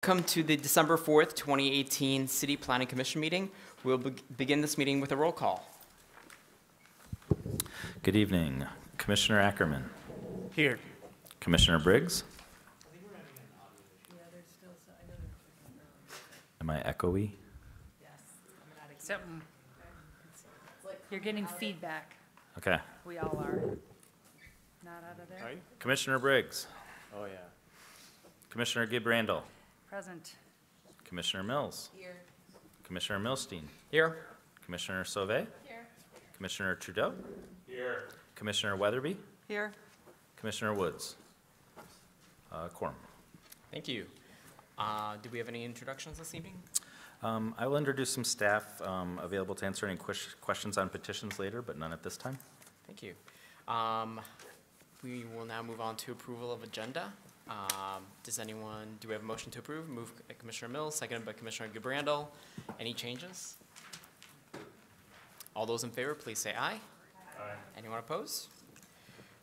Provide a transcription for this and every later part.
Welcome to the December 4th, 2018 City Planning Commission meeting. We'll begin this meeting with a roll call. Good evening. Commissioner Ackerman. Here. Commissioner Briggs. Am I echoey? Yes, except you're getting feedback. Okay. We all are. Not out of there. Right? Commissioner Briggs. Oh, yeah. Commissioner Gibrandel. Present. Commissioner Mills. Here. Commissioner Milstein. Here. Commissioner Sauvé. Here. Commissioner Trudeau. Here. Commissioner Weatherby. Here. Commissioner Woods. Quorum. Thank you. Do we have any introductions this evening? I will introduce some staff available to answer any questions on petitions later, but none at this time. Thank you. We will now move on to approval of agenda. Do we have a motion to approve? Moved by Commissioner Mills, seconded by Commissioner Gibrandel. Any changes? All those in favor, please say aye. Aye. Anyone opposed?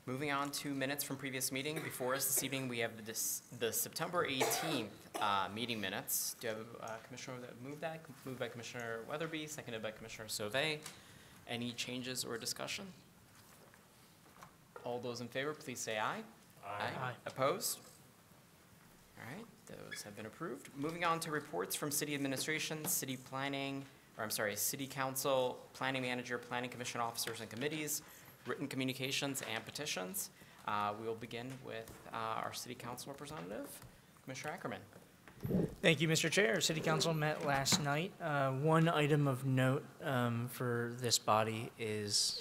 Moving on to minutes from previous meeting. Before us this evening, we have the September 18th meeting minutes. Do you have a commissioner that moved that? Moved by Commissioner Weatherby, seconded by Commissioner Sauvé. Any changes or discussion? All those in favor, please say aye. Aye. Opposed? All right, those have been approved. Moving on to reports from city administration, city council, planning manager, planning commission officers and committees, written communications and petitions. We will begin with our city council representative, Commissioner Ackerman. Thank you, Mr. Chair. City Council met last night. One item of note for this body is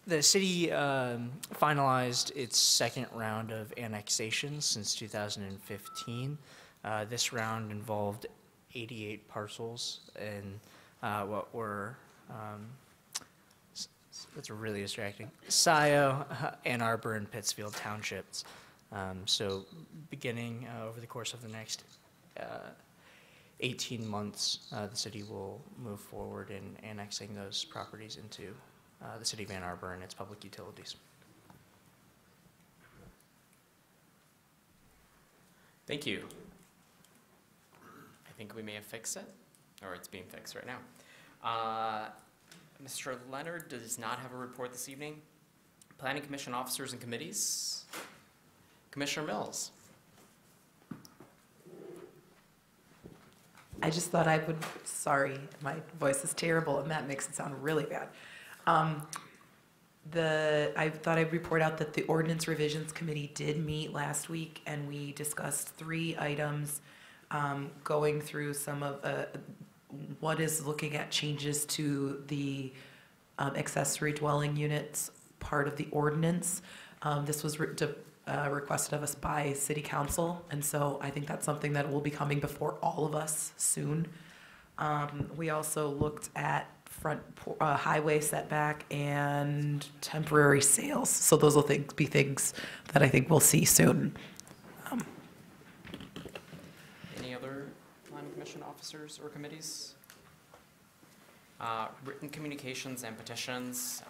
the city finalized its second round of annexations since 2015. This round involved 88 parcels in what were, that's really distracting, Scioto, Ann Arbor, and Pittsfield townships. So beginning over the course of the next 18 months, the city will move forward in annexing those properties into the city of Ann Arbor and its public utilities. Thank you. I think we may have fixed it, or it's being fixed right now. Mr. Leonard does not have a report this evening. Planning Commission officers and committees. Commissioner Mills. I just thought I would, sorry, my voice is terrible and that makes it sound really bad. I thought I'd report out that the Ordinance Revisions Committee did meet last week and we discussed 3 items going through some of what is looking at changes to the accessory dwelling units part of the ordinance. This was requested of us by City Council, and so I think that's something that will be coming before all of us soon. We also looked at front highway setback and temporary sales, so those will be things that I think we'll see soon. Any other planning commission officers or committees? Written communications and petitions.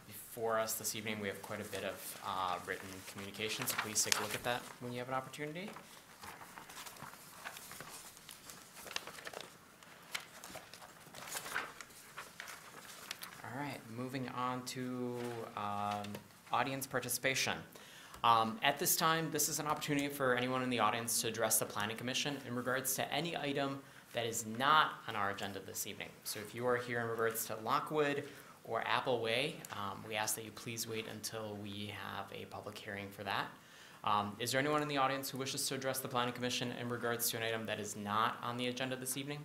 Before us this evening, we have quite a bit of written communications. Please take a look at that when you have an opportunity. All right, moving on to audience participation. At this time, this is an opportunity for anyone in the audience to address the Planning Commission in regards to any item that is not on our agenda this evening. So if you are here in regards to Lockwood or Apple Way, we ask that you please wait until we have a public hearing for that. Is there anyone in the audience who wishes to address the Planning Commission in regards to an item that is not on the agenda this evening?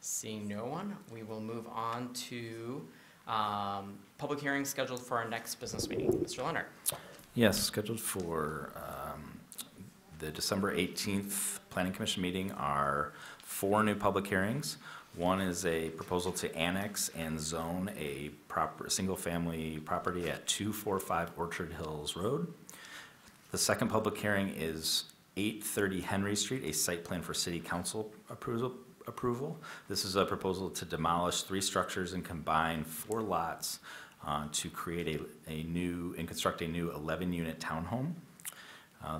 Seeing no one, we will move on to public hearing scheduled for our next business meeting. Mr. Leonard. Yes, scheduled for the December 18th Planning Commission meeting are 4 new public hearings. One is a proposal to annex and zone a single-family property at 245 Orchard Hills Road. The second public hearing is 830 Henry Street, a site plan for City Council approval. This is a proposal to demolish 3 structures and combine 4 lots to create and construct a new 11-unit townhome.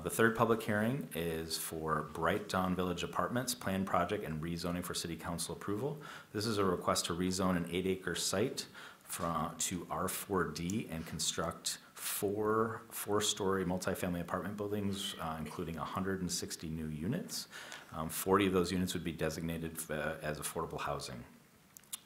The third public hearing is for Bright Dawn Village Apartments Plan Project and rezoning for City Council approval. This is a request to rezone an 8-acre site to R4D and construct four-story multifamily apartment buildings, including 160 new units. 40 of those units would be designated as affordable housing.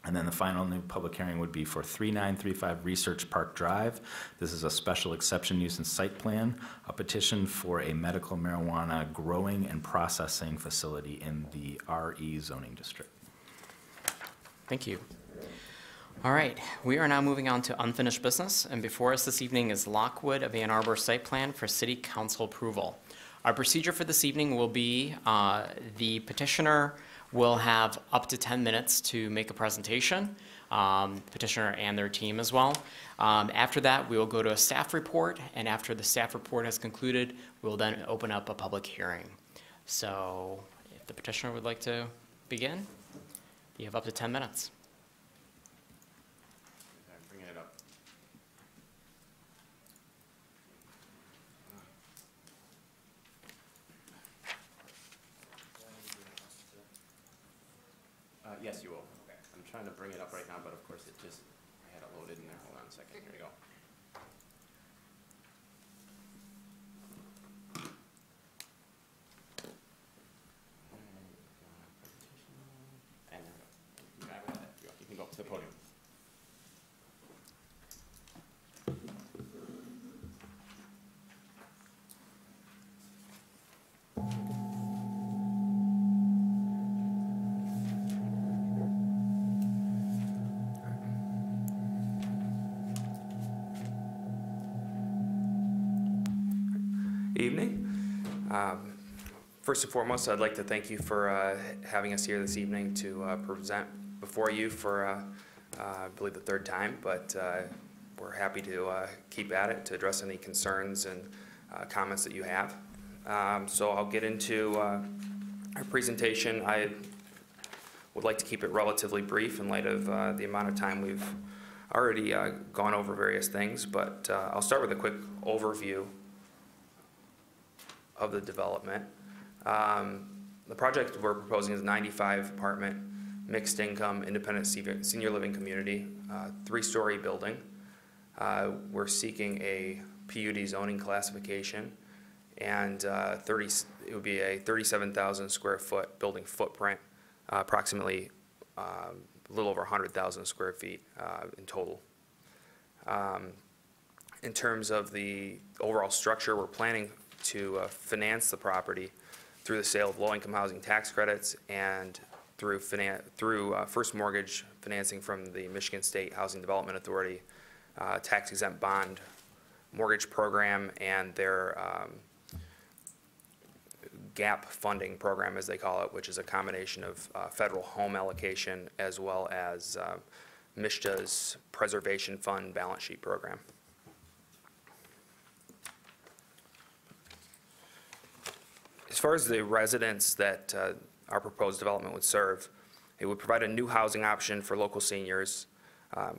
And then the final new public hearing would be for 3935 Research Park Drive. This is a special exception use and site plan, a petition for a medical marijuana growing and processing facility in the RE zoning district. Thank you. All right, we are now moving on to unfinished business, and before us this evening is Lockwood of Ann Arbor site plan for City Council approval. Our procedure for this evening will be the petitioner will have up to 10 minutes to make a presentation, petitioner and their team as well. After that, we will go to a staff report, and after the staff report has concluded, we'll then open up a public hearing. So if the petitioner would like to begin, you have up to 10 minutes. Bring it up. Yes, you will. Okay. I'm trying to bring it up right now, but of course I had it loaded in there. Hold on a second. Here we go. And you can go up to the podium. Evening. First and foremost, I'd like to thank you for having us here this evening to present before you for, I believe, the third time, but we're happy to keep at it to address any concerns and comments that you have. So I'll get into our presentation. I would like to keep it relatively brief in light of the amount of time we've already gone over various things, but I'll start with a quick overview of the development. The project we're proposing is a 95 apartment, mixed income, independent senior living community, 3-story building. We're seeking a PUD zoning classification, and it would be a 37,000 square foot building footprint, approximately a little over 100,000 square feet in total. In terms of the overall structure, we're planning to finance the property through the sale of low-income housing tax credits and through first mortgage financing from the Michigan State Housing Development Authority tax-exempt bond mortgage program and their GAP funding program, as they call it, which is a combination of federal home allocation as well as MSHDA's Preservation Fund balance sheet program. As far as the residents that our proposed development would serve, it would provide a new housing option for local seniors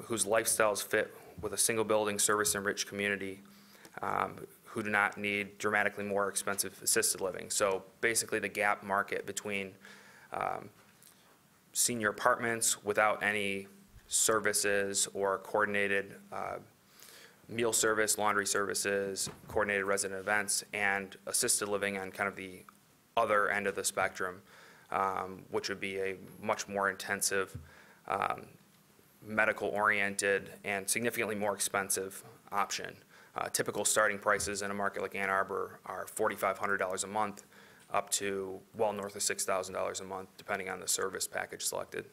whose lifestyles fit with a single building service-enriched community who do not need dramatically more expensive assisted living. So basically the gap market between senior apartments without any services or coordinated meal service, laundry services, coordinated resident events, and assisted living on kind of the other end of the spectrum, which would be a much more intensive, medical-oriented, and significantly more expensive option. Typical starting prices in a market like Ann Arbor are $4,500 a month up to well north of $6,000 a month, depending on the service package selected.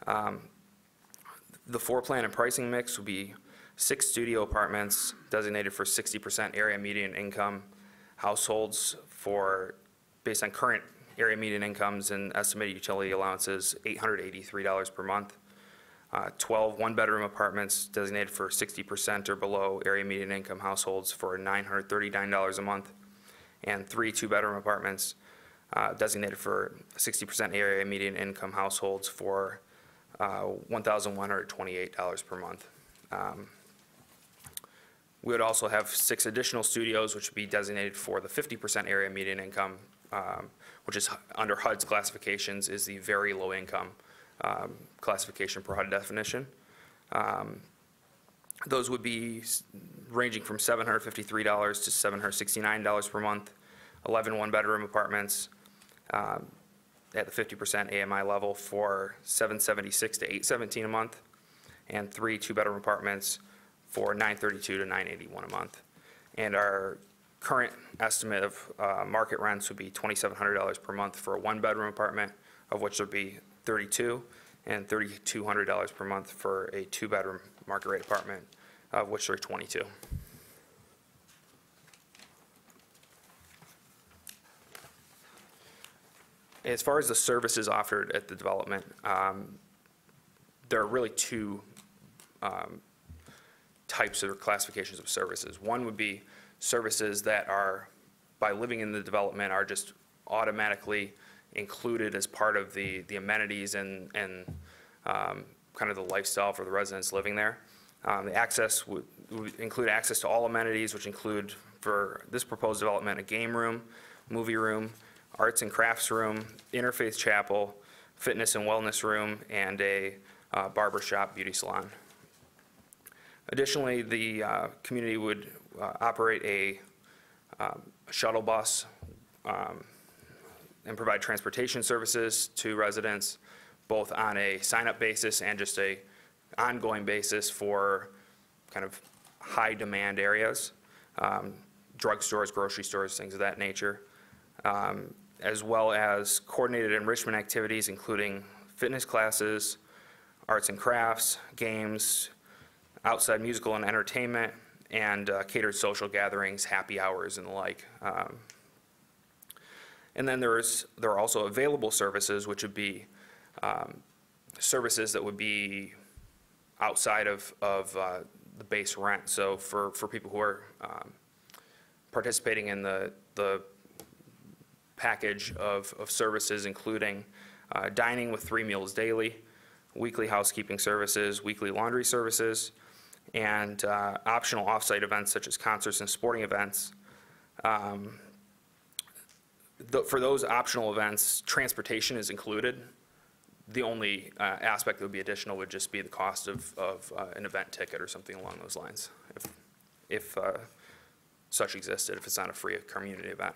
The floor plan and pricing mix would be 6 studio apartments designated for 60% area median income households based on current area median incomes and estimated utility allowances, $883 per month. 12 one-bedroom apartments designated for 60% or below area median income households for $939 a month, and 3 two-bedroom apartments designated for 60% area median income households for $1,128 per month. We would also have 6 additional studios, which would be designated for the 50% area median income, which is under HUD's classifications, is the very low income classification per HUD definition. Those would be ranging from $753 to $769 per month, 11 one-bedroom apartments at the 50% AMI level for $776 to $817 a month, and 3 two-bedroom apartments for $932 to $981 a month. And our current estimate of market rents would be $2,700 per month for a one-bedroom apartment, of which there would be 32, and $3,200 per month for a two-bedroom market rate apartment, of which there are 22. As far as the services offered at the development, there are really 2 types or classifications of services. One would be services that are, by living in the development, are just automatically included as part of the amenities and kind of the lifestyle for the residents living there. The access would include access to all amenities, which include, for this proposed development, a game room, movie room, arts and crafts room, interfaith chapel, fitness and wellness room, and a barber shop beauty salon. Additionally, the community would operate a shuttle bus and provide transportation services to residents, both on a sign-up basis and just a ongoing basis for kind of high-demand areas, drugstores, grocery stores, things of that nature, as well as coordinated enrichment activities, including fitness classes, arts and crafts, games, outside musical and entertainment, and catered social gatherings, happy hours, and the like. And then there are also available services, which would be services that would be outside of the base rent. So for people who are participating in the package of services, including dining with 3 meals daily, weekly housekeeping services, weekly laundry services, and optional off-site events such as concerts and sporting events. For those optional events, transportation is included. The only aspect that would be additional would just be the cost of an event ticket or something along those lines, if such existed, if it's not a free community event.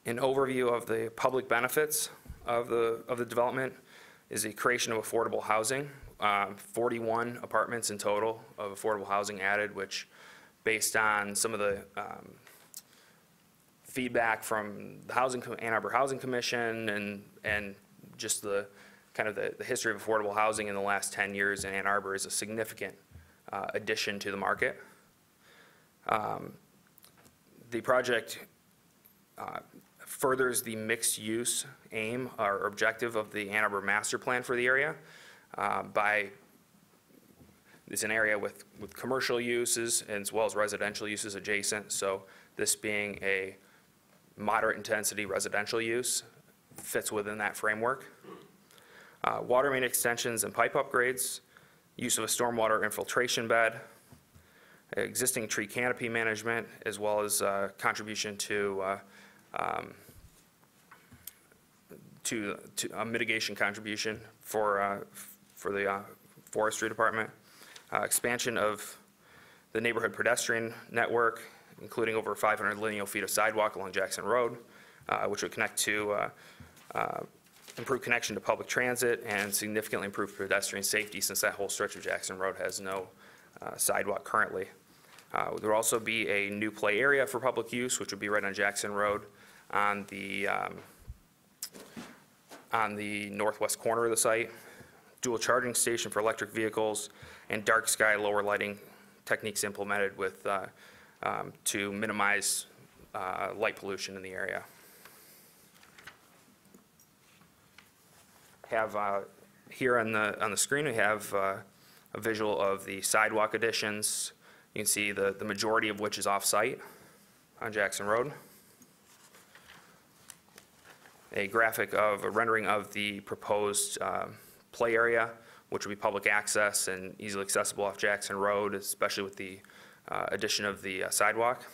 An overview of the public benefits of the development is the creation of affordable housing. 41 apartments in total of affordable housing added, which, based on some of the feedback from the Ann Arbor Housing Commission and just the kind of the history of affordable housing in the last 10 years in Ann Arbor, is a significant addition to the market. The project furthers the mixed-use aim or objective of the Ann Arbor Master Plan for the area. It's an area with commercial uses as well as residential uses adjacent, so this being a moderate intensity residential use fits within that framework. Water main extensions and pipe upgrades, use of a stormwater infiltration bed, existing tree canopy management, as well as contribution to a mitigation contribution for the forestry department, expansion of the neighborhood pedestrian network, including over 500 lineal feet of sidewalk along Jackson Road, which would connect to improve connection to public transit and significantly improve pedestrian safety, since that whole stretch of Jackson Road has no sidewalk currently. There will also be a new play area for public use, which would be right on Jackson Road on the northwest corner of the site, dual charging station for electric vehicles, and dark sky lower lighting techniques implemented with to minimize light pollution in the area. Here on the screen we have a visual of the sidewalk additions. You can see the majority of which is off-site on Jackson Road. a graphic of a rendering of the proposed play area, which will be public access and easily accessible off Jackson Road, especially with the addition of the sidewalk.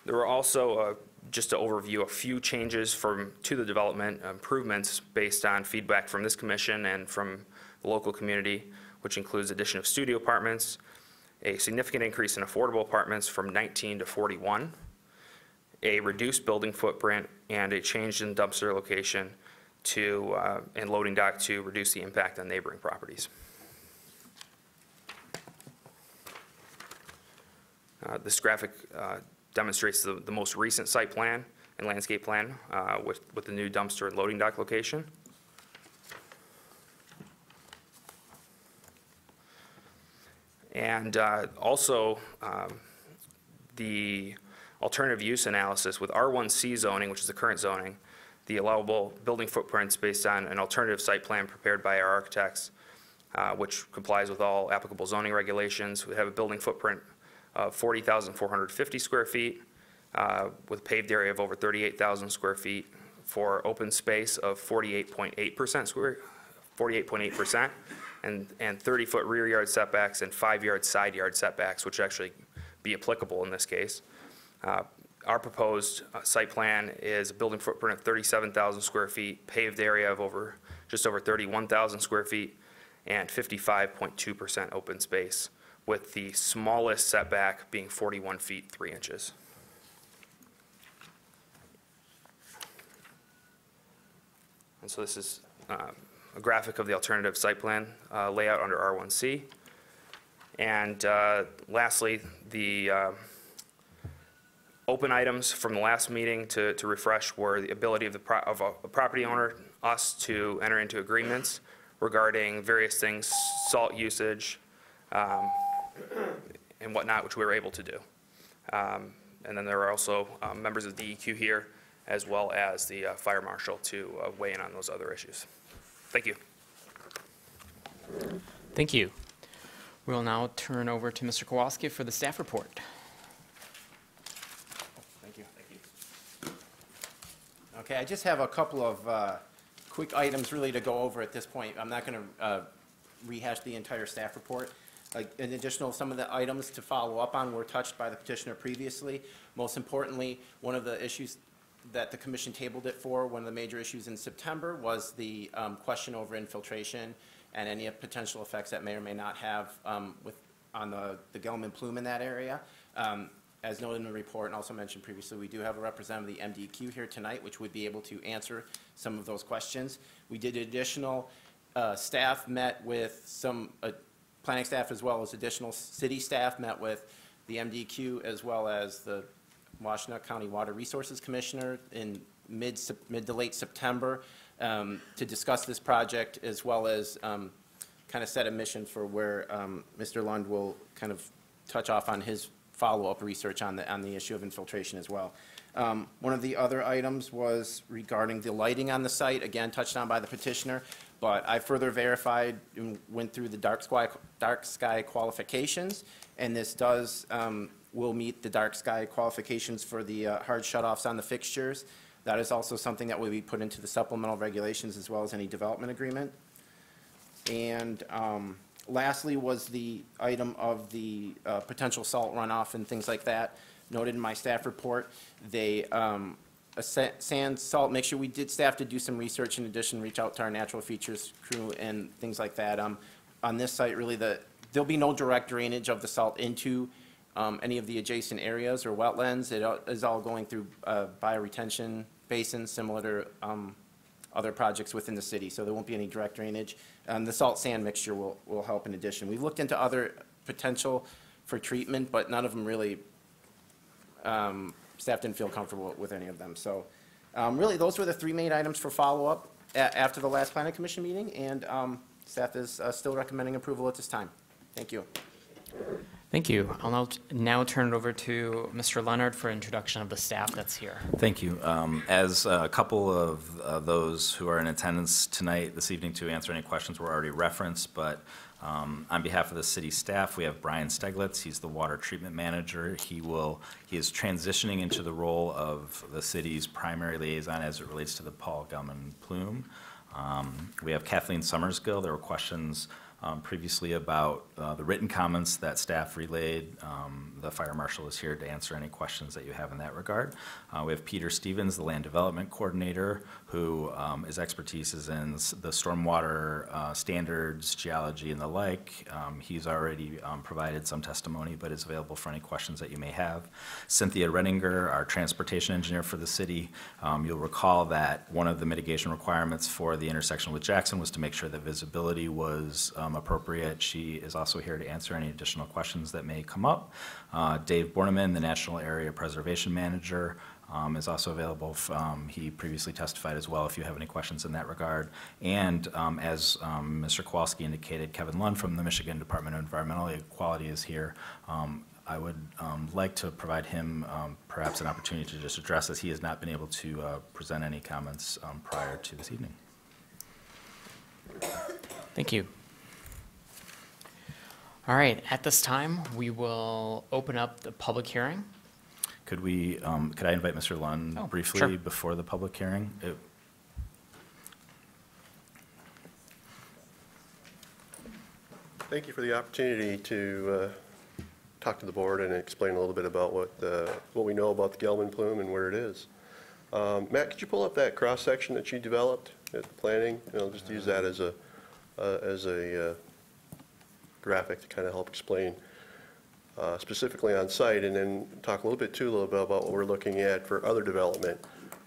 There were also, just to overview, a few changes to the development improvements based on feedback from this commission and from the local community, which includes addition of studio apartments, a significant increase in affordable apartments from 19 to 41, a reduced building footprint, and a change in dumpster location and loading dock to reduce the impact on neighboring properties. This graphic demonstrates the most recent site plan and landscape plan with the new dumpster and loading dock location. And also the alternative use analysis with R1C zoning, which is the current zoning, the allowable building footprints based on an alternative site plan prepared by our architects, which complies with all applicable zoning regulations. We have a building footprint of 40,450 square feet with paved area of over 38,000 square feet for open space of 48.8% and 30-foot rear yard setbacks and 5-yard side yard setbacks, which actually be applicable in this case. Our proposed site plan is a building footprint of 37,000 square feet, paved area of just over 31,000 square feet, and 55.2% open space, with the smallest setback being 41 feet 3 inches. And so this is a graphic of the alternative site plan layout under R1C. And lastly, the open items from the last meeting to refresh were the ability of a property owner, us, to enter into agreements regarding various things, salt usage, and whatnot, which we were able to do. And then there are also members of DEQ here, as well as the fire marshal to weigh in on those other issues. Thank you. Thank you. We'll now turn over to Mr. Kowalski for the staff report. Thank you. Okay, I just have a couple of quick items really to go over at this point. I'm not going to rehash the entire staff report. In addition, some of the items to follow up on were touched by the petitioner previously. Most importantly, one of the issues that the commission tabled it for, one of the major issues in September, was the question over infiltration and any potential effects that may or may not have on the Gelman plume in that area. As noted in the report and also mentioned previously, we do have a representative of the MDQ here tonight, which would be able to answer some of those questions. We did additional staff met with some planning staff, as well as additional city staff met with the MDQ, as well as the Washtenaw County Water Resources Commissioner in mid to late September to discuss this project, as well as kind of set a mission for where Mr. Lund will kind of touch off on his follow-up research on the issue of infiltration as well. One of the other items was regarding the lighting on the site, again touched on by the petitioner, but I further verified and went through the dark sky qualifications, and this will meet the dark sky qualifications for the hard shutoffs on the fixtures. That is also something that will be put into the supplemental regulations as well as any development agreement. And lastly was the item of the potential salt runoff and things like that. Noted in my staff report, they sand salt mixture. We did staff to do some research in addition, reach out to our natural features crew and things like that. On this site, really there'll be no direct drainage of the salt into any of the adjacent areas or wetlands. It is all going through bioretention basins similar to other projects within the city, so there won't be any direct drainage. The salt sand mixture will help in addition. We've looked into other potential for treatment, but none of them really, staff didn't feel comfortable with any of them. So really those were the three main items for follow-up after the last planning commission meeting, and staff is still recommending approval at this time. Thank you. Thank you. I'll now turn it over to Mr. Leonard for introduction of the staff that's here. Thank you. As a couple of those who are in attendance tonight, this evening, to answer any questions were already referenced, but on behalf of the city staff, we have Brian Steglitz. He's the water treatment manager. He is transitioning into the role of the city's primary liaison as it relates to the Paul Gelman plume. We have Kathleen Summersgill. There were questions previously about the written comments that staff relayed. The fire marshal is here to answer any questions that you have in that regard. We have Peter Stevens, the land development coordinator, who his expertise is in the stormwater standards, geology, and the like. He's already provided some testimony, but is available for any questions that you may have. Cynthia Renninger, our transportation engineer for the city. You'll recall that one of the mitigation requirements for the intersection with Jackson was to make sure that visibility was appropriate. She is also here to answer any additional questions that may come up. Dave Borneman, the National Area Preservation Manager, is also available. He previously testified as well if you have any questions in that regard. And as Mr. Kowalski indicated, Kevin Lund from the Michigan Department of Environmental Quality is here. I would like to provide him perhaps an opportunity to just address, as he has not been able to present any comments prior to this evening. Thank you. All right, at this time, we will open up the public hearing. Could I invite Mr. Lund briefly sure. before the public hearing? Thank you for the opportunity to talk to the board and explain a little bit about what we know about the Gelman plume and where it is. Matt, could you pull up that cross section that you developed at the planning? Just use that as a graphic to kind of help explain specifically on site, and then talk a little bit about what we're looking at for other development.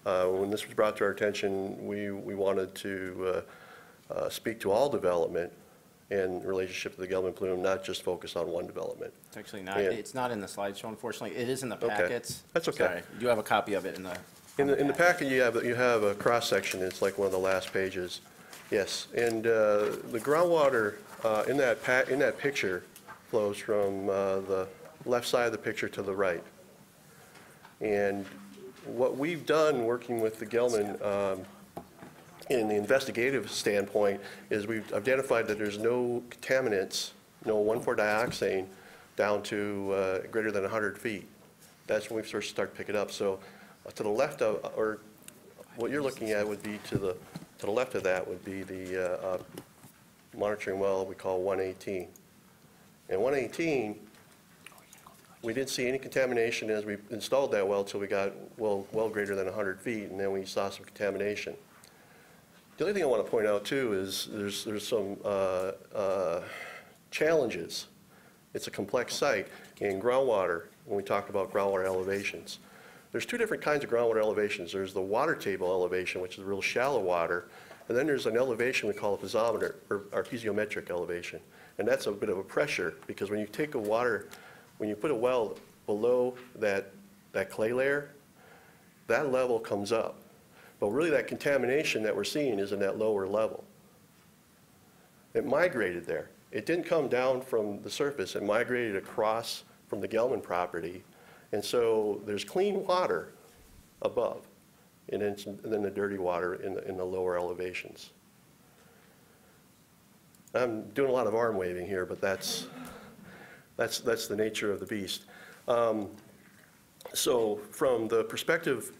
When this was brought to our attention, we wanted to speak to all development in relationship to the Gelman plume, not just focus on one development. It's actually not, it's not in the slideshow, unfortunately. It is in the packets. That's okay. Sorry. You do have a copy of it in the... In the packet, you have a cross section. It's like one of the last pages. Yes, and the groundwater in that picture flows from the left side of the picture to the right. And what we've done working with the Gelman in the investigative standpoint is we've identified that there's no contaminants, no 1,4-dioxane down to greater than 100 feet. That's when we first start to pick it up. So to the left of, or what you're looking at would be to the left of that would be the monitoring well we call 118. And 118, we didn't see any contamination as we installed that well until we got well greater than 100 feet, and then we saw some contamination. The only thing I want to point out too is there's some challenges. It's a complex site in groundwater. When we talked about groundwater elevations, there's two different kinds of groundwater elevations. There's the water table elevation, which is real shallow water, and then there's an elevation we call a piezometer, or piezometric elevation. And that's a bit of a pressure, because when you take when you put a well below that clay layer, that level comes up. But really that contamination that we're seeing is in that lower level. It migrated there. It didn't come down from the surface. It migrated across from the Gelman property. And so there's clean water above, and then the dirty water in the lower elevations. I'm doing a lot of arm waving here, but that's the nature of the beast. So from the perspective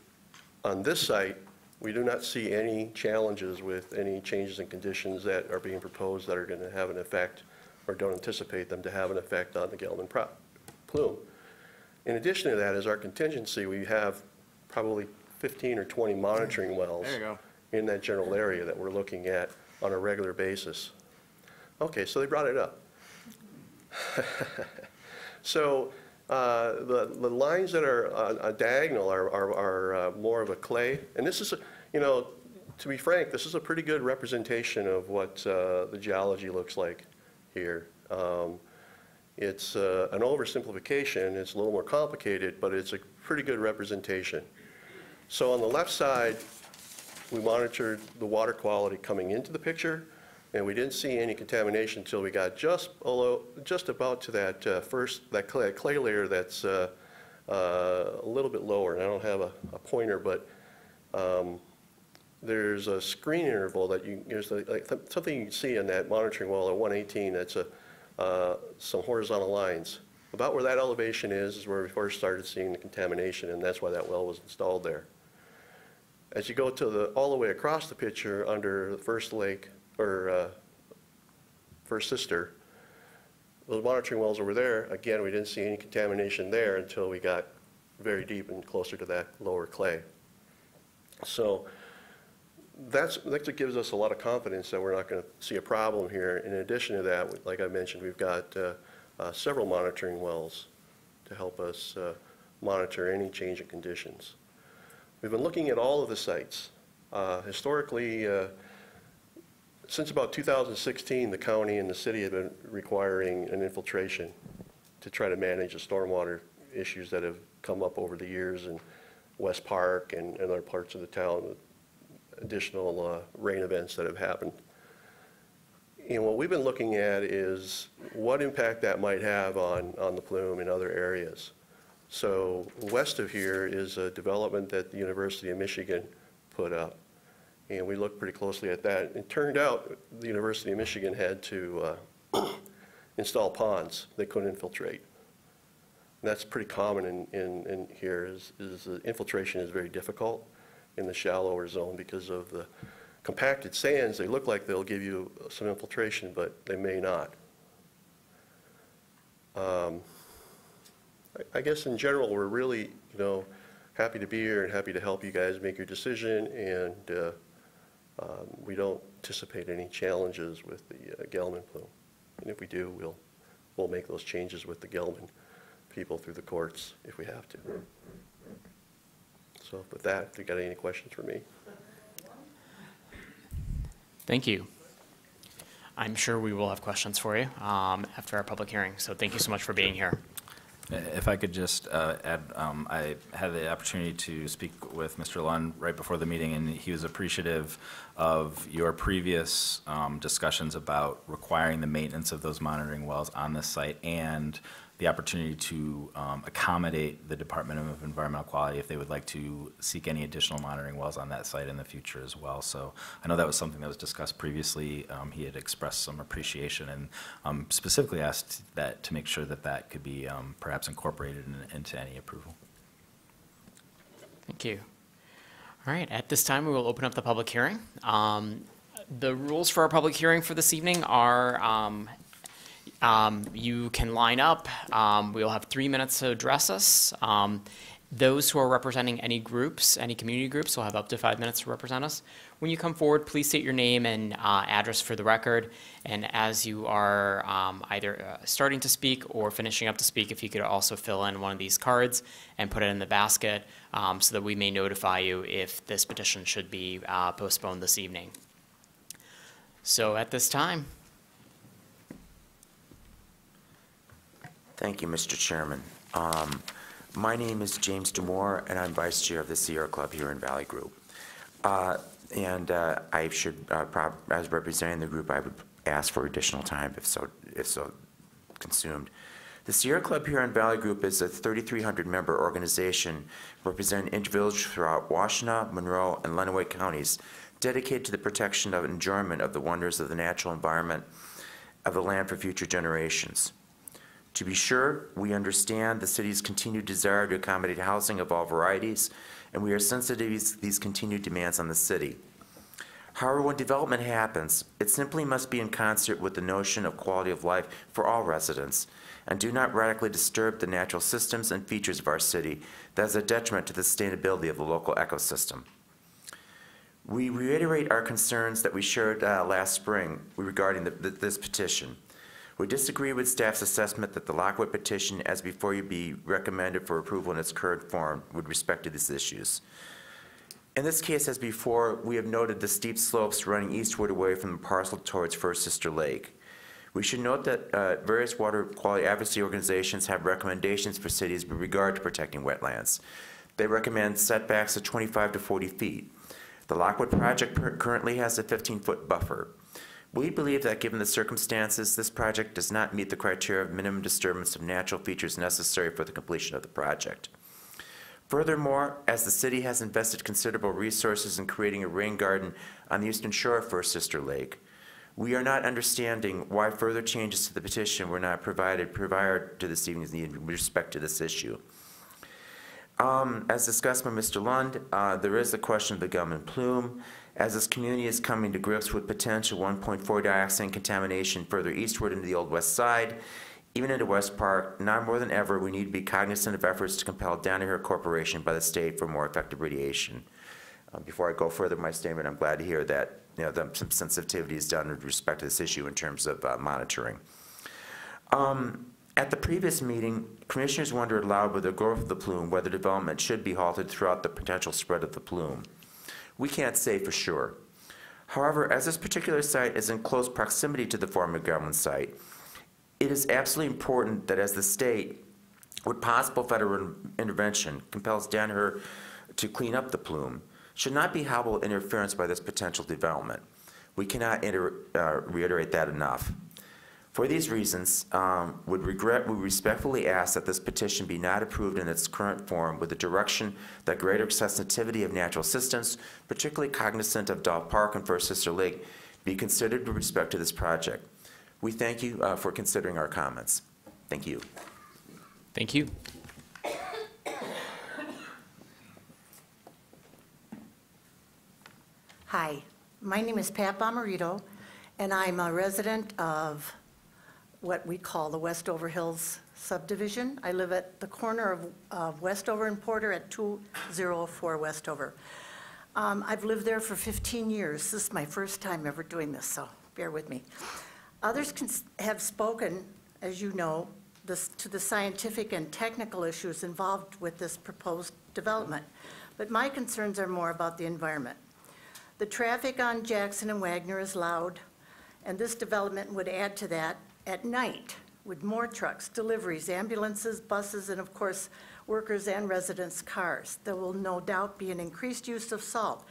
on this site, we do not see any challenges with any changes in conditions that are being proposed that are going to have an effect, or don't anticipate them to have an effect on the Gelman plume. In addition to that, as our contingency, we have probably 15 or 20 monitoring wells in that general area that we're looking at on a regular basis. Okay, so they brought it up. So the lines that are diagonal are more of a clay, and this is, to be frank, this is a pretty good representation of what the geology looks like here. It's an oversimplification. It's a little more complicated, but it's a pretty good representation. So on the left side, we monitored the water quality coming into the picture. And we didn't see any contamination until we got just about to that clay layer that's a little bit lower. And I don't have a pointer, but there's a screen interval that there's something you can see in that monitoring well at 118 that's some horizontal lines. About where that elevation is where we first started seeing the contamination, and that's why that well was installed there. As you go to all the way across the picture under the first lake, or first sister, those monitoring wells over there, again, we didn't see any contamination there until we got very deep and closer to that lower clay. So that gives us a lot of confidence that we're not going to see a problem here. In addition to that, like I mentioned, we've got several monitoring wells to help us monitor any change in conditions. We've been looking at all of the sites. Historically, since about 2016, the county and the city have been requiring an infiltration to try to manage the stormwater issues that have come up over the years in West Park and other parts of the town with additional rain events that have happened. And what we've been looking at is what impact that might have on the plume in other areas. So west of here is a development that the University of Michigan put up. And we looked pretty closely at that. It turned out the University of Michigan had to install ponds. They couldn't infiltrate. And that's pretty common in here is infiltration is very difficult in the shallower zone because of the compacted sands. They look like they'll give you some infiltration, but they may not. I guess in general, we're really, happy to be here and happy to help you guys make your decision, and we don't anticipate any challenges with the Gelman plume. And if we do, we'll make those changes with the Gelman people through the courts if we have to. So with that, if you got any questions for me? Thank you. I'm sure we will have questions for you after our public hearing, so thank you so much for being here. If I could just add, I had the opportunity to speak with Mr. Lund right before the meeting, and he was appreciative of your previous discussions about requiring the maintenance of those monitoring wells on this site and the opportunity to accommodate the Department of Environmental Quality if they would like to seek any additional monitoring wells on that site in the future as well. So I know that was something that was discussed previously. He had expressed some appreciation and specifically asked that to make sure that that could be perhaps incorporated into any approval. Thank you. All right, at this time, we will open up the public hearing. The rules for our public hearing for this evening are you can line up. We'll have 3 minutes to address us. Those who are representing any groups, any community groups, will have up to 5 minutes to represent us. When you come forward, please state your name and address for the record. And as you are either starting to speak or finishing up to speak, if you could also fill in one of these cards and put it in the basket so that we may notify you if this petition should be postponed this evening. So at this time. Thank you, Mr. Chairman. My name is James Demore, and I'm Vice Chair of the Sierra Club here in Valley Group. I should, as representing the group, I would ask for additional time if so consumed. The Sierra Club here in Valley Group is a 3,300-member organization representing individuals throughout Washtenaw, Monroe, and Lenawee counties, dedicated to the protection of and enjoyment of the wonders of the natural environment of the land for future generations. To be sure, we understand the city's continued desire to accommodate housing of all varieties, and we are sensitive to these continued demands on the city. However, when development happens, it simply must be in concert with the notion of quality of life for all residents, and do not radically disturb the natural systems and features of our city that is a detriment to the sustainability of the local ecosystem. We reiterate our concerns that we shared last spring regarding this petition. We disagree with staff's assessment that the Lockwood petition as before you be recommended for approval in its current form with respect to these issues. In this case, as before, we have noted the steep slopes running eastward away from the parcel towards First Sister Lake. We should note that various water quality advocacy organizations have recommendations for cities with regard to protecting wetlands. They recommend setbacks of 25 to 40 feet. The Lockwood project currently has a 15-foot buffer. We believe that given the circumstances, this project does not meet the criteria of minimum disturbance of natural features necessary for the completion of the project. Furthermore, as the city has invested considerable resources in creating a rain garden on the eastern shore of First Sister Lake, we are not understanding why further changes to the petition were not provided prior to this evening's meeting with respect to this issue. As discussed by Mr. Lund, there is the question of the gum and plume. As this community is coming to grips with potential 1.4 dioxin contamination further eastward into the Old West Side, even into West Park, now more than ever, we need to be cognizant of efforts to compel Danaher Corporation by the state for more effective radiation. Before I go further with my statement, I'm glad to hear that some sensitivity is done with respect to this issue in terms of monitoring. At the previous meeting, commissioners wondered aloud with the growth of the plume whether development should be halted throughout the potential spread of the plume. We can't say for sure. However, as this particular site is in close proximity to the former government site, it is absolutely important that as the state, with possible federal intervention, compels Danaher to clean up the plume, should not be hobbled interference by this potential development. We cannot reiterate that enough. For these reasons, we respectfully ask that this petition be not approved in its current form with the direction that greater sensitivity of natural systems, particularly cognizant of Dove Park and First Sister Lake, be considered with respect to this project. We thank you for considering our comments. Thank you. Thank you. Hi, my name is Pat Bomarito, and I'm a resident of what we call the Westover Hills subdivision. I live at the corner of Westover and Porter at 204 Westover. I've lived there for 15 years. This is my first time ever doing this, so bear with me. Others have spoken, as you know, to the scientific and technical issues involved with this proposed development, but my concerns are more about the environment. The traffic on Jackson and Wagner is loud, and this development would add to that at night with more trucks, deliveries, ambulances, buses, and of course, workers' and residents' cars. There will no doubt be an increased use of salt.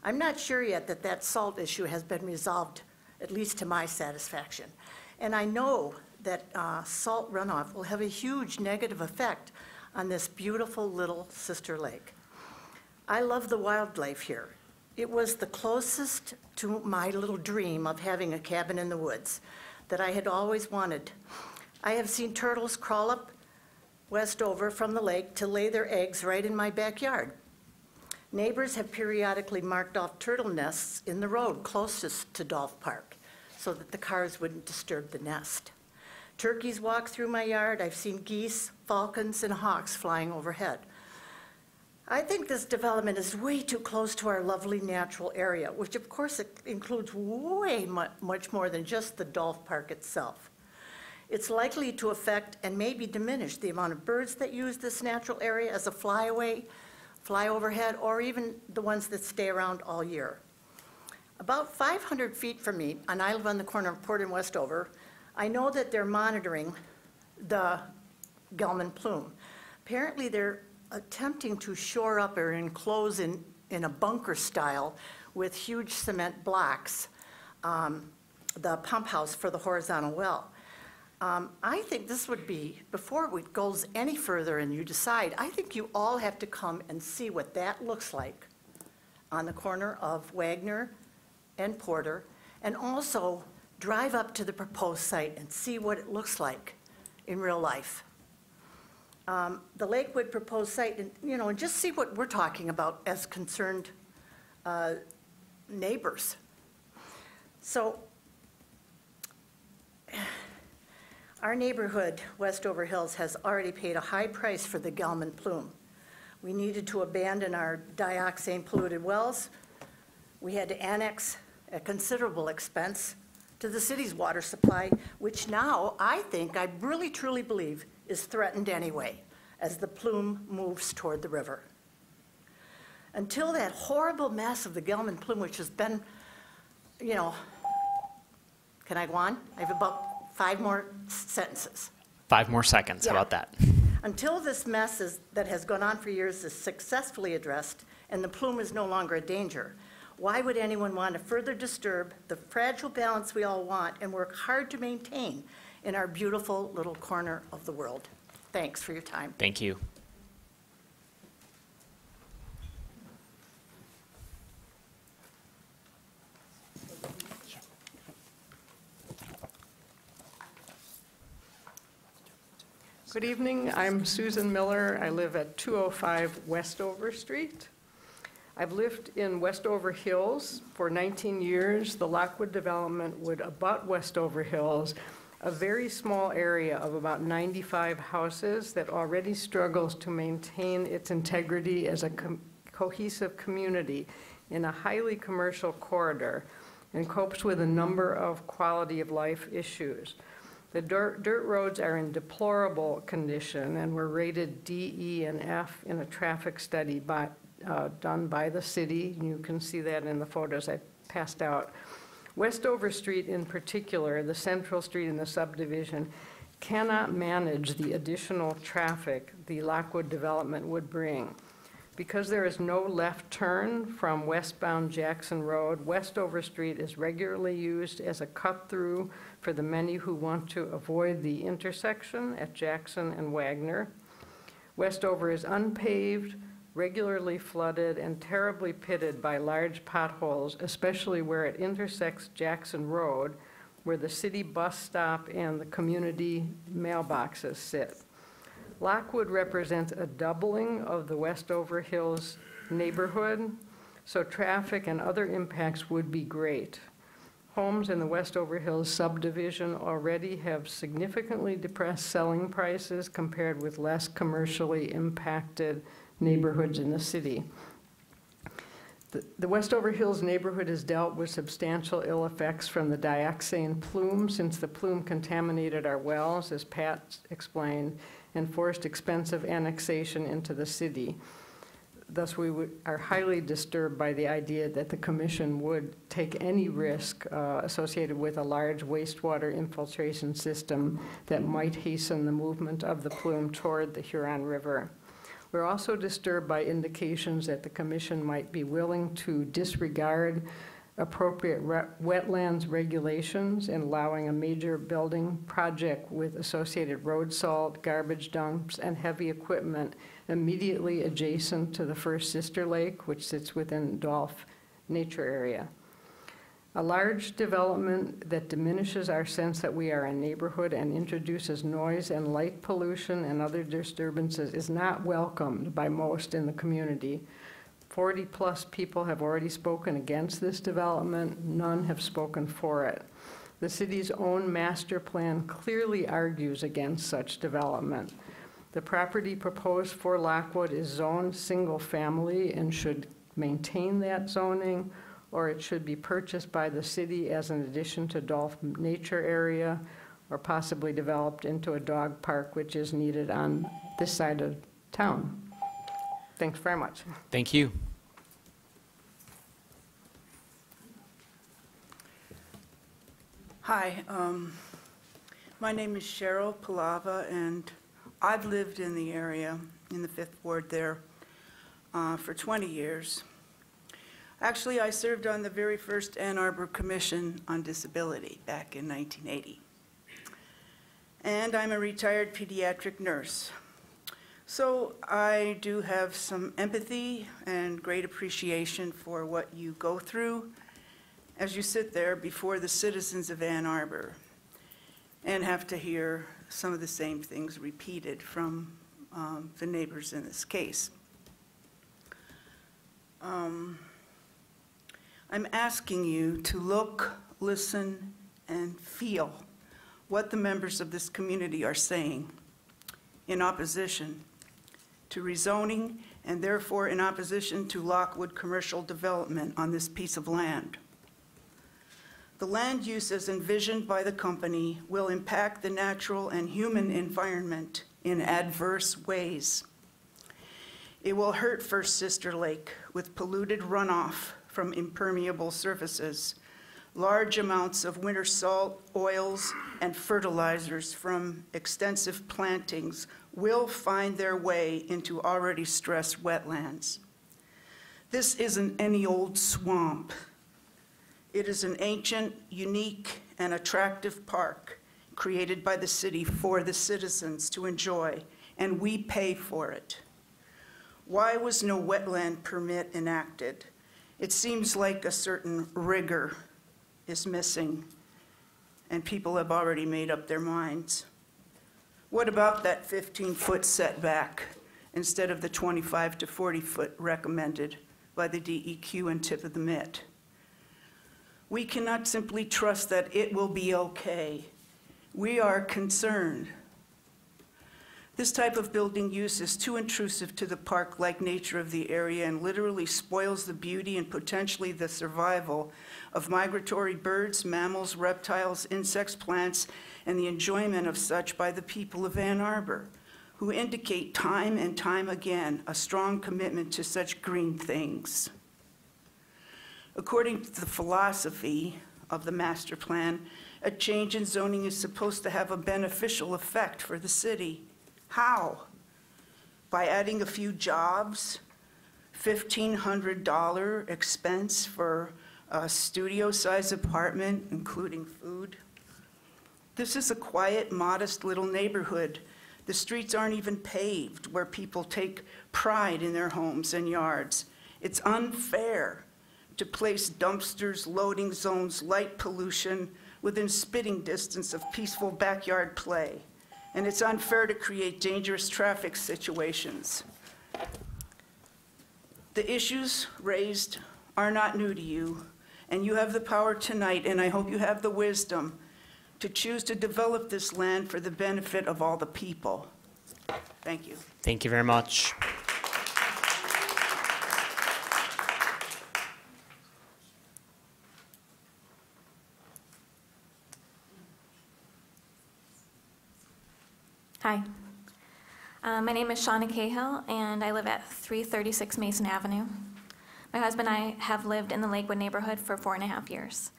I'm not sure yet that that salt issue has been resolved, at least to my satisfaction. And I know that salt runoff will have a huge negative effect on this beautiful little sister lake. I love the wildlife here. It was the closest to my little dream of having a cabin in the woods that I had always wanted. I have seen turtles crawl up Westover from the lake to lay their eggs right in my backyard. Neighbors have periodically marked off turtle nests in the road closest to Dove Park so that the cars wouldn't disturb the nest. Turkeys walk through my yard. I've seen geese, falcons, and hawks flying overhead. I think this development is way too close to our lovely natural area, which of course it includes way much more than just the Dove Park itself. It's likely to affect and maybe diminish the amount of birds that use this natural area as a flyaway, fly overhead, or even the ones that stay around all year. About 500 feet from me, and I live on the corner of Porter and Westover, I know that they're monitoring the Gelman plume. Apparently they're attempting to shore up or enclose in a bunker style with huge cement blocks the pump house for the horizontal well. I think this would be, before it goes any further and you decide, I think you all have to come and see what that looks like on the corner of Wagner and Porter, and also drive up to the proposed site and see what it looks like in real life. The Lakewood proposed site, and just see what we're talking about as concerned neighbors. So our neighborhood, Westover Hills, has already paid a high price for the Gelman plume. We needed to abandon our dioxane polluted wells. We had to annex at considerable expense to the city's water supply, which now I really truly believe is threatened anyway as the plume moves toward the river. Until that horrible mess of the Gelman plume, which has been, can I go on? I have about 5 more sentences. 5 more seconds, Yeah. How about that? Until this mess that has gone on for years is successfully addressed and the plume is no longer a danger, Why would anyone want to further disturb the fragile balance we all want and work hard to maintain in our beautiful little corner of the world? Thanks for your time. Thank you. Good evening. I'm Susan Miller. I live at 205 Westover Street. I've lived in Westover Hills for 19 years. The Lockwood development would abut Westover Hills, a very small area of about 95 houses that already struggles to maintain its integrity as a cohesive community in a highly commercial corridor and copes with a number of quality of life issues. The dirt roads are in deplorable condition and were rated D, E, and F in a traffic study done by the city. You can see that in the photos I passed out. Westover Street in particular, the central street in the subdivision, cannot manage the additional traffic the Lockwood development would bring. Because there is no left turn from westbound Jackson Road, Westover Street is regularly used as a cut-through for the many who want to avoid the intersection at Jackson and Wagner. Westover is unpaved, regularly flooded, and terribly pitted by large potholes, especially where it intersects Jackson Road, where the city bus stop and the community mailboxes sit. Lockwood represents a doubling of the Westover Hills neighborhood, so traffic and other impacts would be great. Homes in the Westover Hills subdivision already have significantly depressed selling prices compared with less commercially impacted neighborhoods in the city. The Westover Hills neighborhood has dealt with substantial ill effects from the dioxane plume since the plume contaminated our wells, as Pat explained, and forced expensive annexation into the city. Thus, we are highly disturbed by the idea that the commission would take any risk associated with a large wastewater infiltration system that might hasten the movement of the plume toward the Huron River. We're also disturbed by indications that the commission might be willing to disregard appropriate wetlands regulations and allowing a major building project with associated road salt, garbage dumps, and heavy equipment immediately adjacent to the First Sister Lake, which sits within Dolph Nature Area. A large development that diminishes our sense that we are a neighborhood and introduces noise and light pollution and other disturbances is not welcomed by most in the community. 40-plus people have already spoken against this development. None have spoken for it. The city's own master plan clearly argues against such development. The property proposed for Lockwood is zoned single-family and should maintain that zoning, or it should be purchased by the city as an addition to Dolph Nature Area, or possibly developed into a dog park, which is needed on this side of town. Thanks very much. Thank you. Hi, my name is Cheryl Palava, and I've lived in the area, in the 5th Ward there, for 20 years. Actually, I served on the very first Ann Arbor Commission on Disability back in 1980. And I'm a retired pediatric nurse. So I do have some empathy and great appreciation for what you go through as you sit there before the citizens of Ann Arbor and have to hear some of the same things repeated from the neighbors in this case. I'm asking you to look, listen, and feel what the members of this community are saying in opposition to rezoning and therefore in opposition to Lockwood commercial development on this piece of land. The land use as envisioned by the company will impact the natural and human environment in adverse ways. It will hurt First Sister Lake with polluted runoff from impermeable surfaces, large amounts of winter salt, oils, and fertilizers from extensive plantings will find their way into already stressed wetlands. This isn't any old swamp. It is an ancient, unique, and attractive park created by the city for the citizens to enjoy, and we pay for it. Why was no wetland permit enacted? It seems like a certain rigor is missing, and people have already made up their minds. What about that 15-foot setback instead of the 25 to 40-foot recommended by the DEQ and tip of the mitt? We cannot simply trust that it will be okay. We are concerned. This type of building use is too intrusive to the park-like nature of the area and literally spoils the beauty and potentially the survival of migratory birds, mammals, reptiles, insects, plants, and the enjoyment of such by the people of Ann Arbor, who indicate time and time again a strong commitment to such green things. According to the philosophy of the master plan, a change in zoning is supposed to have a beneficial effect for the city. How? By adding a few jobs, $1,500 expense for a studio-sized apartment, including food? This is a quiet, modest little neighborhood. The streets aren't even paved, where people take pride in their homes and yards. It's unfair to place dumpsters, loading zones, light pollution within spitting distance of peaceful backyard play. And it's unfair to create dangerous traffic situations. The issues raised are not new to you, and you have the power tonight, and I hope you have the wisdom to choose to develop this land for the benefit of all the people. Thank you. Thank you very much. Hi. My name is Shauna Cahill, and I live at 336 Mason Avenue. My husband and I have lived in the Lakewood neighborhood for 4.5 years.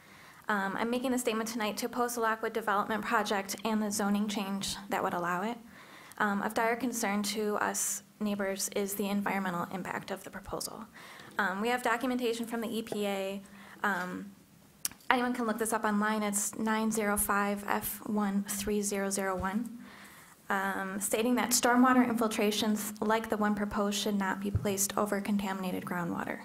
I'm making a statement tonight to oppose the Lockwood development project and the zoning change that would allow it. Of dire concern to us neighbors is the environmental impact of the proposal. We have documentation from the EPA. Anyone can look this up online. It's 905 F13001. Stating that stormwater infiltrations like the one proposed should not be placed over contaminated groundwater.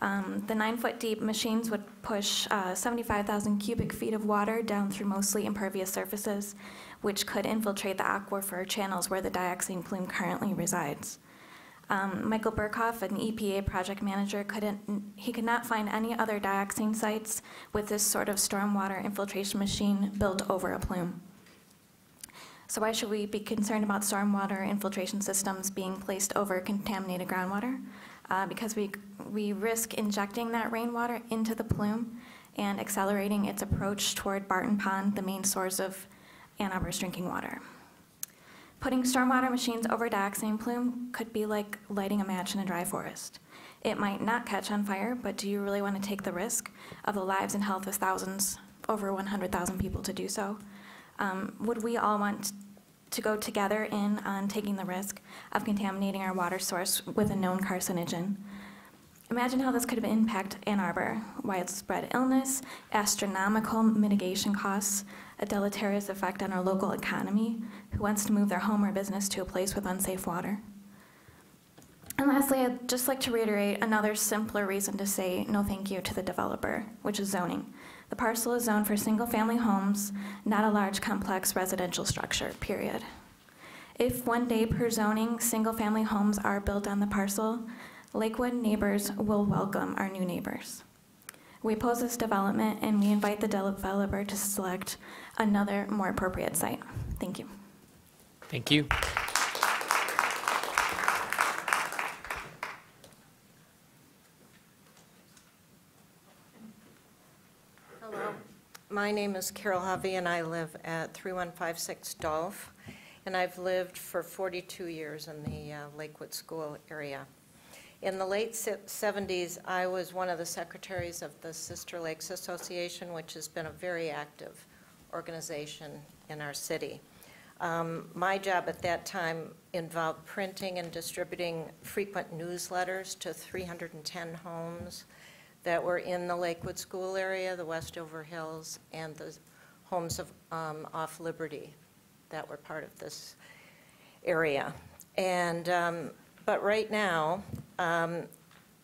The 9-foot deep machines would push 75,000 cubic feet of water down through mostly impervious surfaces, which could infiltrate the aquifer channels where the dioxin plume currently resides. Michael Burkhoff, an EPA project manager, could not find any other dioxin sites with this sort of stormwater infiltration machine built over a plume. So why should we be concerned about stormwater infiltration systems being placed over contaminated groundwater? Because we risk injecting that rainwater into the plume and accelerating its approach toward Barton Pond, the main source of Ann Arbor's drinking water. Putting stormwater machines over dioxin plume could be like lighting a match in a dry forest. It might not catch on fire, but do you really want to take the risk of the lives and health of thousands, over 100,000 people to do so? Would we all want to go together in on taking the risk of contaminating our water source with a known carcinogen? Imagine how this could impact Ann Arbor: widespread illness, astronomical mitigation costs, a deleterious effect on our local economy. Who wants to move their home or business to a place with unsafe water? And lastly, I'd just like to reiterate another simpler reason to say no thank you to the developer, which is zoning. The parcel is zoned for single-family homes, not a large, complex residential structure, period. If one day per zoning, single-family homes are built on the parcel, Lakewood neighbors will welcome our new neighbors. We oppose this development, and we invite the developer to select another, more appropriate site. Thank you. Thank you. Hello, my name is Carol Hovey, and I live at 3156 Dolph, and I've lived for 42 years in the Lakewood School area. In the late 70s, I was one of the secretaries of the Sister Lakes Association, which has been a very active organization in our city. My job at that time involved printing and distributing frequent newsletters to 310 homes that were in the Lakewood School area, the Westover Hills, and the homes of, off Liberty that were part of this area. And, but right now,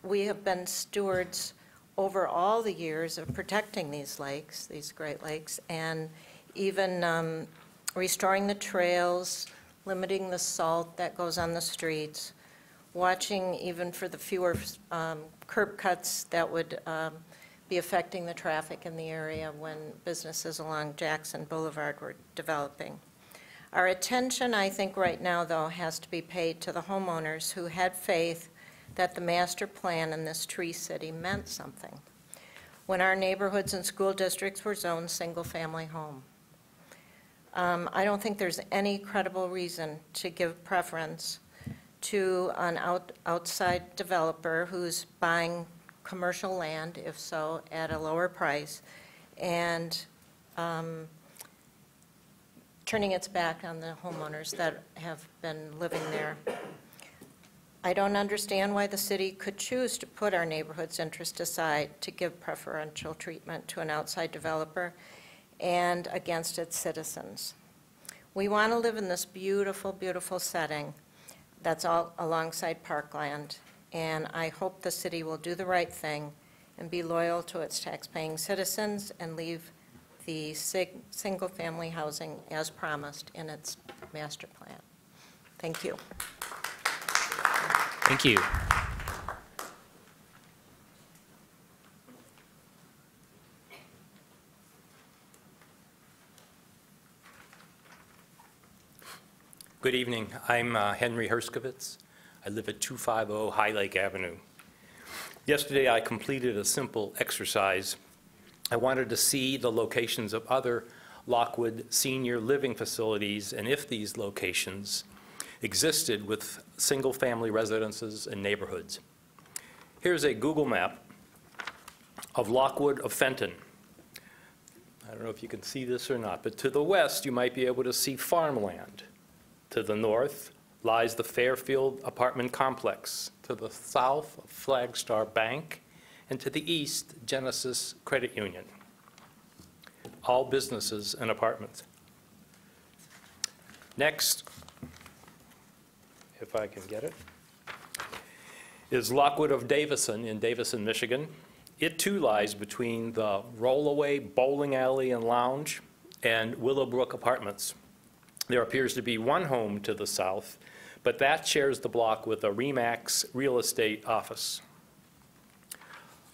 we have been stewards over all the years of protecting these lakes, these Great Lakes, and even restoring the trails, limiting the salt that goes on the streets, watching even for the fewer curb cuts that would be affecting the traffic in the area when businesses along Jackson Boulevard were developing. Our attention, I think, right now, though, has to be paid to the homeowners who had faith that the master plan in this tree city meant something when our neighborhoods and school districts were zoned single-family home. I don't think there's any credible reason to give preference to an outside developer who's buying commercial land, if so, at a lower price, and turning its back on the homeowners that have been living there. I don't understand why the city could choose to put our neighborhood's interest aside to give preferential treatment to an outside developer and against its citizens. We want to live in this beautiful, beautiful setting that's all alongside parkland, and I hope the city will do the right thing and be loyal to its taxpaying citizens and leave the single-family housing as promised in its master plan. Thank you. Thank you. Good evening. I'm Henry Hershkovitz. I live at 250 High Lake Avenue. Yesterday, I completed a simple exercise. I wanted to see the locations of other Lockwood senior living facilities and if these locations existed with single-family residences and neighborhoods. Here's a Google map of Lockwood of Fenton. I don't know if you can see this or not, but to the west, you might be able to see farmland. To the north lies the Fairfield apartment complex. To the south, Flagstar Bank, and to the east, Genesis Credit Union. All businesses and apartments. Next, if I can get it, is Lockwood of Davison in Davison, Michigan. It too lies between the Rollaway Bowling Alley and Lounge and Willowbrook Apartments. There appears to be one home to the south, but that shares the block with a RE/MAX real estate office.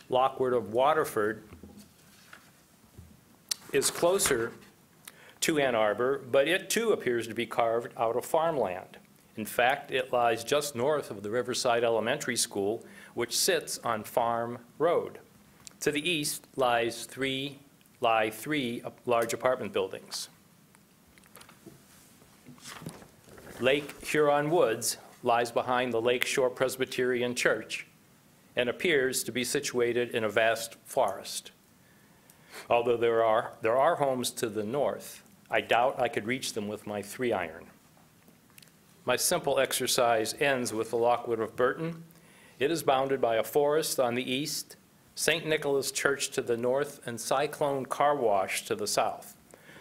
Lockwood of Waterford is closer to Ann Arbor, but it too appears to be carved out of farmland. In fact, it lies just north of the Riverside Elementary School, which sits on Farm Road. To the east lie three large apartment buildings. Lake Huron Woods lies behind the Lakeshore Presbyterian Church and appears to be situated in a vast forest. Although there are homes to the north, I doubt I could reach them with my 3-iron. My simple exercise ends with the Lockwood of Burton. It is bounded by a forest on the east, St. Nicholas Church to the north, and Cyclone Car Wash to the south.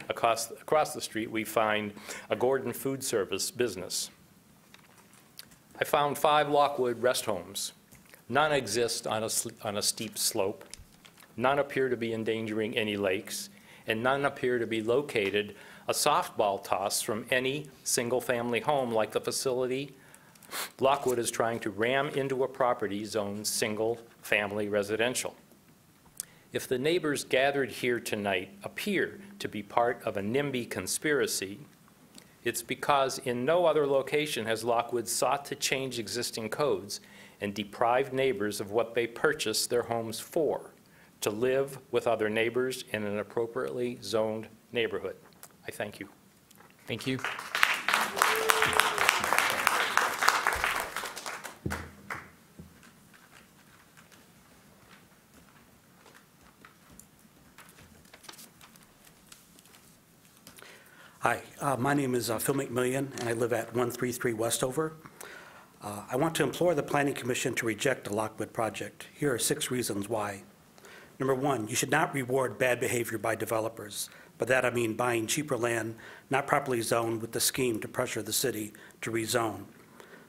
Across the street, we find a Gordon Food Service business. I found 5 Lockwood rest homes. None exist on a steep slope. None appear to be endangering any lakes, and none appear to be located a softball toss from any single-family home like the facility Lockwood is trying to ram into a property zoned single-family residential. If the neighbors gathered here tonight appear to be part of a NIMBY conspiracy, it's because in no other location has Lockwood sought to change existing codes and deprive neighbors of what they purchased their homes for, to live with other neighbors in an appropriately zoned neighborhood. I thank you. Thank you. Hi, my name is Phil McMillian, and I live at 133 Westover. I want to implore the Planning Commission to reject the Lockwood project. Here are 6 reasons why. Number 1, you should not reward bad behavior by developers. By that I mean buying cheaper land not properly zoned with the scheme to pressure the city to rezone.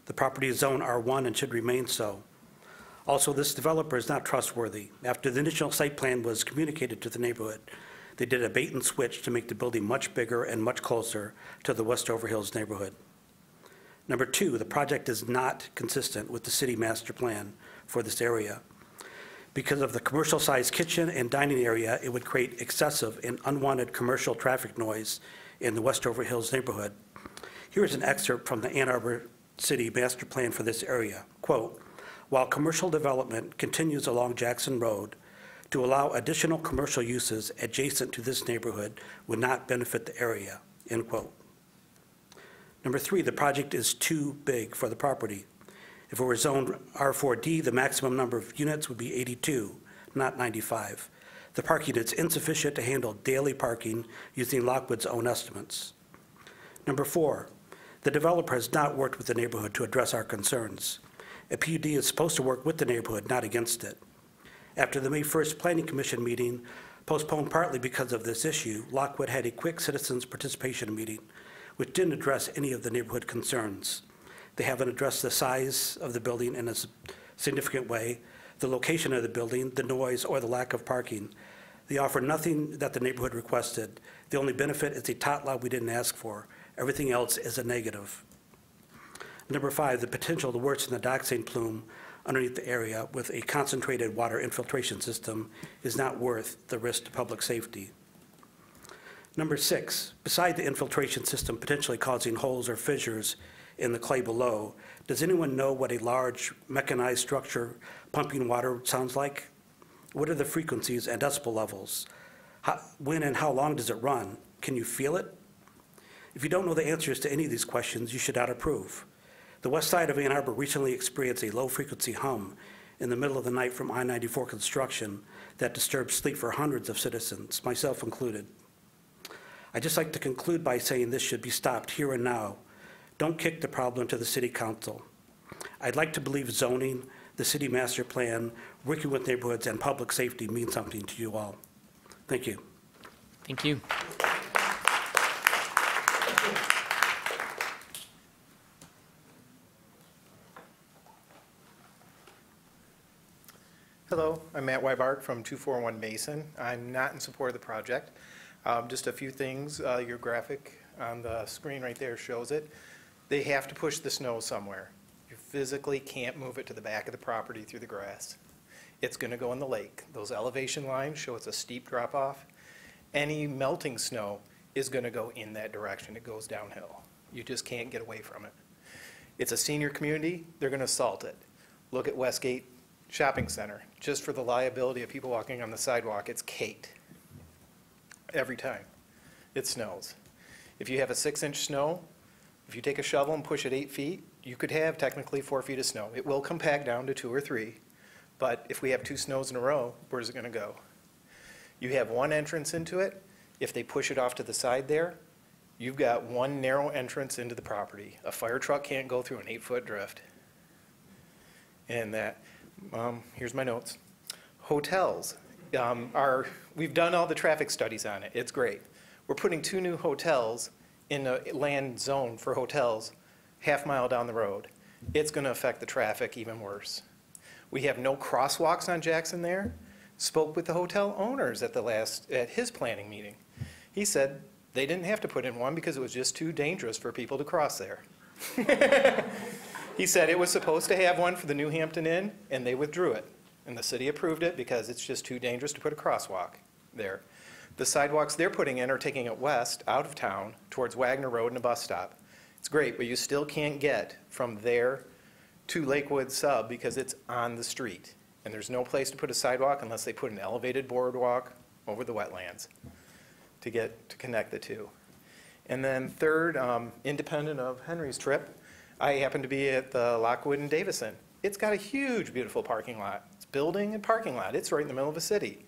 The property is zoned R1 and should remain so. Also, this developer is not trustworthy. After the initial site plan was communicated to the neighborhood, they did a bait and switch to make the building much bigger and much closer to the Westover Hills neighborhood. Number 2, the project is not consistent with the city master plan for this area. Because of the commercial-sized kitchen and dining area, it would create excessive and unwanted commercial traffic noise in the Westover Hills neighborhood. Here is an excerpt from the Ann Arbor City master plan for this area. Quote, "While commercial development continues along Jackson Road, to allow additional commercial uses adjacent to this neighborhood would not benefit the area," end quote. Number 3, the project is too big for the property. If it were zoned R4D, the maximum number of units would be 82, not 95. The parking is insufficient to handle daily parking using Lockwood's own estimates. Number 4, the developer has not worked with the neighborhood to address our concerns. A PUD is supposed to work with the neighborhood, not against it. After the May 1st Planning Commission meeting, postponed partly because of this issue, Lockwood had a quick citizens participation meeting, which didn't address any of the neighborhood concerns. They haven't addressed the size of the building in a significant way, the location of the building, the noise, or the lack of parking. They offer nothing that the neighborhood requested. The only benefit is a tot lot we didn't ask for. Everything else is a negative. Number 5, the potential to worsen the dioxin plume underneath the area with a concentrated water infiltration system is not worth the risk to public safety. Number 6, beside the infiltration system potentially causing holes or fissures in the clay below, does anyone know what a large mechanized structure pumping water sounds like? What are the frequencies and decibel levels? When and how long does it run? Can you feel it? If you don't know the answers to any of these questions, you should not approve. The west side of Ann Arbor recently experienced a low-frequency hum in the middle of the night from I-94 construction that disturbed sleep for hundreds of citizens, myself included. I'd just like to conclude by saying this should be stopped here and now. Don't kick the problem to the city council. I'd like to believe zoning, the city master plan, working with neighborhoods, and public safety mean something to you all. Thank you. Thank you. Hello, I'm Matt Weibart from 241 Mason. I'm not in support of the project. Just a few things. Your graphic on the screen right there shows it. They have to push the snow somewhere. You physically can't move it to the back of the property through the grass. It's going to go in the lake. Those elevation lines show it's a steep drop off. Any melting snow is going to go in that direction. It goes downhill. You just can't get away from it. It's a senior community. They're going to salt it. Look at Westgate Shopping Center. Just for the liability of people walking on the sidewalk, it's caked every time it snows. If you have a 6-inch snow, if you take a shovel and push it 8 feet, you could have technically 4 feet of snow. It will compact down to 2 or 3, but if we have 2 snows in a row, where's it going to go? You have one entrance into it. If they push it off to the side there, you've got one narrow entrance into the property. A fire truck can't go through an 8-foot drift. And that, here's my notes. Hotels we've done all the traffic studies on it. It's great. We're putting 2 new hotels in a land zone for hotels half-mile down the road. It's going to affect the traffic even worse. We have no crosswalks on Jackson there. Spoke with the hotel owners at his planning meeting. He said they didn't have to put in one because it was just too dangerous for people to cross there. He said it was supposed to have one for the New Hampton Inn, and they withdrew it. And the city approved it because it's just too dangerous to put a crosswalk there. The sidewalks they're putting in are taking it west, out of town, towards Wagner Road and a bus stop. It's great, but you still can't get from there to Lakewood Sub because it's on the street. And there's no place to put a sidewalk unless they put an elevated boardwalk over the wetlands to connect the two. And then third, independent of Henry's trip, I happened to be at the Lockwood in Davison. It's got a huge, beautiful parking lot. It's building and parking lot. It's right in the middle of a city.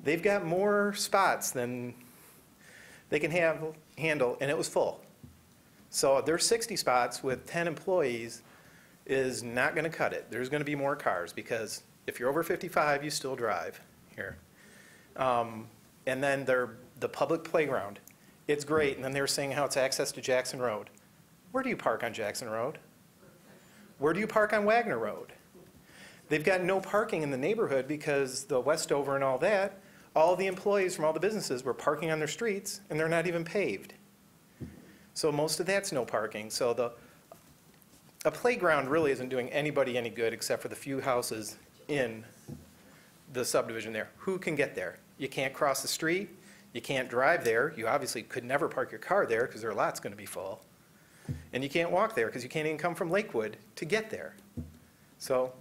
They've got more spots than they can handle, and it was full. So their 60 spots with 10 employees is not going to cut it. There's going to be more cars, because if you're over 55, you still drive here. And then the public playground, it's great. And then they were saying how it's access to Jackson Road. Where do you park on Jackson Road? Where do you park on Wagner Road? They've got no parking in the neighborhood because the Westover and all that, all the employees from all the businesses were parking on their streets, and they're not even paved. So most of that's no parking. So a playground really isn't doing anybody any good except for the few houses in the subdivision there. Who can get there? You can't cross the street. You can't drive there. You obviously could never park your car there because their lot's going to be full. And you can't walk there because you can't even come from Lakewood to get there. So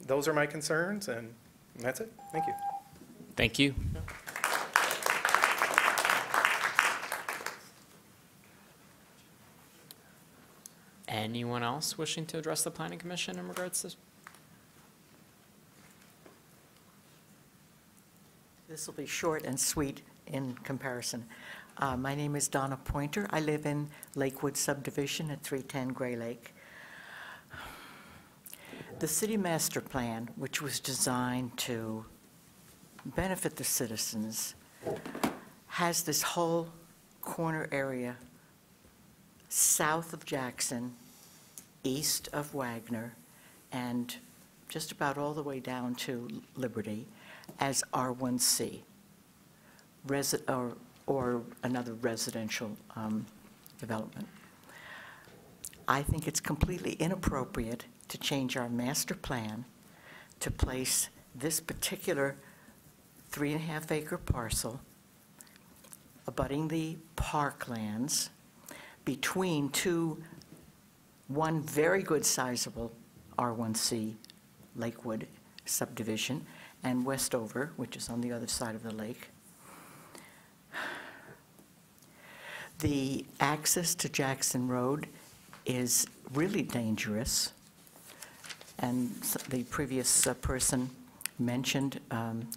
those are my concerns, and that's it. Thank you. Thank you. Anyone else wishing to address the Planning Commission in regards to this? This will be short and sweet in comparison. My name is Donna Pointer. I live in Lakewood subdivision at 310 Gray Lake. The city master plan, which was designed to benefit the citizens, has this whole corner area south of Jackson, east of Wagner, and just about all the way down to Liberty as R1C, or another residential development. I think it's completely inappropriate to change our master plan to place this particular 3.5 acre parcel abutting the parklands between one very good sizable R1C Lakewood subdivision and Westover, which is on the other side of the lake. The access to Jackson Road is really dangerous, and the previous person mentioned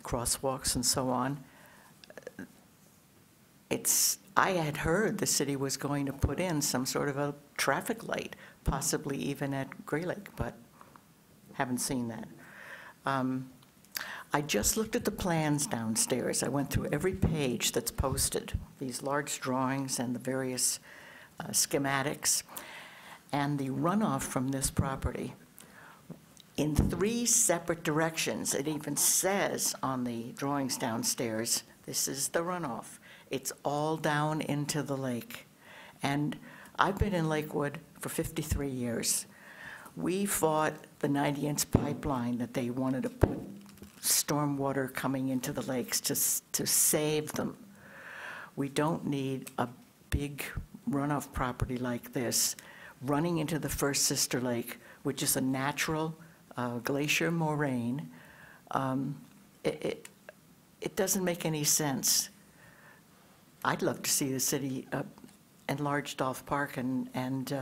crosswalks and so on. I had heard the city was going to put in some sort of a traffic light, possibly even at Gray Lake, but haven't seen that. I just looked at the plans downstairs. I went through every page that's posted, these large drawings and the various schematics, and the runoff from this property in 3 separate directions. It even says on the drawings downstairs, this is the runoff. It's all down into the lake. And I've been in Lakewood for 53 years. We fought the 90-inch pipeline that they wanted to put stormwater coming into the lakes to save them. We don't need a big runoff property like this running into the First Sister Lake, which is a natural glacier moraine. It doesn't make any sense. I'd love to see the city enlarge Dolph Park and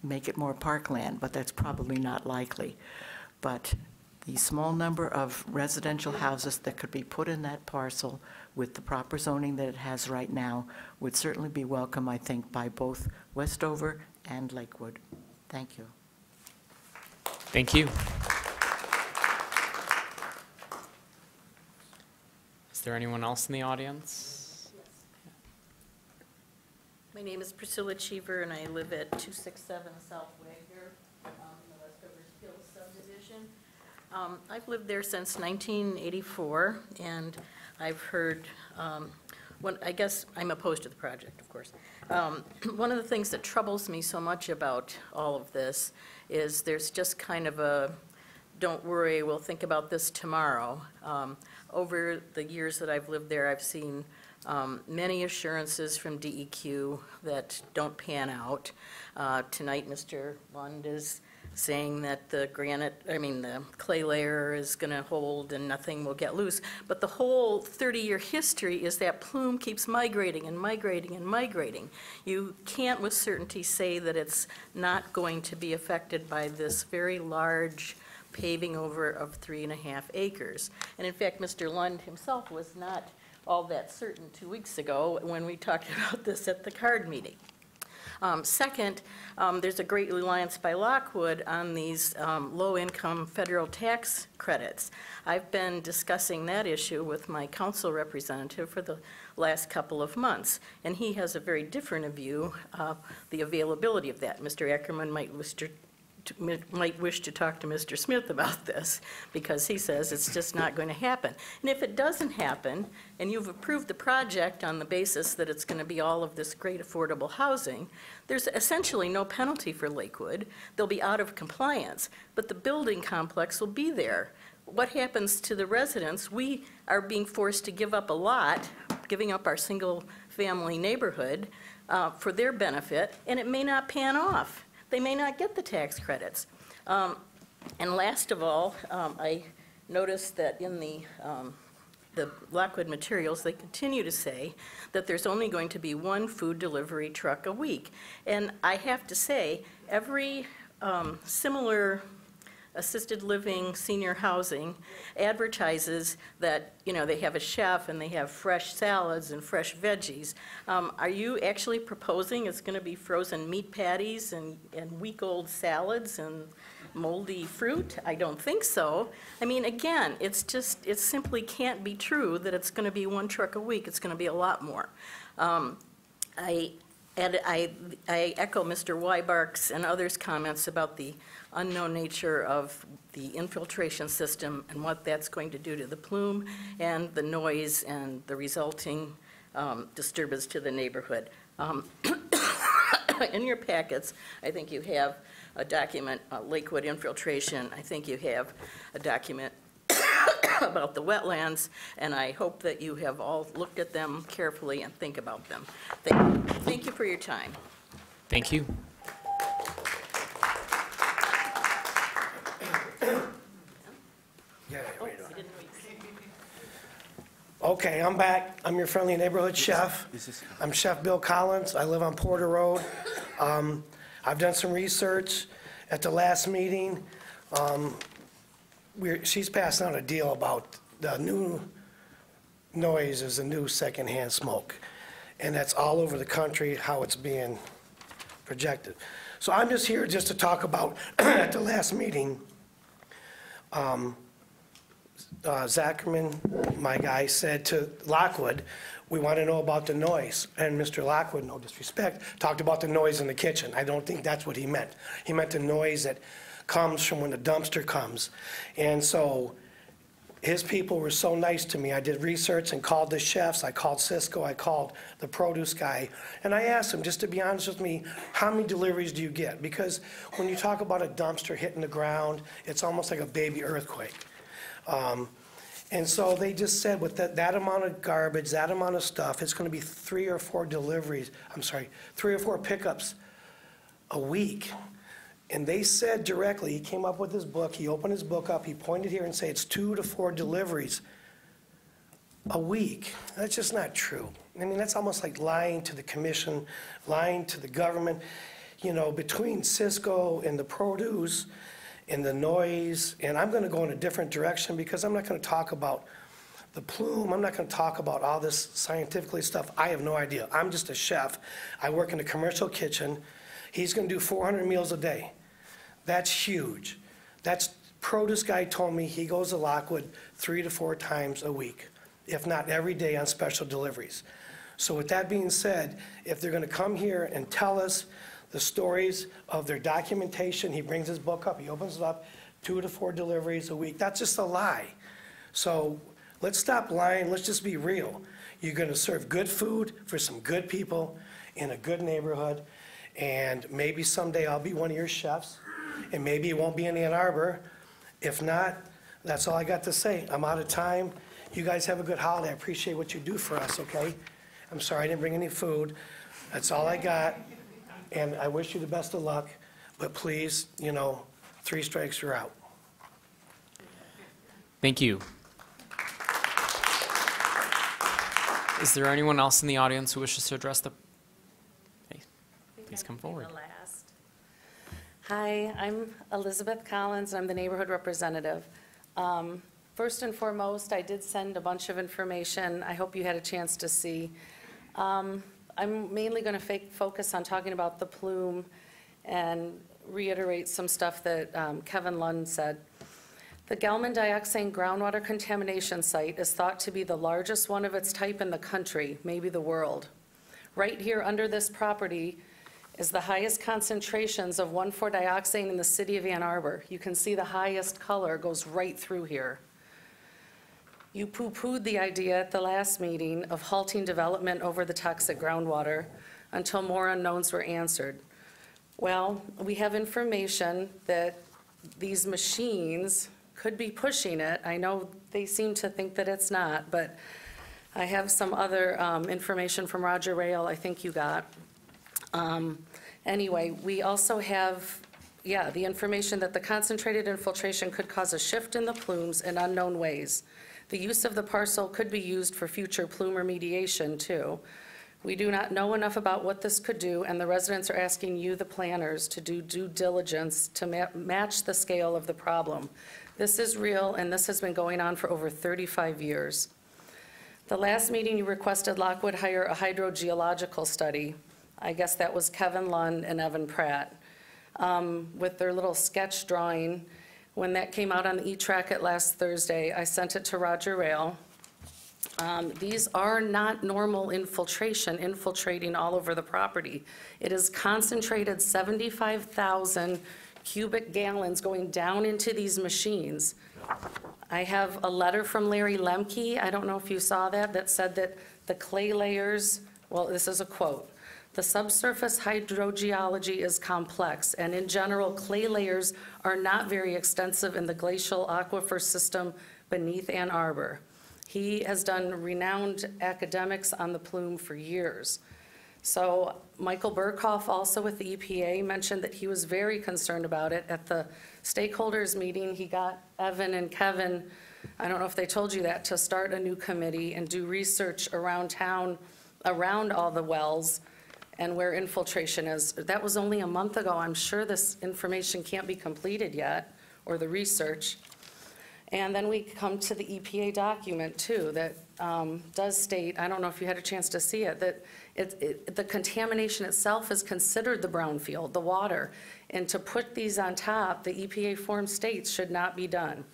make it more parkland, but that's probably not likely. But the small number of residential houses that could be put in that parcel with the proper zoning that it has right now would certainly be welcome, I think, by both Westover and Lakewood. Thank you. Thank you. Is there anyone else in the audience? My name is Priscilla Cheever, and I live at 267 South Wagner in the Westover Hills subdivision. I've lived there since 1984, and I've heard, I guess I'm opposed to the project, of course. One of the things that troubles me so much about all of this is there's just kind of a, don't worry, we'll think about this tomorrow. Over the years that I've lived there, I've seen many assurances from DEQ that don't pan out. Tonight, Mr. Lund is saying that the clay layer is going to hold and nothing will get loose. But the whole 30-year history is that plume keeps migrating and migrating and migrating. You can't with certainty say that it's not going to be affected by this very large paving over of 3.5 acres. And in fact, Mr. Lund himself was not all that certain 2 weeks ago when we talked about this at the CARD meeting. Second, there's a great reliance by Lockwood on these low-income federal tax credits. I've been discussing that issue with my council representative for the last couple of months, and he has a very different view of the availability of that. Mr. Ackerman might wish to talk to Mr. Smith about this, because he says it's just not going to happen. And if it doesn't happen, and you've approved the project on the basis that it's going to be all of this great affordable housing, there's essentially no penalty for Lakewood. They'll be out of compliance, but the building complex will be there. What happens to the residents? We are being forced to give up a lot, giving up our single-family neighborhood for their benefit, and it may not pan off. They may not get the tax credits. And last of all, I noticed that in the Lockwood materials, they continue to say that there's only going to be one food delivery truck a week. And I have to say, every similar assisted living senior housing advertises that, you know, they have a chef and they have fresh salads and fresh veggies. Are you actually proposing it's going to be frozen meat patties and week-old salads and moldy fruit? I don't think so. I mean, again, it's just, it simply can't be true that it's going to be one truck a week. It's going to be a lot more. I echo Mr. Weibark's and others' comments about the unknown nature of the infiltration system and what that's going to do to the plume and the noise and the resulting disturbance to the neighborhood. In your packets, I think you have a document, Lakewood infiltration. I think you have a document about the wetlands, and I hope that you have all looked at them carefully and think about them. Thank you for your time. Thank you. Okay, I'm back. I'm your friendly neighborhood chef. I'm Chef Bill Collins. I live on Porter Road. I've done some research at the last meeting. She's passing out a deal about the new noise is a new secondhand smoke. And that's all over the country, how it's being projected. So I'm just here just to talk about, at the last meeting, Zackerman, my guy, said to Lockwood, we want to know about the noise. And Mr. Lockwood, no disrespect, talked about the noise in the kitchen. I don't think that's what he meant. He meant the noise that comes from when the dumpster comes. And so his people were so nice to me. I did research and called the chefs. I called Cisco. I called the produce guy. And I asked him, just to be honest with me, how many deliveries do you get? Because when you talk about a dumpster hitting the ground, it's almost like a baby earthquake. And so they just said with that amount of garbage, that amount of stuff, it's going to be 3 or 4 deliveries, 3 or 4 pickups a week. And they said directly, he came up with his book, he opened his book up, he pointed here and said it's 2 to 4 deliveries a week. That's just not true. I mean, that's almost like lying to the commission, lying to the government. You know, between Cisco and the produce and the noise, and I'm going to go in a different direction because I'm not going to talk about the plume. I'm not going to talk about all this scientifically stuff. I have no idea. I'm just a chef. I work in a commercial kitchen. He's going to do 400 meals a day. That's huge. That's, produce guy told me he goes to Lockwood 3 to 4 times a week, if not every day on special deliveries. So with that being said, if they're going to come here and tell us the stories of their documentation, he brings his book up, he opens it up, 2 to 4 deliveries a week. That's just a lie. So let's stop lying. Let's just be real. You're going to serve good food for some good people in a good neighborhood, and maybe someday I'll be one of your chefs, and maybe it won't be in Ann Arbor. If not, that's all I got to say. I'm out of time. You guys have a good holiday. I appreciate what you do for us, okay? I'm sorry I didn't bring any food. That's all I got. And I wish you the best of luck, but please, you know, 3 strikes, you're out. Thank you. Is there anyone else in the audience who wishes to address the... Hey, please come forward. Hi, I'm Elizabeth Collins. I'm the neighborhood representative. First and foremost, I did send a bunch of information. I hope you had a chance to see. I'm mainly going to focus on talking about the plume and reiterate some stuff that Kevin Lund said. The Gelman dioxane groundwater contamination site is thought to be the largest one of its type in the country, maybe the world. Right here under this property is the highest concentrations of 1,4-dioxane in the city of Ann Arbor. You can see the highest color goes right through here. You poo-pooed the idea at the last meeting of halting development over the toxic groundwater until more unknowns were answered. Well, we have information that these machines could be pushing it. I know they seem to think that it's not, but I have some other information from Roger Rail I think you got. Anyway, we also have, the information that the concentrated infiltration could cause a shift in the plumes in unknown ways. The use of the parcel could be used for future plume remediation too. We do not know enough about what this could do, and the residents are asking you, the planners, to do due diligence to match the scale of the problem. This is real, and this has been going on for over 35 years. The last meeting you requested Lockwood hire a hydrogeological study. I guess that was Kevin Lund and Evan Pratt, with their little sketch drawing. When that came out on the e-Tracket last Thursday, I sent it to Roger Rail. These are not normal infiltration, infiltrating all over the property. It is concentrated 75,000 cubic gallons going down into these machines. I have a letter from Larry Lemke, I don't know if you saw that, that said that the clay layers, well, this is a quote, "The subsurface hydrogeology is complex, and in general, clay layers are not very extensive in the glacial aquifer system beneath Ann Arbor." He has done renowned academics on the plume for years. So Michael Burkhoff, also with the EPA, mentioned that he was very concerned about it. At the stakeholders meeting, he got Evan and Kevin, I don't know if they told you that, to start a new committee and do research around town, around all the wells and where infiltration is. That was only a month ago. I'm sure this information can't be completed yet, or the research. And then we come to the EPA document too that does state, I don't know if you had a chance to see it, that the contamination itself is considered the brownfield, the water. And to put these on top, the EPA form states should not be done.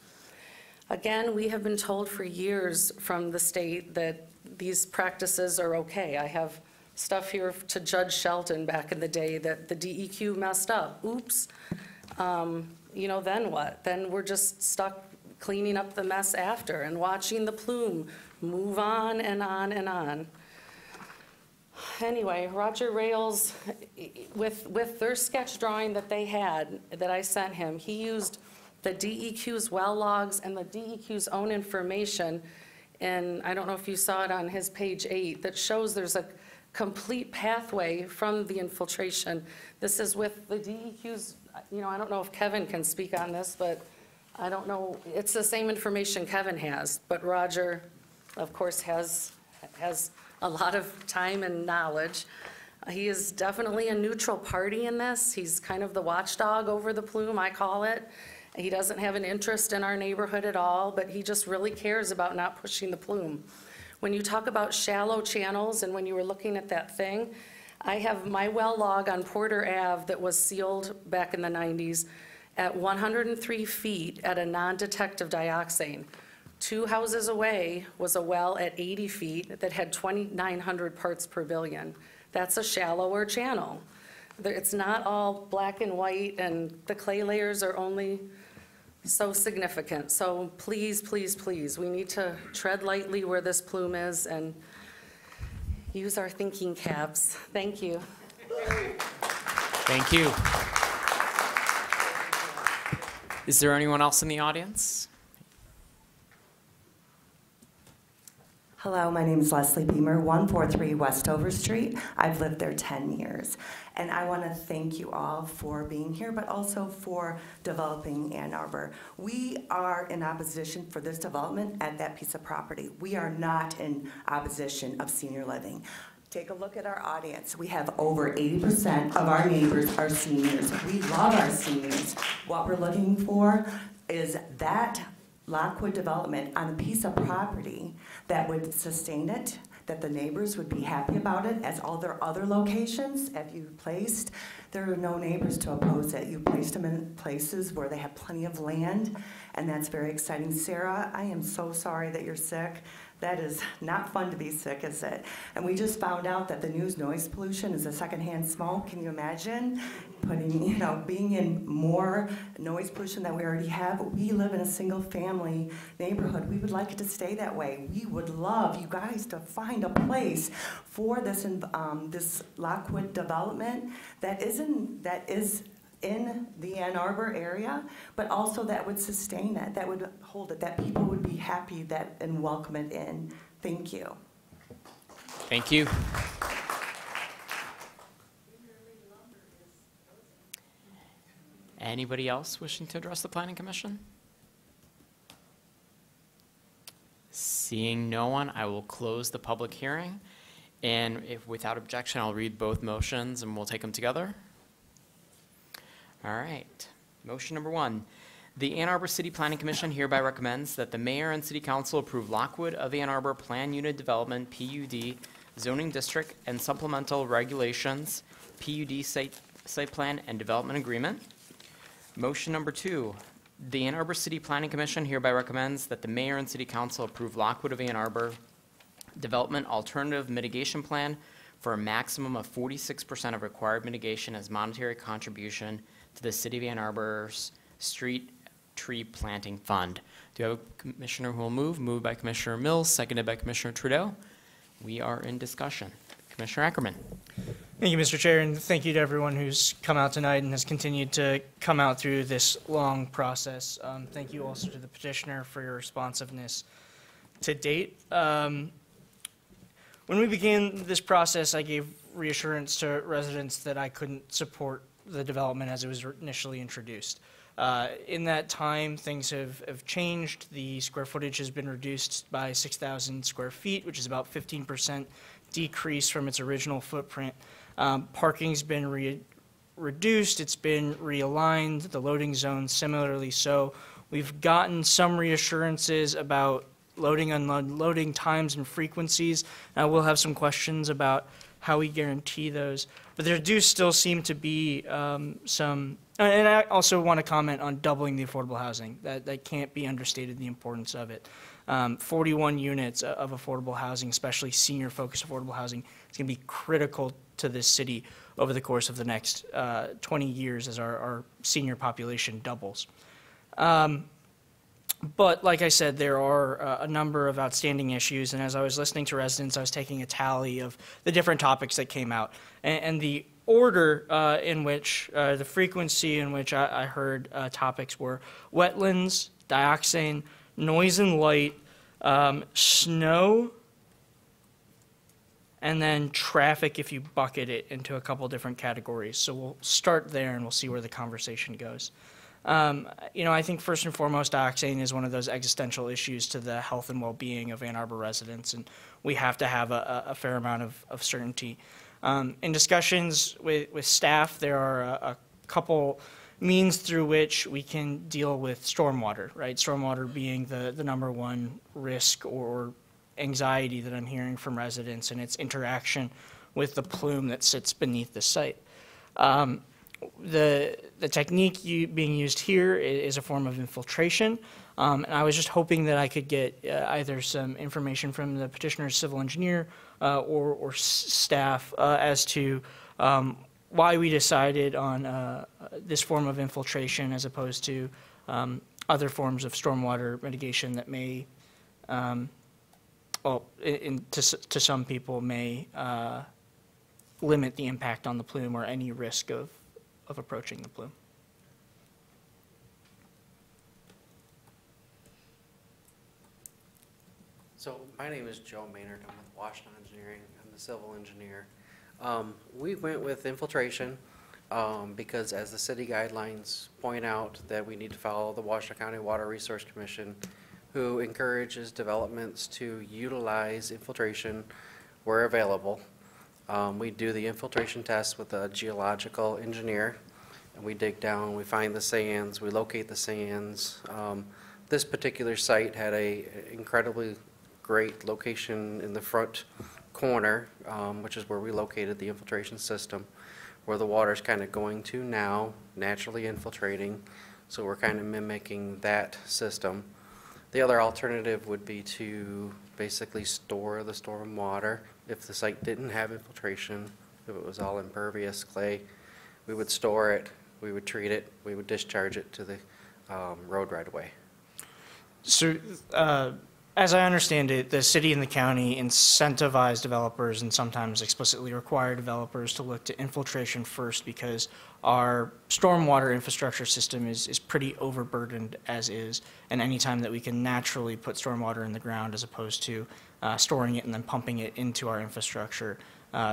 Again, we have been told for years from the state that these practices are okay. I have stuff here to Judge Shelton back in the day that the DEQ messed up. Oops. You know, then what? Then we're just stuck cleaning up the mess after and watching the plume move on and on and on. Anyway, Roger Rails, with their sketch drawing that they had, that I sent him, he used the DEQ's well logs and the DEQ's own information, and I don't know if you saw it on his page 8, that shows there's a complete pathway from the infiltration. This is with the DEQ's, you know, I don't know if Kevin can speak on this, but I don't know, it's the same information Kevin has, but Roger, of course, has a lot of time and knowledge. He is definitely a neutral party in this. He's kind of the watchdog over the plume, I call it. He doesn't have an interest in our neighborhood at all, but he just really cares about not pushing the plume. When you talk about shallow channels, and when you were looking at that thing, I have my well log on Porter Ave that was sealed back in the 90s at 103 feet at a non-detective dioxane. 2 houses away was a well at 80 feet that had 2,900 parts per billion. That's a shallower channel. It's not all black and white, and the clay layers are only so significant. So please, please, please, we need to tread lightly where this plume is and use our thinking caps. Thank you. Thank you. Is there anyone else in the audience? Hello, my name is Leslie Beamer, 143 Westover Street. I've lived there 10 years. And I want to thank you all for being here, but also for developing Ann Arbor. We are in opposition for this development at that piece of property. We are not in opposition of senior living. Take a look at our audience. We have over 80% of our neighbors are seniors. We love our seniors. What we're looking for is that Lockwood development on a piece of property that would sustain it, that the neighbors would be happy about it, as all their other locations have you placed. There are no neighbors to oppose it. You placed them in places where they have plenty of land, and that's very exciting. Sarah, I am so sorry that you're sick. That is not fun to be sick, is it? And we just found out that the new noise pollution is a secondhand smoke. Can you imagine being in more noise pollution than we already have? We live in a single-family neighborhood. We would like it to stay that way. We would love you guys to find a place for this this Lockwood development that is in the Ann Arbor area, but also that would sustain it, that would hold it, that people would be happy and welcome it in. Thank you. Thank you. Anybody else wishing to address the Planning Commission? Seeing no one, I will close the public hearing. And if without objection, I'll read both motions and we'll take them together. All right. Motion number 1. The Ann Arbor City Planning Commission hereby recommends that the mayor and city council approve Lockwood of Ann Arbor Plan Unit Development PUD zoning district and supplemental regulations PUD site plan and development agreement. Motion number 2. The Ann Arbor City Planning Commission hereby recommends that the mayor and city council approve Lockwood of Ann Arbor Development Alternative Mitigation Plan for a maximum of 46% of required mitigation as monetary contribution to the City of Ann Arbor's Street Tree Planting Fund. Do you have a commissioner who will move? Moved by Commissioner Mills, seconded by Commissioner Trudeau. We are in discussion. Commissioner Ackerman. Thank you, Mr. Chair, and thank you to everyone who's come out tonight and has continued to come out through this long process. Thank you also to the petitioner for your responsiveness to date. When we began this process, I gave reassurance to residents that I couldn't support the development as it was initially introduced. In that time, things have changed. The square footage has been reduced by 6,000 square feet, which is about 15% decrease from its original footprint. Parking's been reduced, it's been realigned, the loading zone similarly so. We've gotten some reassurances about loading and unloading times and frequencies. We'll have some questions about how we guarantee those. But there do still seem to be some, and I also want to comment on doubling the affordable housing. That can't be understated, the importance of it. 41 units of affordable housing, especially senior-focused affordable housing, is going to be critical to this city over the course of the next 20 years as our senior population doubles. But like I said, there are a number of outstanding issues, and as I was listening to residents, I was taking a tally of the different topics that came out. And the order in which, the frequency in which I heard topics were wetlands, dioxane, noise and light, snow, and then traffic if you bucket it into a couple different categories. So we'll start there and we'll see where the conversation goes. I think first and foremost, dioxane is one of those existential issues to the health and well-being of Ann Arbor residents, and we have to have a fair amount of certainty. In discussions with staff, there are a couple means through which we can deal with stormwater, right? Stormwater being the number one risk or anxiety that I'm hearing from residents and its interaction with the plume that sits beneath the site. The technique being used here is a form of infiltration, and I was just hoping that I could get either some information from the petitioner's civil engineer or staff as to why we decided on this form of infiltration as opposed to other forms of stormwater mitigation that may, to some people, may limit the impact on the plume or any risk of approaching the plume. So my name is Joe Maynard. I'm with Washington Engineering. I'm the civil engineer. We went with infiltration because as the city guidelines point out that we need to follow the Washington County Water Resource Commission, who encourages developments to utilize infiltration where available. We do the infiltration test with a geological engineer, and we dig down, we find the sands, we locate the sands. This particular site had a incredibly great location in the front corner, which is where we located the infiltration system, where the water's kind of going to now, naturally infiltrating. So we're kind of mimicking that system. The other alternative would be to basically store the storm water. If the site didn't have infiltration, if it was all impervious clay, we would store it, we would treat it, we would discharge it to the road right away. So, as I understand it, the city and the county incentivize developers and sometimes explicitly require developers to look to infiltration first because our stormwater infrastructure system is pretty overburdened as is, and any time that we can naturally put stormwater in the ground as opposed to storing it and then pumping it into our infrastructure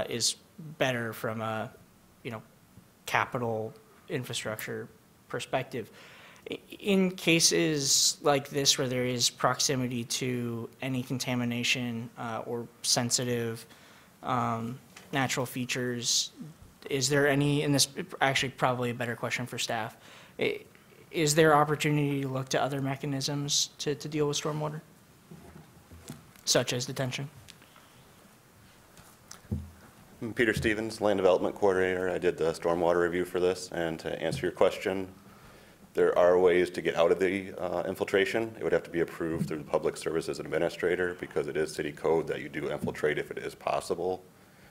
is better from a, capital infrastructure perspective. In cases like this where there is proximity to any contamination or sensitive natural features, is there any, and this actually probably a better question for staff, is there opportunity to look to other mechanisms to deal with stormwater, such as detention? I'm Peter Stevens, Land Development Coordinator. I did the stormwater review for this, and to answer your question, there are ways to get out of the infiltration. It would have to be approved through the Public Services Administrator because it is city code that you do infiltrate if it is possible.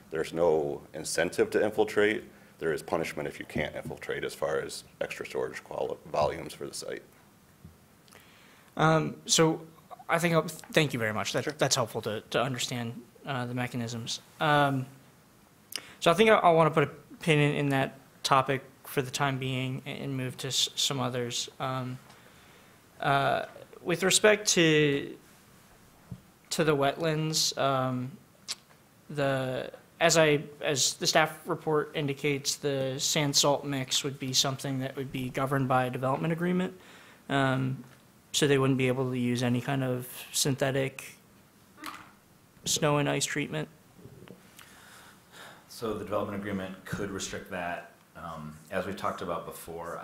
There's no incentive to infiltrate. There is punishment if you can't infiltrate as far as extra storage volumes for the site. So I think, thank you very much. That's helpful to understand the mechanisms. So I think I want to put a pin in that topic for the time being and move to some others. With respect to the wetlands, as the staff report indicates, the sand salt mix would be something that would be governed by a development agreement. So they wouldn't be able to use any kind of synthetic snow and ice treatment. So the development agreement could restrict that. As we've talked about before,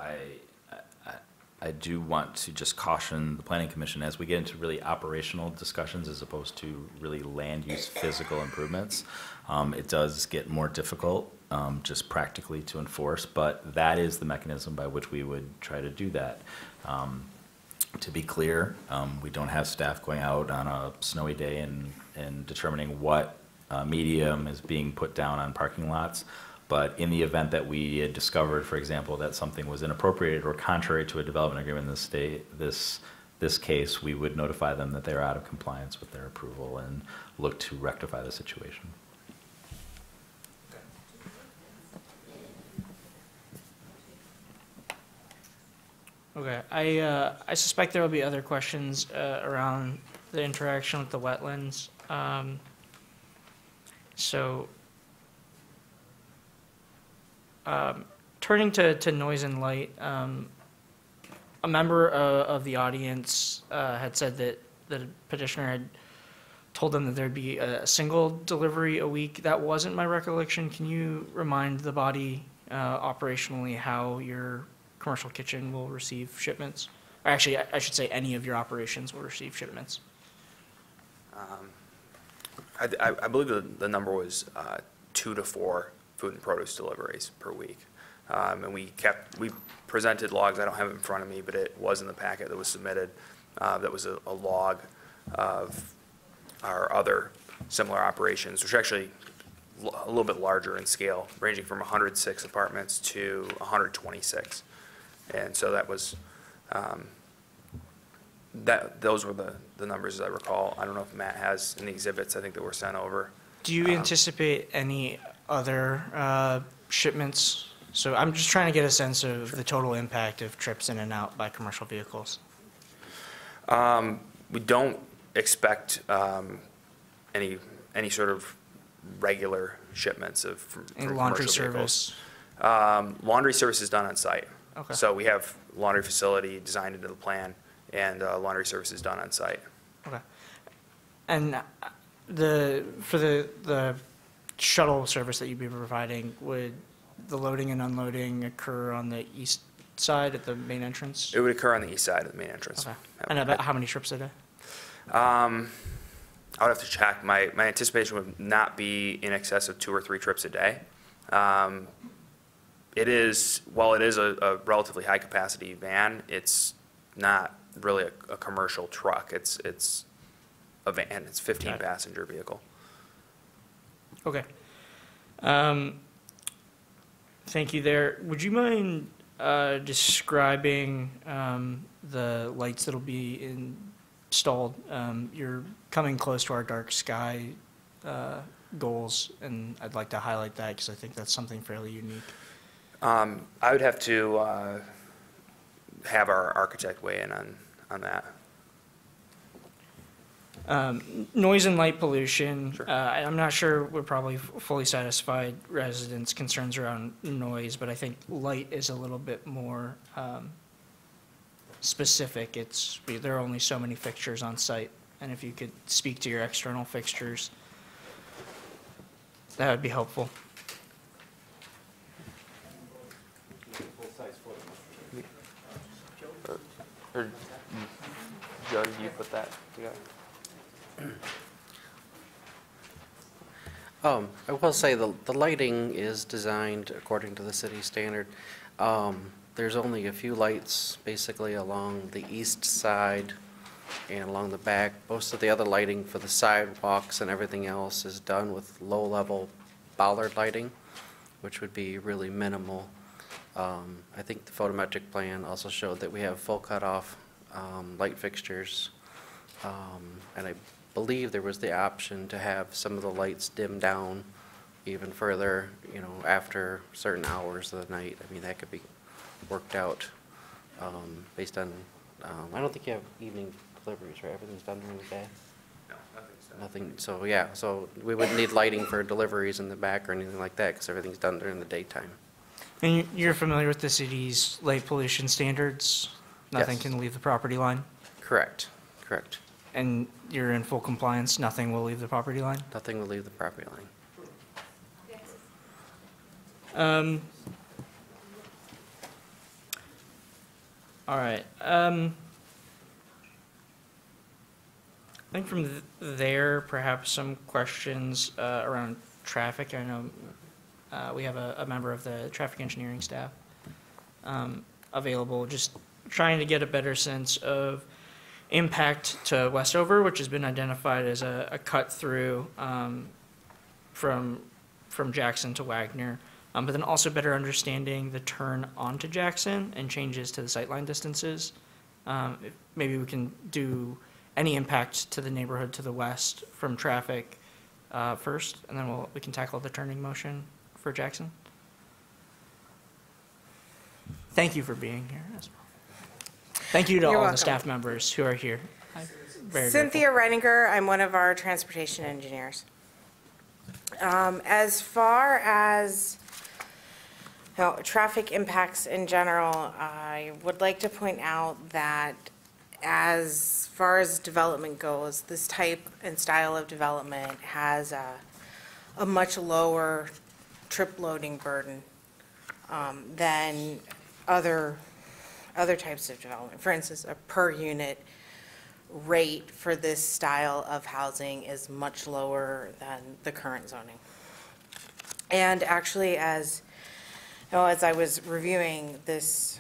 I do want to just caution the Planning Commission as we get into really operational discussions as opposed to really land use physical improvements. It does get more difficult just practically to enforce, but that is the mechanism by which we would try to do that. To be clear, we don't have staff going out on a snowy day and determining what medium is being put down on parking lots. But in the event that we had discovered, for example, that something was inappropriate or contrary to a development agreement in this case, we would notify them that they are out of compliance with their approval and look to rectify the situation. Okay, I suspect there will be other questions around the interaction with the wetlands. Turning to noise and light, a member of the audience had said that the petitioner had told them that there'd be a single delivery a week. That wasn't my recollection. Can you remind the body operationally how your commercial kitchen will receive shipments? Or actually, I should say any of your operations will receive shipments. I believe the number was 2 to 4 food and produce deliveries per week. And we presented logs, I don't have it in front of me, but it was in the packet that was submitted. That was a log of our other similar operations, which are actually a little bit larger in scale, ranging from 106 apartments to 126. And so that was, those were the numbers as I recall. I don't know if Matt has any exhibits, I think, that were sent over. Do you anticipate any other shipments? So I'm just trying to get a sense of the total impact of trips in and out by commercial vehicles. We don't expect any sort of regular shipments from laundry commercial service? vehicles. Laundry service is done on site. Okay. So we have laundry facility designed into the plan, and laundry service is done on site. Okay. And for the shuttle service that you'd be providing, would the loading and unloading occur on the east side at the main entrance? It would occur on the east side of the main entrance. Okay. And about how many trips a day? I would have to check. My anticipation would not be in excess of 2 or 3 trips a day. While it is a relatively high-capacity van, it's not really a commercial truck. It's a van. It's a 15-passenger vehicle. Okay. Thank you there. Would you mind describing the lights that'll be installed? You're coming close to our dark sky goals, and I'd like to highlight that because I think that's something fairly unique. I would have to have our architect weigh in on that. Noise and light pollution. Sure. I'm not sure we're probably fully satisfied residents' concerns around noise, but I think light is a little bit more specific. There are only so many fixtures on site, and if you could speak to your external fixtures, that would be helpful. Or Joe, did you put that together? I will say the lighting is designed according to the city standard. There's only a few lights basically along the east side and along the back. Most of the other lighting for the sidewalks and everything else is done with low-level bollard lighting, which would be really minimal. I think the photometric plan also showed that we have full cutoff light fixtures, and I believe there was the option to have some of the lights dim down even further, after certain hours of the night. I mean, that could be worked out based on, I don't think you have evening deliveries, right? Everything's done during the day? No, nothing's done. Nothing, so yeah, so we wouldn't need lighting for deliveries in the back or anything like that because everything's done during the daytime. And you're familiar with the city's light pollution standards? Nothing Yes. can leave the property line? Correct, correct. And you're in full compliance, nothing will leave the property line? Nothing will leave the property line. All right. I think from there, perhaps some questions around traffic. I know we have a member of the traffic engineering staff available, just trying to get a better sense of impact to Westover, which has been identified as a cut through from Jackson to Wagner, but then also better understanding the turn onto Jackson and changes to the sightline distances. Maybe we can do any impact to the neighborhood to the west from traffic first, and then we can tackle the turning motion for Jackson. Thank you for being here as well. Thank you to all the staff members who are here. Cynthia Reininger, I'm one of our transportation engineers. As far as traffic impacts in general, I would like to point out that as far as development goes, this type and style of development has a much lower trip loading burden than other types of development. For instance, a per unit rate for this style of housing is much lower than the current zoning. And actually, as I was reviewing this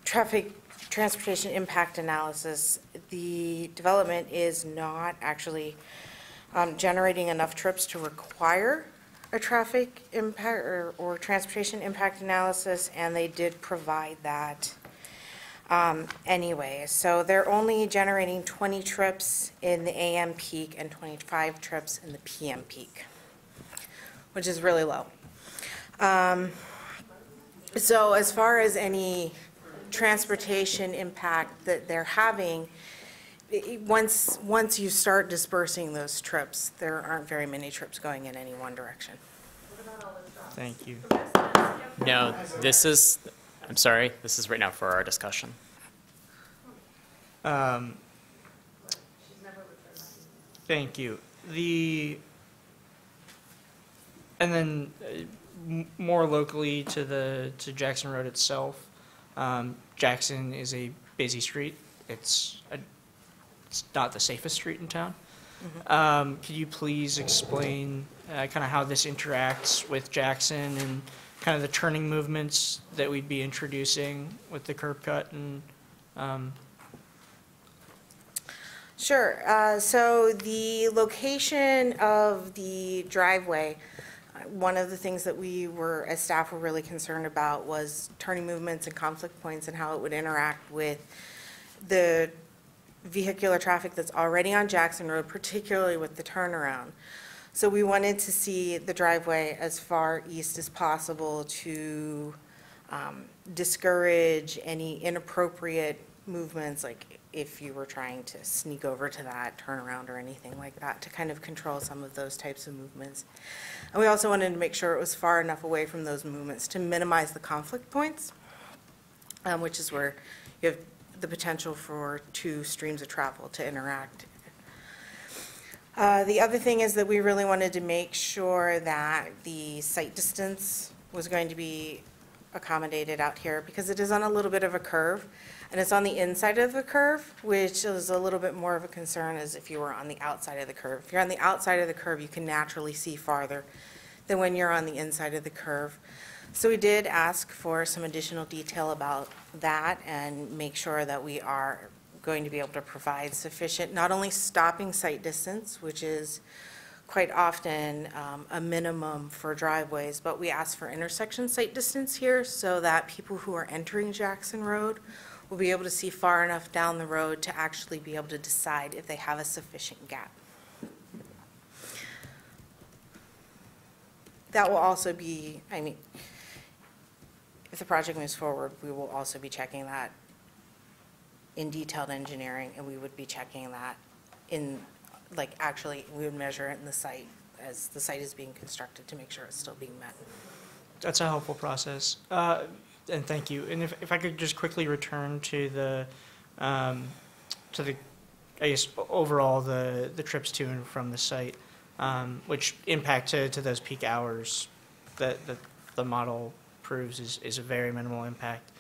transportation impact analysis, the development is not actually generating enough trips to require a traffic impact or transportation impact analysis, and they did provide that anyway. So they're only generating 20 trips in the AM peak and 25 trips in the PM peak, which is really low. So as far as any transportation impact that they're having, once you start dispersing those trips, there aren't very many trips going in any one direction. Thank you. No, I'm sorry, this is right now for our discussion. Thank you. And then more locally to Jackson Road itself, Jackson is a busy street. It's not the safest street in town. Could you please explain kind of how this interacts with Jackson and kind of the turning movements that we'd be introducing with the curb cut and Sure. So the location of the driveway, one of the things that we were, as staff, were really concerned about was turning movements and conflict points and how it would interact with the vehicular traffic that's already on Jackson Road, particularly with the turnaround. So we wanted to see the driveway as far east as possible to discourage any inappropriate movements, like if you were trying to sneak over to that turnaround or anything like that, to kind of control some of those types of movements. And we also wanted to make sure it was far enough away from those movements to minimize the conflict points, which is where you have the potential for two streams of travel to interact. The other thing is that we really wanted to make sure that the sight distance was going to be accommodated out here, because it is on a little bit of a curve, and it's on the inside of the curve, which is a little bit more of a concern as if you were on the outside of the curve. If you're on the outside of the curve, you can naturally see farther than when you're on the inside of the curve. So we did ask for some additional detail about that and make sure that we are going to be able to provide sufficient, not only stopping sight distance, which is quite often a minimum for driveways, but we ask for intersection sight distance here so that people who are entering Jackson Road will be able to see far enough down the road to actually be able to decide if they have a sufficient gap. That will also be, I mean, if the project moves forward, we will also be checking that in detailed engineering, and we would be checking that in, like, actually, we would measure it in the site as the site is being constructed to make sure it's still being met. That's a helpful process. And thank you. And if I could just quickly return to the, I guess, overall, the trips to and from the site, which impact to those peak hours that the model proves is a very minimal impact.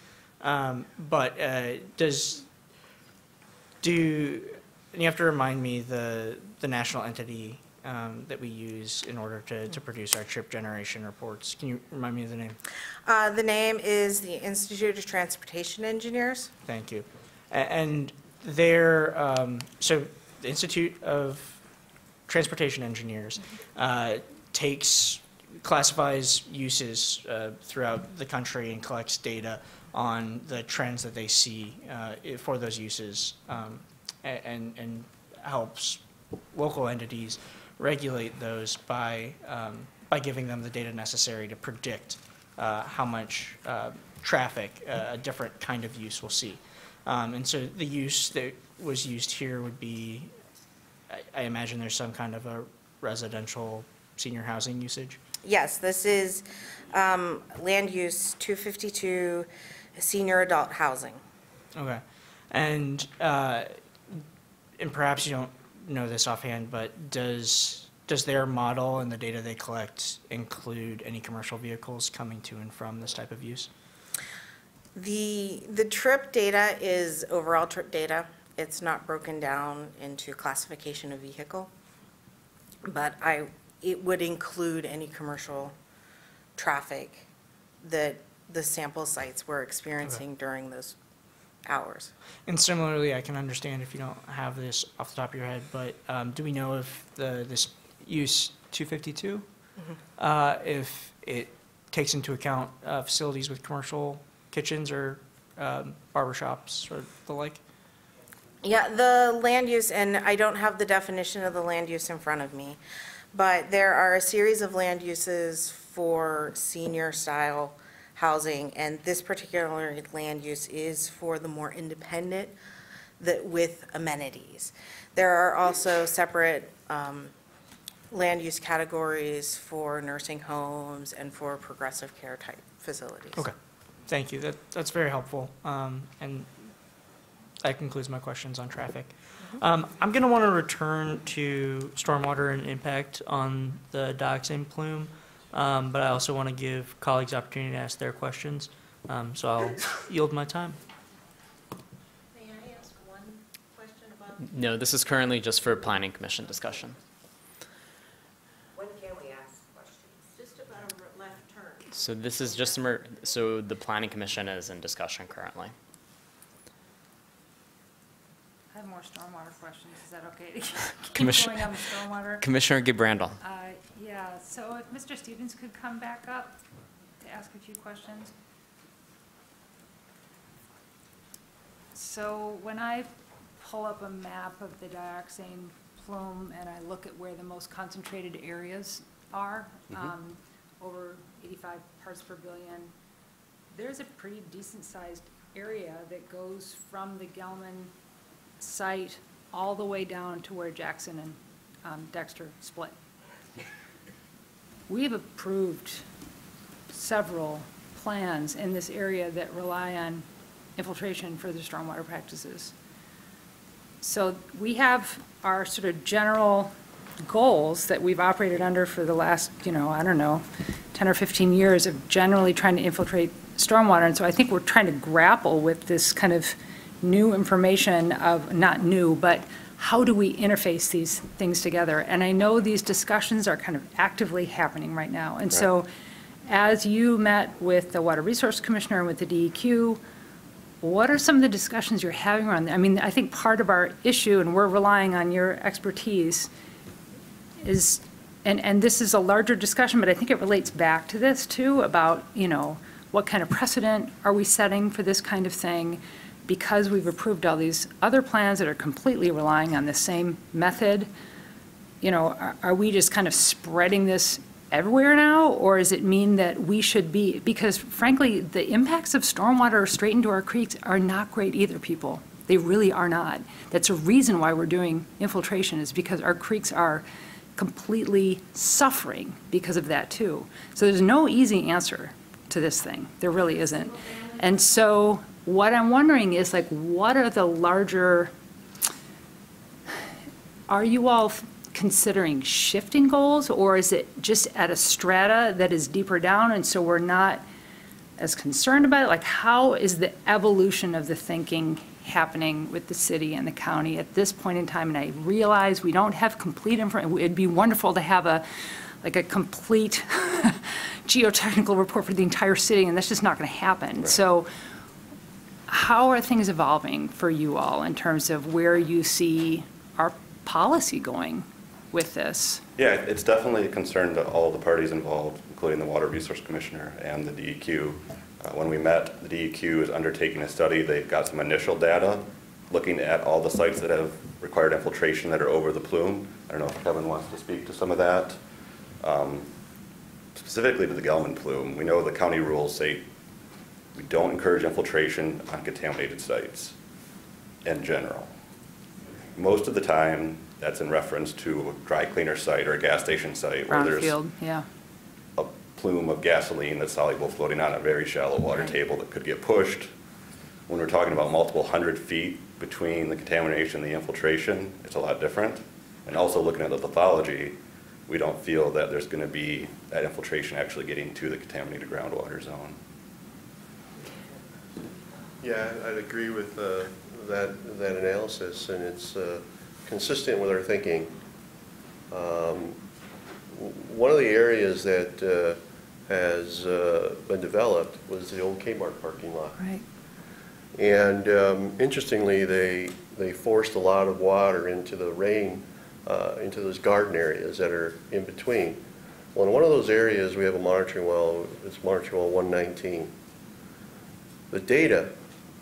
But and you have to remind me the national entity that we use in order to produce our trip generation reports. Can you remind me of the name? The name is the Institute of Transportation Engineers. Thank you. And they're, so the Institute of Transportation Engineers classifies uses throughout the country and collects data on the trends that they see for those uses, and helps local entities regulate those by giving them the data necessary to predict how much traffic a different kind of use will see. And so the use that was used here would be, I imagine there's some kind of a residential senior housing usage? Yes, this is land use 252 senior adult housing. Okay. And perhaps you don't know this offhand, but does their model and the data they collect include any commercial vehicles coming to and from this type of use? The trip data is overall trip data. It's not broken down into classification of vehicle, but it would include any commercial traffic that the sample sites were experiencing during those hours. And similarly, I can understand if you don't have this off the top of your head, but do we know if this use 252, if it takes into account facilities with commercial kitchens or barbershops or the like? Yeah, the land use, and I don't have the definition of the land use in front of me, but there are a series of land uses for senior style housing, and this particular land use is for the more independent, with amenities. There are also separate land use categories for nursing homes and for progressive care type facilities. Okay, thank you. That's very helpful. And that concludes my questions on traffic. I'm going to want to return to stormwater and impact on the dioxin plume, but I also want to give colleagues opportunity to ask their questions. So I'll yield my time. May I ask one question about? No, this is currently just for planning commission discussion. When can we ask questions? Just about a left turn. So this is just, so the planning commission is in discussion currently. I have more stormwater questions. Is that okay to keep Commissioner- going on the stormwater? Commissioner Gibrandal. Yeah, so if Mr. Stevens could come back up to ask a few questions. So when I pull up a map of the dioxane plume and I look at where the most concentrated areas are, over 85 parts per billion, there's a pretty decent-sized area that goes from the Gelman site all the way down to where Jackson and Dexter split. We've approved several plans in this area that rely on infiltration for the stormwater practices. So we have our sort of general goals that we've operated under for the last, I don't know, 10 or 15 years of generally trying to infiltrate stormwater. And so I think we're trying to grapple with this kind of new information of, not new, but how do we interface these things together? And I know these discussions are kind of actively happening right now. And so as you met with the Water Resource Commissioner and with the DEQ, what are some of the discussions you're having around that? I mean, I think part of our issue, and we're relying on your expertise, is, and this is a larger discussion, but I think it relates back to this too, about, what kind of precedent are we setting for this kind of thing? Because we've approved all these other plans that are completely relying on the same method, are we just kind of spreading this everywhere now? Or does it mean that we should be, because frankly, the impacts of stormwater straight into our creeks are not great either, people. They really are not. That's a reason why we're doing infiltration, is because our creeks are completely suffering because of that too. So there's no easy answer to this thing. There really isn't. And so what I'm wondering is, like, what are the larger, are you all considering shifting goals, or is it just at a strata that is deeper down and so we're not as concerned about it? Like, how is the evolution of the thinking happening with the city and the county at this point in time? And I realize we don't have complete information. It'd be wonderful to have a complete geotechnical report for the entire city, and that's just not going to happen. Right. So how are things evolving for you all in terms of where you see our policy going with this? Yeah, it's definitely a concern to all the parties involved, including the Water Resource Commissioner and the DEQ. When we met, the DEQ is undertaking a study. They've got some initial data looking at all the sites that have required infiltration that are over the plume. I don't know if Kevin wants to speak to some of that. Specifically to the Gelman plume, we know the county rules say we don't encourage infiltration on contaminated sites in general. Most of the time, that's in reference to a dry cleaner site or a gas station site where there's yeah. a plume of gasoline that's soluble floating on a very shallow water table that could get pushed. When we're talking about multiple 100 feet between the contamination and the infiltration, it's a lot different. And also looking at the pathology, we don't feel that there's going to be that infiltration actually getting to the contaminated groundwater zone. Yeah, I'd agree with that analysis, and it's consistent with our thinking. One of the areas that has been developed was the old Kmart parking lot. Right. And interestingly, they forced a lot of water into the rain, into those garden areas that are in between. Well, in one of those areas, we have a monitoring well. It's monitoring well 119. The data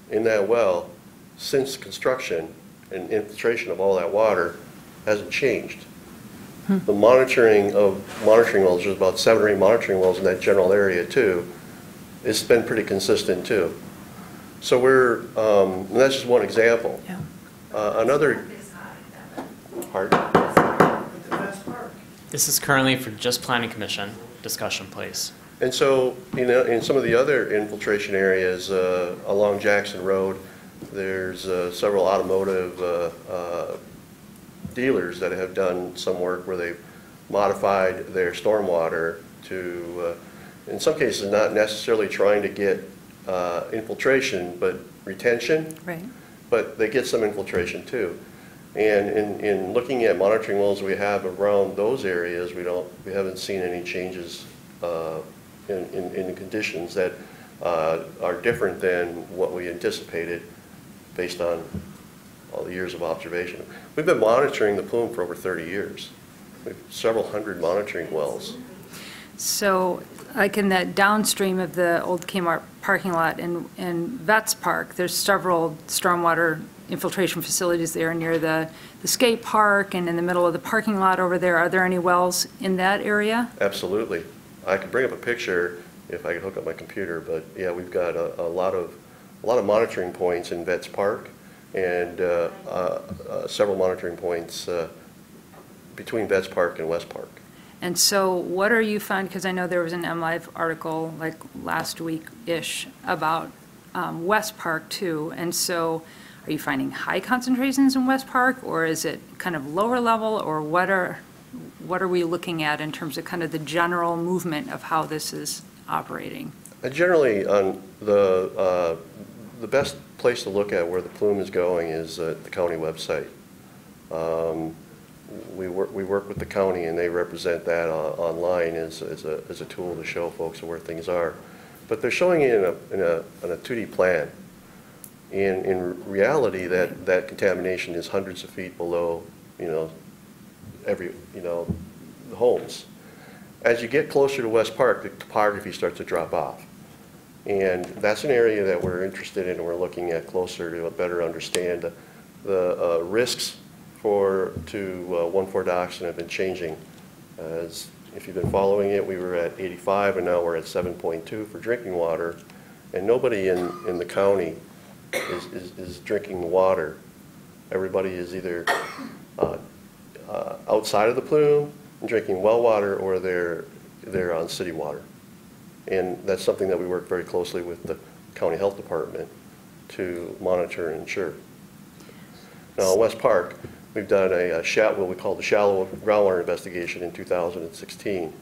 in that well, since construction and infiltration of all that water, hasn't changed. The monitoring wells, there's about 7 or 8 monitoring wells in that general area too, it's been pretty consistent too. So we're, and that's just one example. Yeah. Another part. This is currently for just planning commission discussion, please. And so, in some of the other infiltration areas along Jackson Road, there's several automotive dealers that have done some work where they've modified their stormwater to, in some cases, not necessarily trying to get infiltration, but retention. Right. But they get some infiltration too. And in looking at monitoring wells we have around those areas, we haven't seen any changes in the conditions that are different than what we anticipated based on all the years of observation. We've been monitoring the plume for over 30 years. We have several hundred monitoring wells. So like in that downstream of the old Kmart parking lot in Vets Park, there's several stormwater infiltration facilities there near the skate park and in the middle of the parking lot over there. Are there any wells in that area? Absolutely. I could bring up a picture if I could hook up my computer, but yeah, we've got a lot of monitoring points in Vets Park and several monitoring points between Vets Park and West Park. And so what are you finding, because I know there was an MLive article like last week-ish about West Park too, and so are you finding high concentrations in West Park, or is it kind of lower level, or what are we looking at in terms of kind of the general movement of how this is operating? Generally, on the best place to look at where the plume is going is the county website. We work with the county, and they represent that online as a tool to show folks where things are. But they're showing it in a 2D plan. In reality, that contamination is hundreds of feet below, the homes. As you get closer to West Park, the topography starts to drop off. And that's an area that we're interested in and we're looking at closer to better understand the risks to 1,4-dioxane have been changing. As if you've been following it, we were at 85 and now we're at 7.2 for drinking water. And nobody in the county is drinking the water. Everybody is either outside of the plume and drinking well water, or they're on city water. And that's something that we work very closely with the county health department to monitor and ensure. Now, in West Park, we've done what we call the shallow groundwater investigation in 2016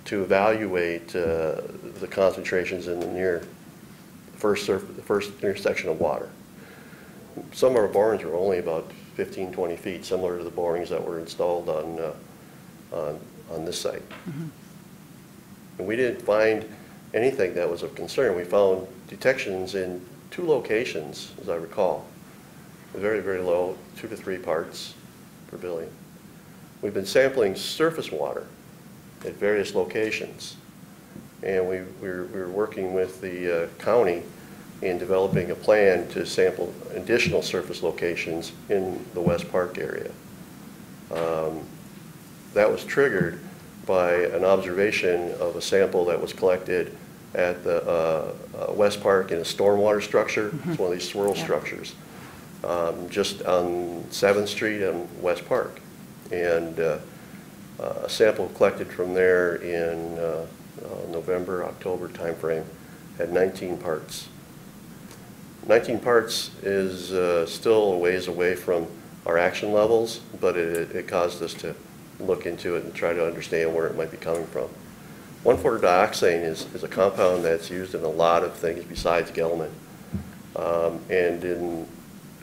to evaluate the concentrations in the near first intersection of water. Some of our borings were only about 15, 20 feet, similar to the borings that were installed on this site. Mm-hmm. And we didn't find anything that was of concern. We found detections in 2 locations, as I recall. Very, very low, 2 to 3 parts per billion. We've been sampling surface water at various locations. And we're working with the county in developing a plan to sample additional surface locations in the West Park area. That was triggered by an observation of a sample that was collected at the West Park in a stormwater structure. Mm-hmm. It's one of these swirl structures, just on 7th Street and West Park. And a sample collected from there in November, October timeframe had 19 parts. 19 parts is still a ways away from our action levels, but it caused us to look into it and try to understand where it might be coming from. 1,4-dioxane is a compound that's used in a lot of things besides Gelman. And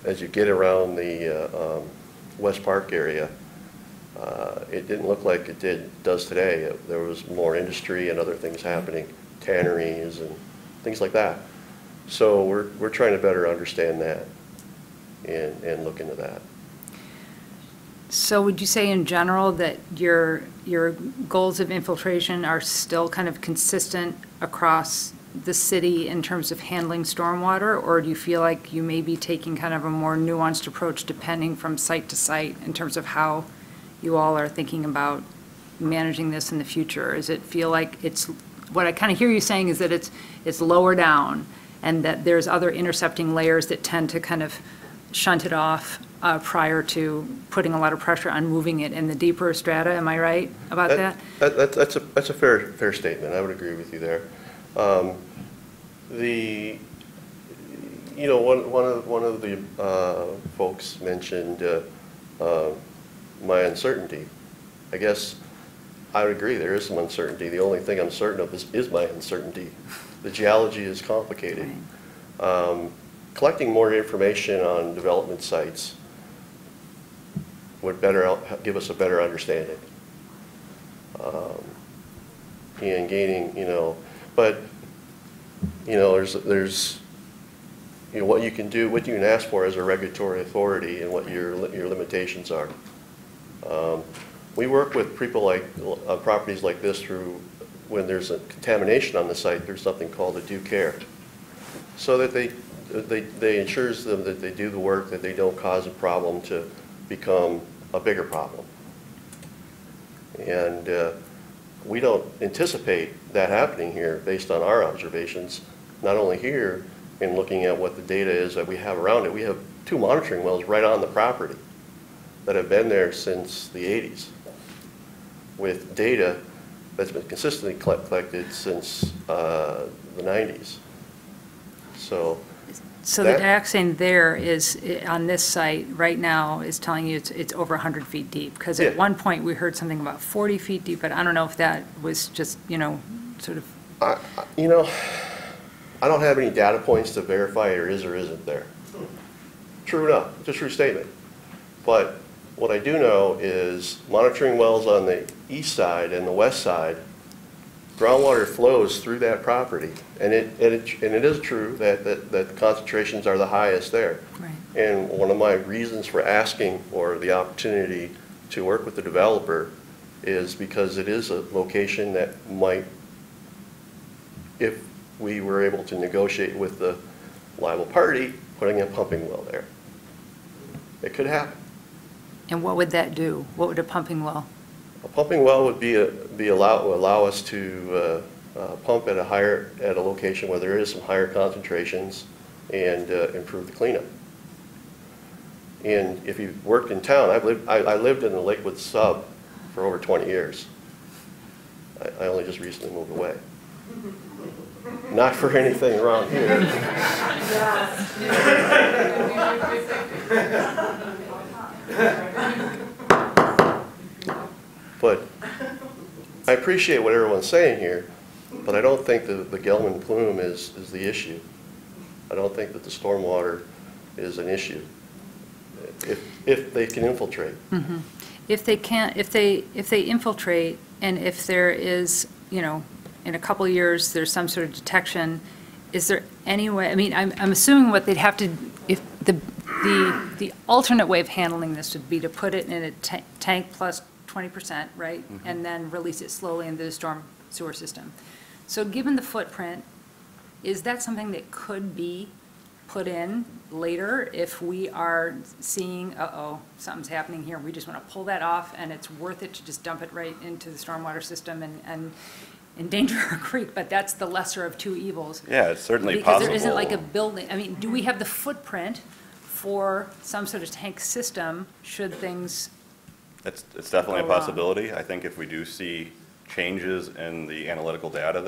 as you get around the West Park area, it didn't look like it does today. There was more industry and other things happening, tanneries and things like that. So we're trying to better understand that and look into that. So would you say in general that your goals of infiltration are still kind of consistent across the city in terms of handling stormwater, or do you feel like you may be taking kind of a more nuanced approach depending from site to site in terms of how you all are thinking about managing this in the future? Does it feel like it's, what I kind of hear you saying is that it's lower down and that there's other intercepting layers that tend to kind of shunt it off prior to putting a lot of pressure on moving it in the deeper strata? Am I right about that? That's a fair statement. I would agree with you there. One of the folks mentioned my uncertainty. I guess I would agree, there is some uncertainty. The only thing I'm certain of is my uncertainty. The geology is complicated. Collecting more information on development sites would give us a better understanding. And gaining, but, there's what you can do, what you can ask for as a regulatory authority and what your limitations are. We work with people like, properties like this when there's a contamination on the site, there's something called a due care. So that they ensures them that they do the work, that they don't cause a problem to become a bigger problem. And we don't anticipate that happening here based on our observations, not only here, in looking at what the data is that we have around it. We have 2 monitoring wells right on the property that have been there since the 80s with data that's been consistently collected since the 90s. So the dioxin there is, on this site right now, is telling you it's over 100 feet deep. Because at one point, we heard something about 40 feet deep, but I don't know if that was just, sort of. I don't have any data points to verify it is or isn't there. True enough, it's a true statement. But what I do know is monitoring wells on the east side and the west side, groundwater flows through that property. And it is true that the concentrations are the highest there. Right. And one of my reasons for asking for the opportunity to work with the developer is because it is a location that might, if we were able to negotiate with the liable party, putting a pumping well there. It could happen. And what would that do? What would a pumping well? A pumping well would allow us to pump at a location where there is some higher concentrations and improve the cleanup. And if you worked in town, I lived in the Lakewood sub for over 20 years. I only just recently moved away. Not for anything around here. But I appreciate what everyone's saying here, but I don't think the Gelman plume is the issue. I don't think that the stormwater is an issue. If they can infiltrate. Mm-hmm. If they infiltrate, and if there is, in a couple of years, there's some sort of detection, is there any way, I'm assuming what they'd have to, if the alternate way of handling this would be to put it in a tank plus 20%, right? Mm-hmm. And then release it slowly into the storm sewer system. So given the footprint, is that something that could be put in later if we are seeing, something's happening here, we just want to pull that off, and it's worth it to just dump it right into the stormwater system and endanger our creek, but that's the lesser of two evils. Yeah, it's certainly because possible. There isn't like a building, do we have the footprint for some sort of tank system should things It's definitely a go wrong? possibility. I think if we do see changes in the analytical data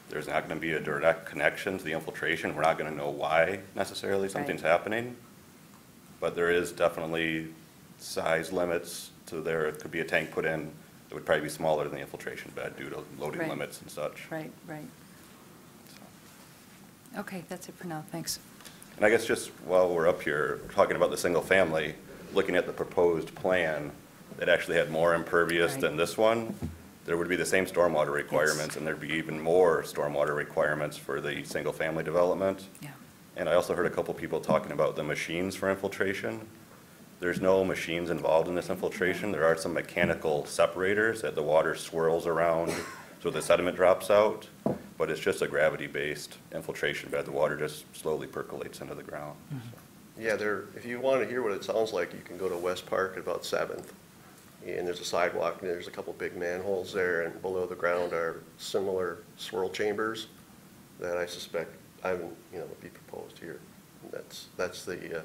there's not going to be a direct connection to the infiltration. We're not going to know why necessarily something's happening. But there is definitely size limits to there. It could be a tank put in that would probably be smaller than the infiltration bed due to loading limits and such. Right. Okay, that's it for now. Thanks. And I guess just while we're up here talking about the single family, looking at the proposed plan that actually had more impervious than this one, there would be the same stormwater requirements, and there'd be even more stormwater requirements for the single family development. Yeah. And I also heard a couple people talking about the machines for infiltration. There's no machines involved in this infiltration. There are some mechanical separators that the water swirls around so the sediment drops out, but it's just a gravity-based infiltration bed. The water just slowly percolates into the ground. Mm-hmm. Yeah, if you want to hear what it sounds like, you can go to West Park at about 7th. And there's a sidewalk, and there's a couple big manholes there, and below the ground are similar swirl chambers that I suspect would be proposed here. That's the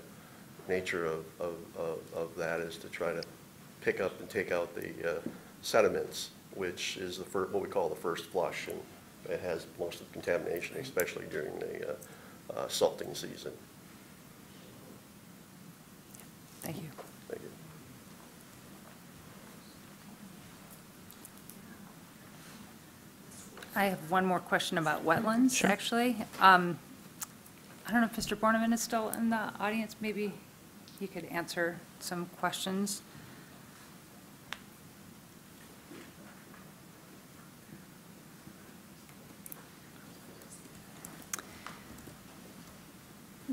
nature of that, is to try to pick up and take out the sediments, which is what we call the first flush, and it has most of the contamination, especially during the salting season. Thank you. Thank you. I have one more question about wetlands, actually. I don't know if Mr. Borneman is still in the audience. Maybe he could answer some questions.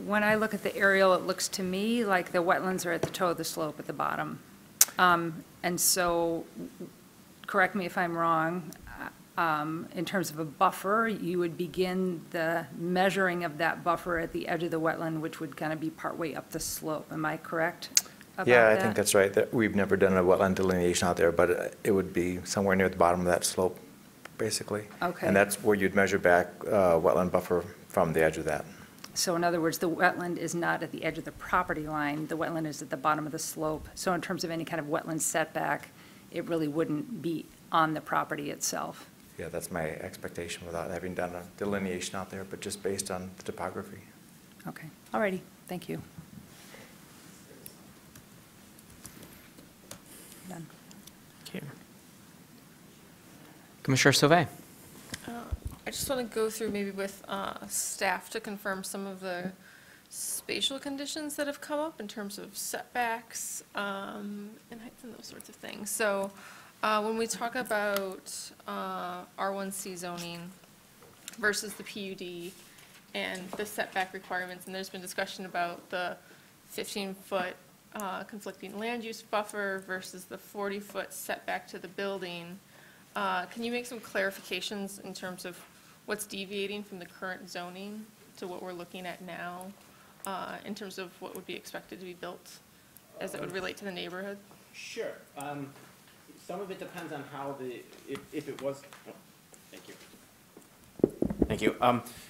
When I look at the aerial, it looks to me like the wetlands are at the toe of the slope at the bottom. And so, correct me if I'm wrong, in terms of a buffer, you would begin the measuring of that buffer at the edge of the wetland, which would kind of be partway up the slope. Am I correct about Yeah, that? I think that's right. That we've never done a wetland delineation out there, but it would be somewhere near the bottom of that slope, basically. Okay. And that's where you'd measure back wetland buffer from the edge of that. So in other words, the wetland is not at the edge of the property line, the wetland is at the bottom of the slope. So in terms of any kind of wetland setback, it really wouldn't be on the property itself. Yeah, that's my expectation without having done a delineation out there, but just based on the topography. Okay, all righty, thank you. Done. Okay. Commissioner Sauvé. I just want to go through maybe with staff to confirm some of the spatial conditions that have come up in terms of setbacks and heights and those sorts of things. So when we talk about R1C zoning versus the PUD and the setback requirements, and there's been discussion about the 15-foot conflicting land use buffer versus the 40-foot setback to the building, can you make some clarifications in terms of what's deviating from the current zoning to what we're looking at now in terms of what would be expected to be built as it would relate to the neighborhood? Sure. Some of it depends on how if it was, oh, thank you. Thank you.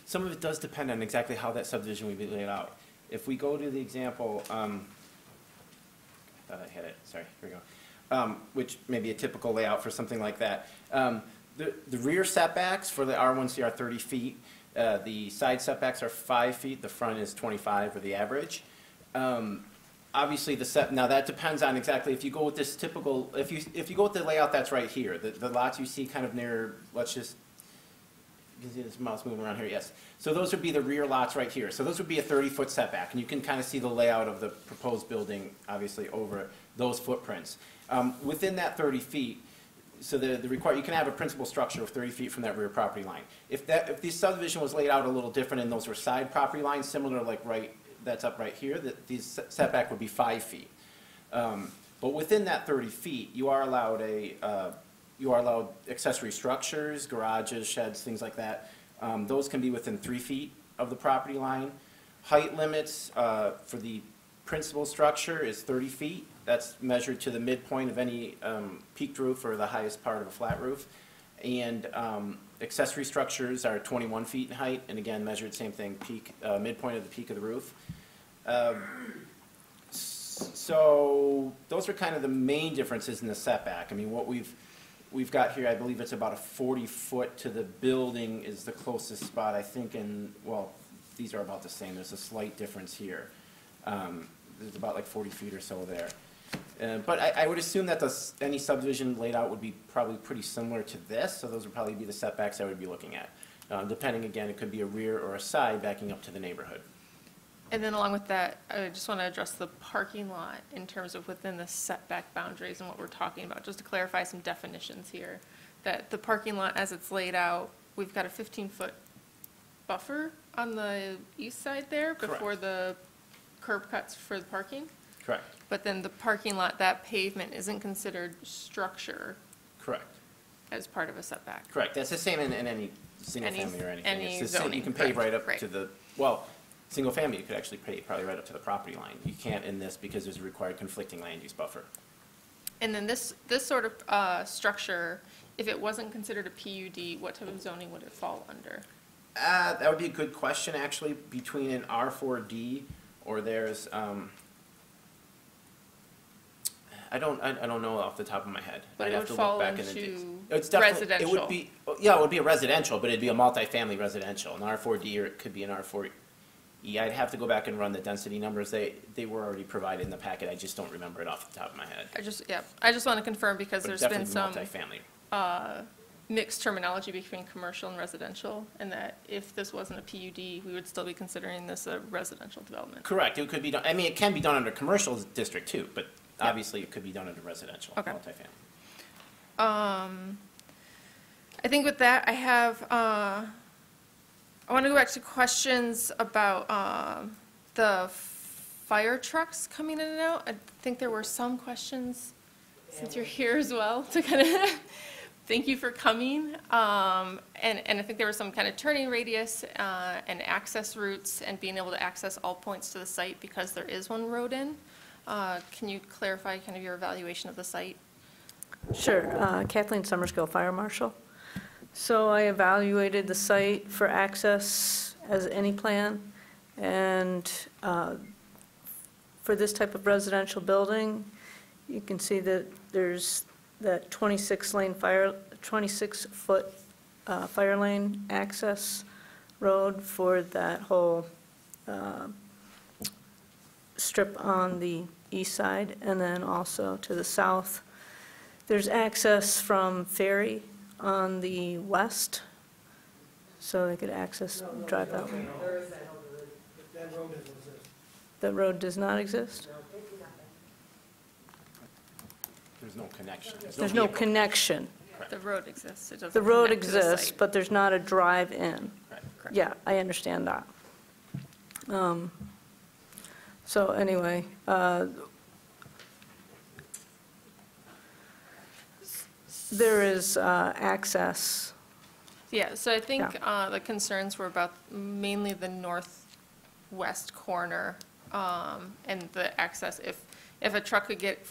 Some of it does depend on exactly how that subdivision would be laid out. If we go to the example, I thought I had it, sorry, here we go, which may be a typical layout for something like that. The rear setbacks for the R1C are 30 feet. The side setbacks are 5 feet. The front is 25 for the average. Obviously, now that depends on exactly if you go with this typical, if you go with the layout that's right here, the lots you see kind of near, let's just, you can see this mouse moving around here, yes. So those would be the rear lots right here. So those would be a 30-foot setback, and you can kind of see the layout of the proposed building, obviously, over those footprints. Within that 30 feet, so you can have a principal structure of 30 feet from that rear property line. If the subdivision was laid out a little different and those were side property lines, similar like that's up right here, the setback would be 5 feet. But within that 30 feet, you are allowed accessory structures, garages, sheds, things like that. Those can be within 3 feet of the property line. Height limits for the principal structure is 30 feet. That's measured to the midpoint of any peaked roof or the highest part of a flat roof. And accessory structures are 21 feet in height, and again, measured same thing, midpoint of the peak of the roof. So those are kind of the main differences in the setback. I mean, what we've got here, I believe it's about a 40-foot to the building is the closest spot, I think, well, these are about the same. There's a slight difference here. There's about like 40 feet or so there. But I would assume that any subdivision laid out would be probably pretty similar to this, so those would probably be the setbacks I would be looking at. Depending, again, it could be a rear or a side backing up to the neighborhood. And then along with that, I just want to address the parking lot in terms of within the setback boundaries and what we're talking about, just to clarify some definitions here. That the parking lot as it's laid out, we've got a 15-foot buffer on the east side there before the curb cuts for the parking. Correct. But then the parking lot, that pavement isn't considered structure. Correct. As part of a setback. Correct. That's the same in any single family or anything. Any it's the zoning. same. You can pave right up right. to the, well, single family, you could actually pave probably right up to the property line. You can't in this because there's a required conflicting land use buffer. And then this sort of structure, if it wasn't considered a PUD, what type of zoning would it fall under? That would be a good question, actually, between an R4D or there's, I don't know off the top of my head. But I'd it have would to look fall back into it's residential. It would be, yeah, it would be a residential, but it'd be a multifamily residential, an R4D, or it could be an R4E. I'd have to go back and run the density numbers. They were already provided in the packet. I just don't remember it off the top of my head. I just want to confirm because But there's been some multifamily. mixed terminology between commercial and residential, and that if this wasn't a PUD, we would still be considering this a residential development. Correct, it could be done, I mean, it can be done under commercial district too, but obviously it could be done under residential, Okay. multifamily. I think with that, I have, I want to go back to questions about the fire trucks coming in and out. I think there were some questions, since you're here as well, to kind of thank you for coming. And I think there was some kind of turning radius and access routes and being able to access all points to the site because there is one road in. Can you clarify kind of your evaluation of the site? Sure. Kathleen Summerskill, Fire Marshal. So I evaluated the site for access as any plan, and for this type of residential building, you can see that there's that 26-foot fire lane access road for that whole strip on the east side, and then also to the south. There's access from Ferry on the west, so they could access, drive that way. That road doesn't exist. The road does not exist? There's no connection. There's no connection. The road exists. It doesn't The road connect to the exists, site. but there's not a drive-in. Correct. Yeah, I understand that. So anyway, there is access. Yeah, so I think the concerns were about mainly the northwest corner and the access. If a truck could get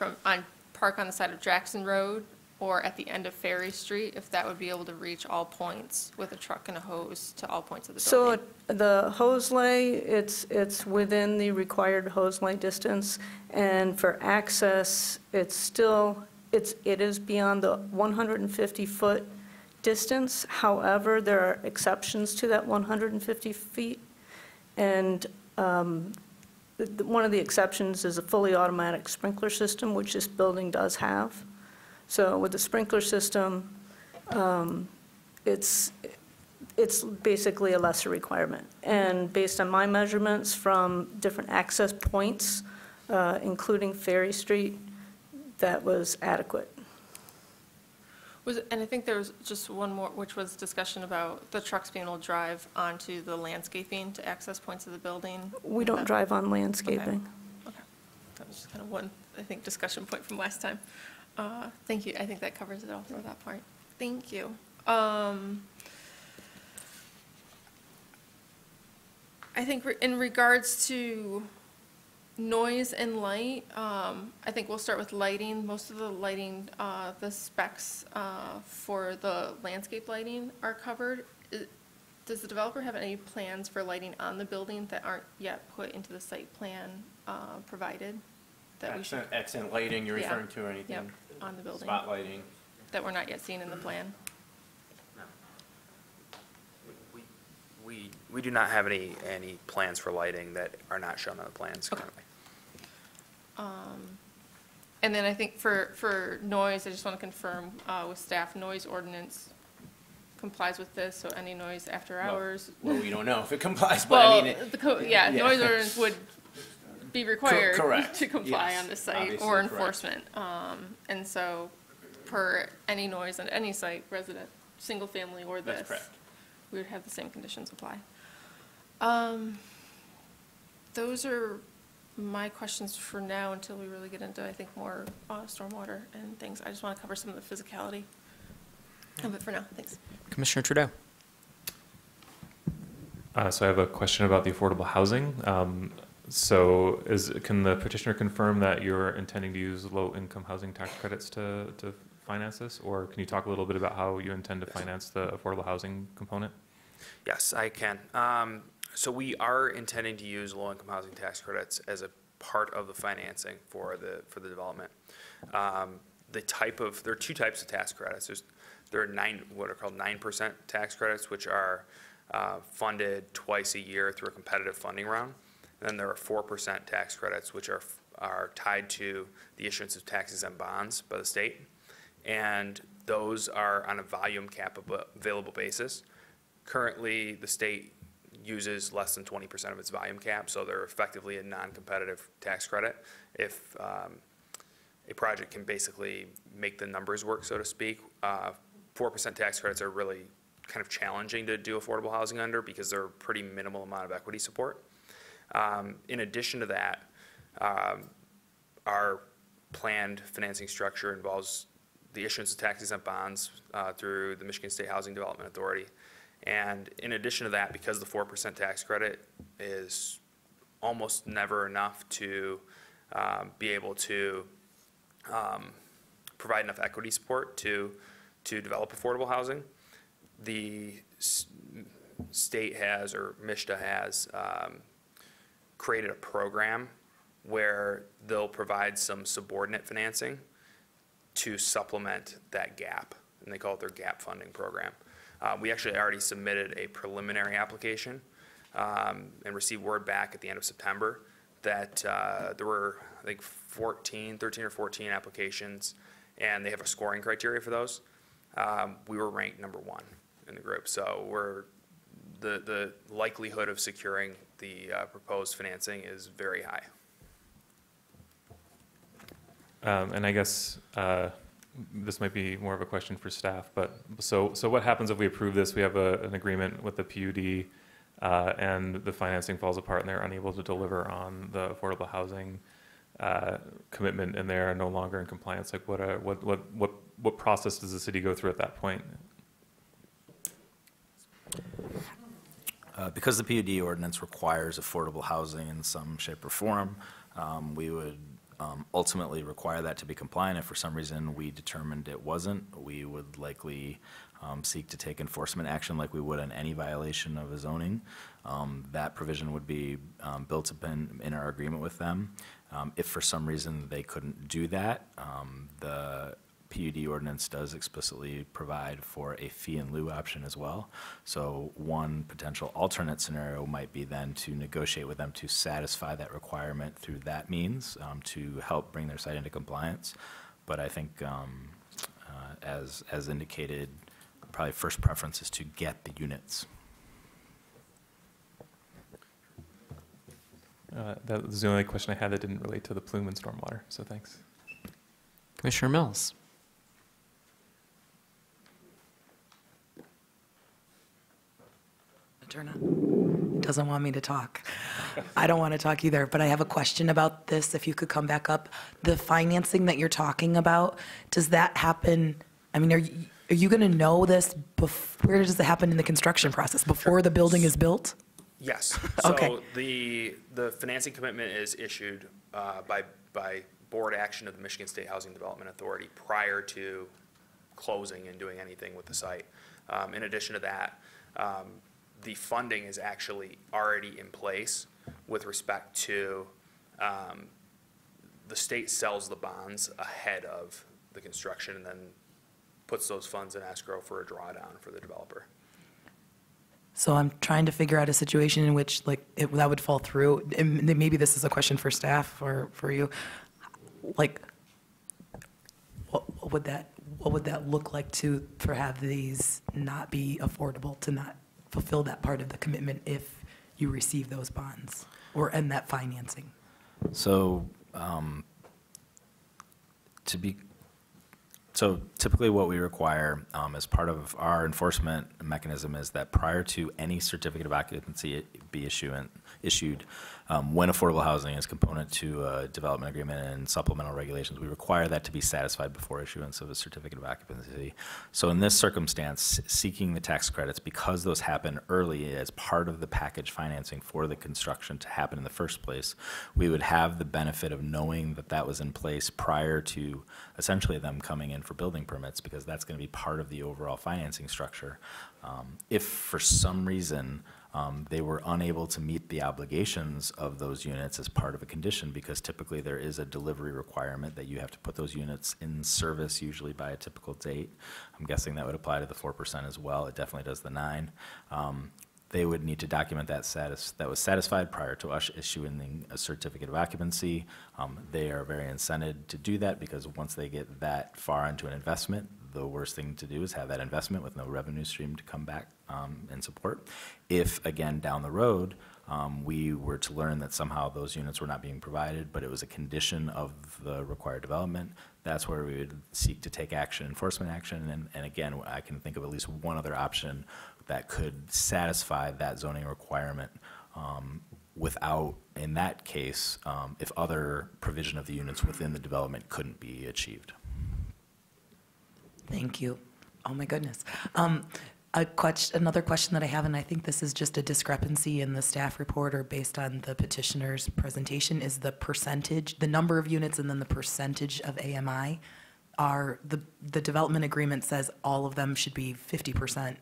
park on the side of Jackson Road or at the end of Ferry Street, if that would be able to reach all points with a truck and a hose to all points of the building. So the hose lay, it's within the required hose lay distance, and for access, it is beyond the 150-foot distance. However, there are exceptions to that 150 feet, and one of the exceptions is a fully automatic sprinkler system, which this building does have. So with the sprinkler system, it's basically a lesser requirement. And based on my measurements from different access points, including Ferry Street, that was adequate. And I think there was just one more, which was discussion about the trucks being able to drive onto the landscaping to access points of the building. We don't drive on landscaping. Okay. That was just kind of one, I think, discussion point from last time. Thank you. I think that covers it all for that part. Thank you. I think in regards to noise and light, I think we'll start with lighting. Most of the lighting, the specs for the landscape lighting are covered. Does the developer have any plans for lighting on the building that aren't yet put into the site plan provided? Accent lighting you're referring to, or anything? Yep, on the building. Spot lighting? That we're not yet seeing in the plan? We do not have any plans for lighting that are not shown on the plans currently. And then I think for noise, I just want to confirm with staff, noise ordinance complies with this, so any noise after hours. Well, we don't know if it complies, but I mean. Yeah, noise ordinance would be required Correct. to comply Yes, on the site obviously, or correct. enforcement. And so per any noise on any site, resident, single family or this. That's correct. We would have the same conditions apply. Those are my questions for now until we really get into, I think, more stormwater and things. I just want to cover some of the physicality of it for now. Thanks. Commissioner Trudeau. So I have a question about the affordable housing. So can the petitioner confirm that you're intending to use low-income housing tax credits to finance this? Or can you talk a little bit about how you intend to finance the affordable housing component? Yes, I can. So we are intending to use low-income housing tax credits as a part of the financing for the development. There are two types of tax credits. There are what are called 9% tax credits, which are funded twice a year through a competitive funding round. And then there are 4% tax credits, which are tied to the issuance of tax-exempt bonds by the state. And those are on a volume cap available basis. Currently, the state uses less than 20% of its volume cap, so they're effectively a non-competitive tax credit. If a project can basically make the numbers work, so to speak, 4% tax credits are really kind of challenging to do affordable housing under because they're a pretty minimal amount of equity support. In addition to that, our planned financing structure involves the issuance of tax-exempt bonds through the Michigan State Housing Development Authority. And in addition to that, because the 4% tax credit is almost never enough to be able to provide enough equity support to develop affordable housing, the state has, or MSHDA has, created a program where they'll provide some subordinate financing to supplement that gap, and they call it their gap funding program. We actually already submitted a preliminary application and received word back at the end of September that there were, I think, 13 or 14 applications, and they have a scoring criteria for those. We were ranked #1 in the group, so the likelihood of securing the proposed financing is very high. And I guess this might be more of a question for staff, but so what happens if we approve this? We have an agreement with the PUD, and the financing falls apart, and they're unable to deliver on the affordable housing commitment, and they're no longer in compliance. Like, what process does the city go through at that point? Because the PUD ordinance requires affordable housing in some shape or form, we would ultimately require that to be compliant. If for some reason we determined it wasn't, we would likely seek to take enforcement action like we would on any violation of a zoning. That provision would be built up in our agreement with them. If for some reason they couldn't do that, the PUD ordinance does explicitly provide for a fee in lieu option as well. So one potential alternate scenario might be then to negotiate with them to satisfy that requirement through that means to help bring their site into compliance. But I think as indicated, probably first preference is to get the units. That was the only question I had that didn't relate to the plume and stormwater, so thanks. Commissioner Mills. Turn on. It doesn't want me to talk. I don't want to talk either, but I have a question about this. If you could come back up. The financing that you're talking about, does that happen? I mean, are you going to know this? Where does it happen in the construction process? Before the building is built? Yes. Okay. So the financing commitment is issued by board action of the Michigan State Housing Development Authority prior to closing and doing anything with the site. In addition to that, the funding is actually already in place with respect to the state sells the bonds ahead of the construction and then puts those funds in escrow for a drawdown for the developer. So I'm trying to figure out a situation in which that would fall through. And maybe this is a question for staff or for you. Like, what would that look like for have these not be affordable, to not fulfill that part of the commitment if you receive those bonds and that financing? So typically what we require as part of our enforcement mechanism is that prior to any certificate of occupancy be issued, when affordable housing is component to a development agreement and supplemental regulations, we require that to be satisfied before issuance of a certificate of occupancy. So in this circumstance, seeking the tax credits, because those happen early as part of the package financing for the construction to happen in the first place, we would have the benefit of knowing that that was in place prior to essentially them coming in for building permits, because that's going to be part of the overall financing structure. If for some reason they were unable to meet the obligations of those units as part of a condition, because typically there is a delivery requirement that you have to put those units in service usually by a typical date. I'm guessing that would apply to the 4% as well. It definitely does the 9%. They would need to document that was satisfied prior to us issuing a certificate of occupancy. They are very incented to do that, because once they get that far into an investment, the worst thing to do is have that investment with no revenue stream to come back and support. If, again, down the road, we were to learn that somehow those units were not being provided, but it was a condition of the required development, that's where we would seek to take action, enforcement action. And again, I can think of at least one other option that could satisfy that zoning requirement without, in that case, if other provision of the units within the development couldn't be achieved. Thank you. Oh, my goodness. Another question that I have, and I think this is just a discrepancy in the staff report or based on the petitioner's presentation, is the percentage, the number of units and then the percentage of AMI. The development agreement says all of them should be 50%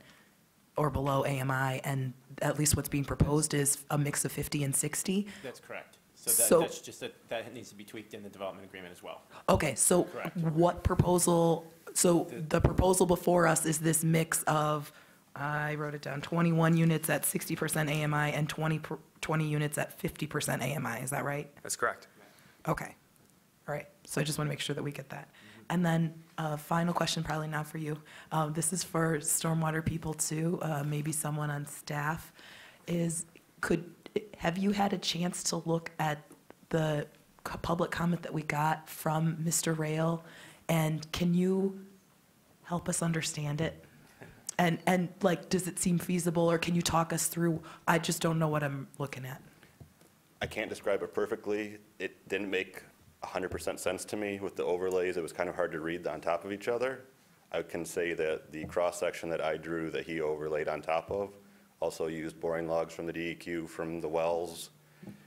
or below AMI, and at least what's being proposed is a mix of 50 and 60. That's correct. That's just that needs to be tweaked in the development agreement as well. Okay, so Correct. what proposal, so the proposal before us is this mix of, I wrote it down, 21 units at 60% AMI and 20 units at 50% AMI, is that right? That's correct. Okay, all right, so I just want to make sure that we get that. And then, final question, probably not for you. This is for stormwater people too, maybe someone on staff. Have you had a chance to look at the public comment that we got from Mr. Rail? And can you help us understand it? And like, does it seem feasible, or can you talk us through? I just don't know what I'm looking at. I can't describe it perfectly. It didn't make 100% sense to me with the overlays. It was kind of hard to read on top of each other. I can say that the cross-section that I drew that he overlaid on top of also used boring logs from the DEQ from the wells.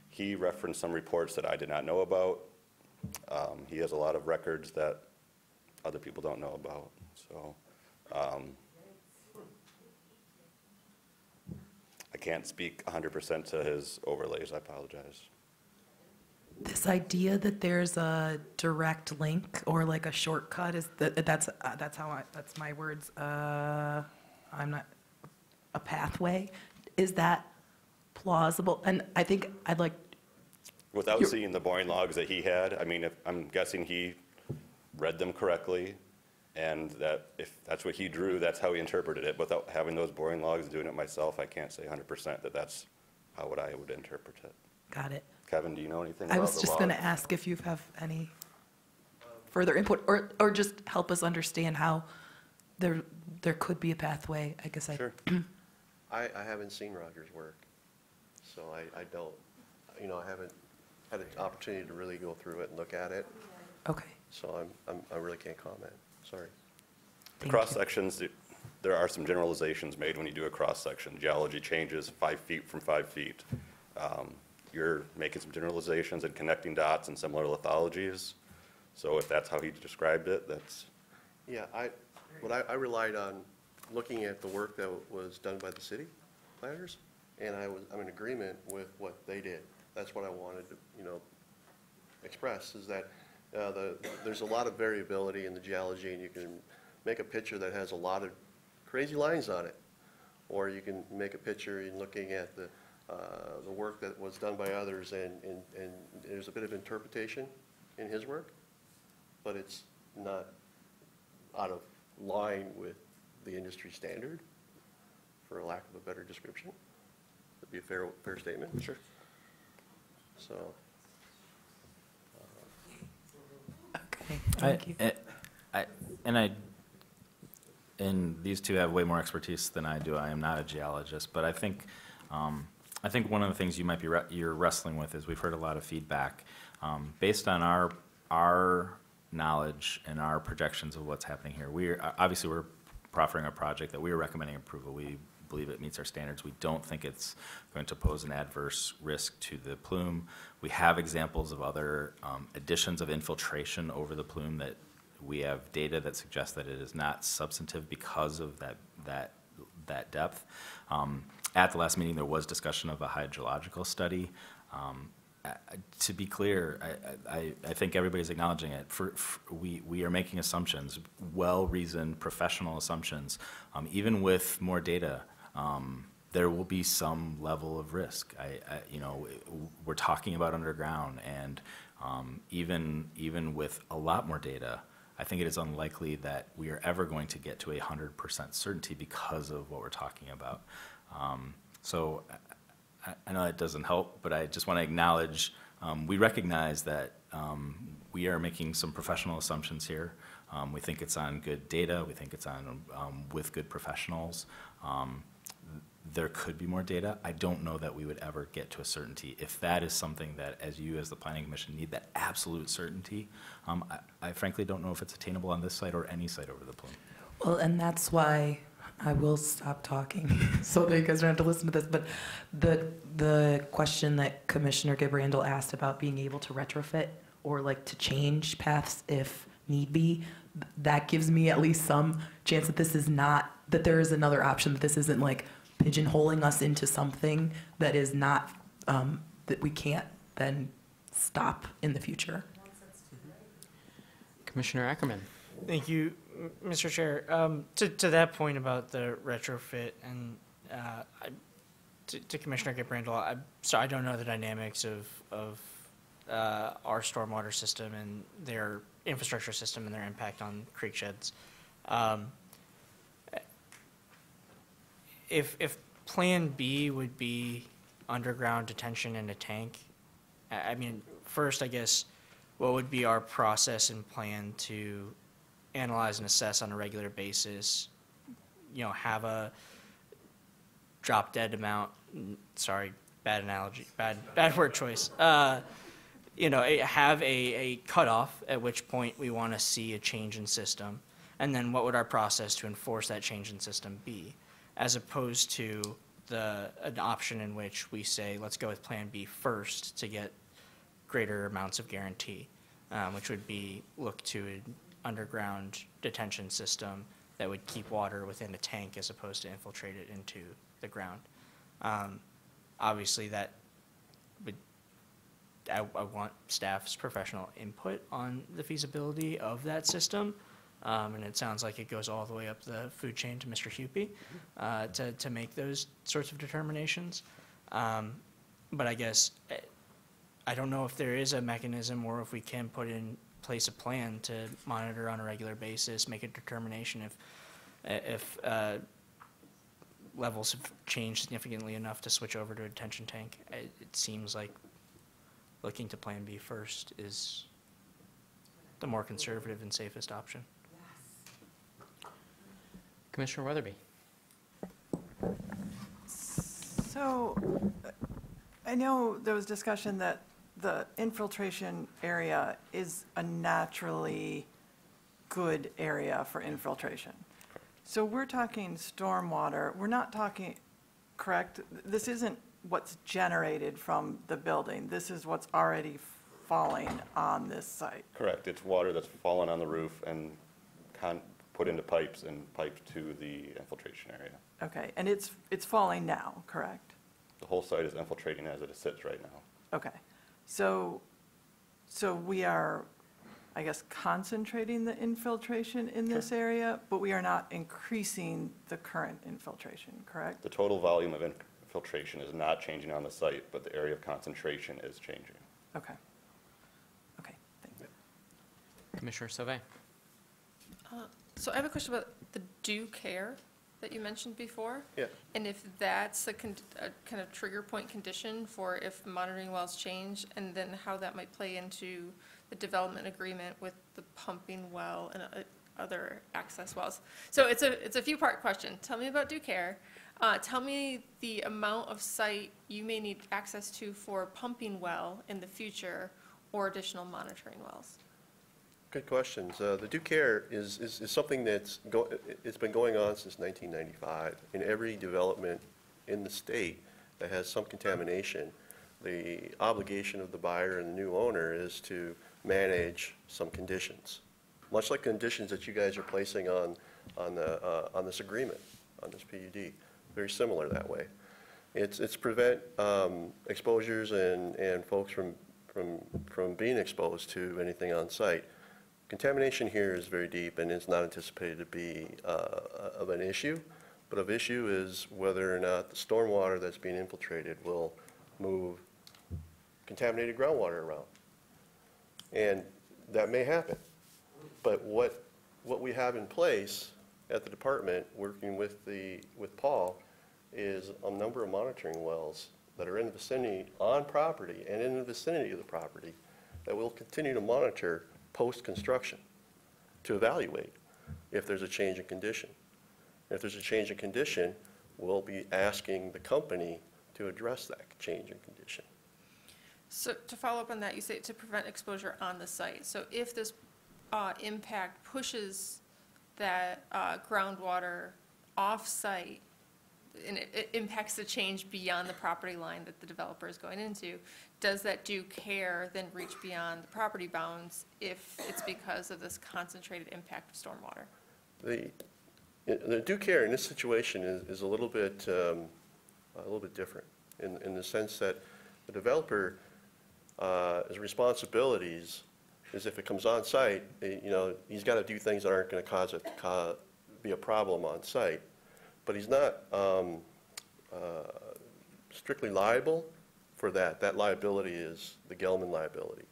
He referenced some reports that I did not know about. He has a lot of records that other people don't know about. So I can't speak 100% to his overlays. I apologize. This idea that there's a direct link or like a shortcut that's my words. I'm not a pathway. Is that plausible? And I think I'd like. Without seeing the boring logs that he had, I mean, I'm guessing he read them correctly, and that if that's what he drew, that's how he interpreted it. Without having those boring logs, doing it myself, I can't say 100% that that's how I would interpret it. Got it. Kevin, do you know anything about I the was just going to logs? ask if you have any further input, or just help us understand how there could be a pathway. I guess Sure. I haven't seen Roger's work, so I don't, I haven't had an opportunity to really go through it and look at it. Okay. So I really can't comment, sorry. The cross-sections, there are some generalizations made when you do a cross-section. Geology changes 5 feet from 5 feet. You're making some generalizations and connecting dots and similar lithologies. So if that's how he described it, that's. Yeah, I relied on looking at the work that was done by the city planners, and I'm in agreement with what they did. That's what I wanted to, express, is that there's a lot of variability in the geology, and you can make a picture that has a lot of crazy lines on it. Or you can make a picture in looking at the work that was done by others, and there's a bit of interpretation in his work, but it's not out of line with the industry standard, for a lack of a better description. That'd be a fair statement. Sure. So. Okay, thank you. And these two have way more expertise than I do. I am not a geologist, but I think one of the things you might be you're wrestling with is we've heard a lot of feedback based on our knowledge and our projections of what's happening here. We're proffering a project that we are recommending approval. We believe it meets our standards. We don't think it's going to pose an adverse risk to the plume. We have examples of other additions of infiltration over the plume that we have data that suggests that it is not substantive because of that depth. At the last meeting, there was discussion of a hydrological study. To be clear, I think everybody's acknowledging it. We are making assumptions, well-reasoned professional assumptions. Even with more data, there will be some level of risk. We're talking about underground, and even with a lot more data, I think it is unlikely that we are ever going to get to 100% certainty because of what we're talking about. So I know that doesn't help, but I just want to acknowledge, we recognize that we are making some professional assumptions here. We think it's on good data. We think it's on with good professionals. There could be more data. I don't know that we would ever get to a certainty. If that is something that, as you as the Planning Commission need that absolute certainty, I frankly don't know if it's attainable on this site or any site over the plume. Well, and that's why I will stop talking so that you guys don't have to listen to this. But the question that Commissioner Gabrandel asked about being able to retrofit or like to change paths if need be, that gives me at least some chance that this is not, that there is another option, that this isn't like pigeonholing us into something that is not, that we can't then stop in the future. Commissioner Ackerman. Thank you, Mr. Chair. To that point about the retrofit, and to Commissioner Gabrandel, I don't know the dynamics of our stormwater system and their infrastructure system and their impact on creek sheds. If Plan B would be underground detention in a tank, I mean, first, I guess, what would be our process and plan to analyze and assess on a regular basis, you know, have a drop dead amount, sorry, bad analogy, bad word choice, you know, have a cutoff at which point we want to see a change in system, and then what would our process to enforce that change in system be, as opposed to an option in which we say, let's go with Plan B first to get greater amounts of guarantee, which would be look to an underground detention system that would keep water within a tank as opposed to infiltrate it into the ground. Obviously, that would, I want staff's professional input on the feasibility of that system. And it sounds like it goes all the way up the food chain to Mr. Hupy to make those sorts of determinations. But I guess I don't know if there is a mechanism or if we can put in place a plan to monitor on a regular basis, make a determination if levels have changed significantly enough to switch over to a detention tank. It seems like looking to Plan B first is the more conservative and safest option. Commissioner Weatherby. So I know there was discussion that the infiltration area is a naturally good area for infiltration. So we're talking stormwater. We're not talking, correct? This isn't what's generated from the building. This is what's already falling on this site. Correct. It's water that's fallen on the roof and put into pipes and piped to the infiltration area. Okay, and it's falling now, correct? The whole site is infiltrating as it sits right now. Okay, so we are, I guess, concentrating the infiltration in this area, but we are not increasing the current infiltration, correct? The total volume of infiltration is not changing on the site, but the area of concentration is changing. Okay. Okay, thank you. Commissioner Sauvé. So I have a question about the due care that you mentioned before. Yeah. And if that's a kind of trigger point condition for if monitoring wells change, and then how that might play into the development agreement with the pumping well and other access wells. So it's a few-part question. Tell me about due care. Tell me the amount of site you may need access to for pumping well in the future or additional monitoring wells. Good questions. The due care is something it's been going on since 1995. In every development in the state that has some contamination, the obligation of the buyer and the new owner is to manage some conditions, much like conditions that you guys are placing on this agreement, on this PUD. Very similar that way. It's prevent exposures and folks from being exposed to anything on site. Contamination here is very deep and it's not anticipated to be of an issue, but of issue is whether or not the stormwater that's being infiltrated will move contaminated groundwater around. And that may happen. But what we have in place at the department, working with Paul, is a number of monitoring wells that are in the vicinity, on property and in the vicinity of the property, that we'll continue to monitor post-construction to evaluate if there's a change in condition. If there's a change in condition, we'll be asking the company to address that change in condition. So to follow up on that, you say to prevent exposure on the site. So if this impact pushes that groundwater off-site, and it impacts the change beyond the property line that the developer is going into, does that due care then reach beyond the property bounds if it's because of this concentrated impact of stormwater? The due care in this situation is a little bit different in the sense that the developer, his responsibilities is if it comes on site, he's got to do things that aren't going to be a problem on site. But he's not strictly liable for that. That liability is the Gelman liability.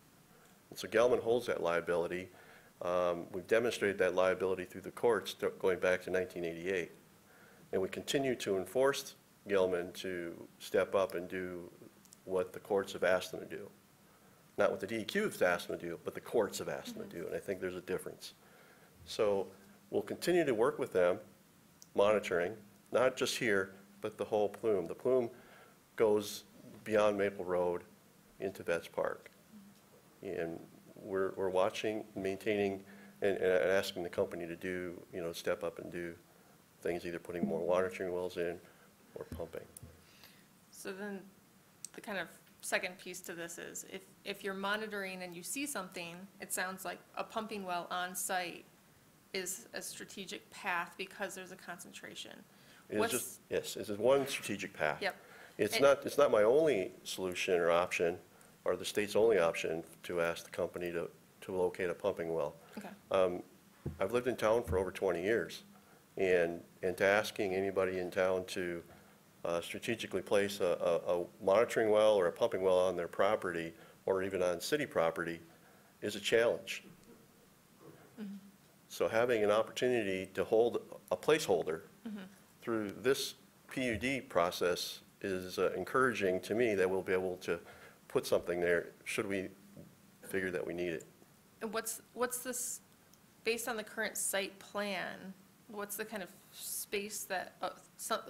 And so Gelman holds that liability. We've demonstrated that liability through the courts going back to 1988. And we continue to enforce Gelman to step up and do what the courts have asked them to do. Not what the DEQ has asked them to do, but the courts have asked them to do. And I think there's a difference. So we'll continue to work with them, monitoring, not just here, but the whole plume. The plume goes beyond Maple Road into Vets Park. And we're watching, maintaining, and asking the company to do, step up and do things, either putting more monitoring wells in or pumping. So then the kind of second piece to this is if you're monitoring and you see something, it sounds like a pumping well on site is a strategic path because there's a concentration. Yes, it's one strategic path. Yep. It's not my only solution or option, or the state's only option to ask the company to locate a pumping well. Okay. I've lived in town for over 20 years, and to asking anybody in town to strategically place a monitoring well or a pumping well on their property or even on city property is a challenge. Mm-hmm. So having an opportunity to hold a placeholder through this PUD process is encouraging to me that we'll be able to put something there should we figure that we need it. And what's this, based on the current site plan, what's the kind of space that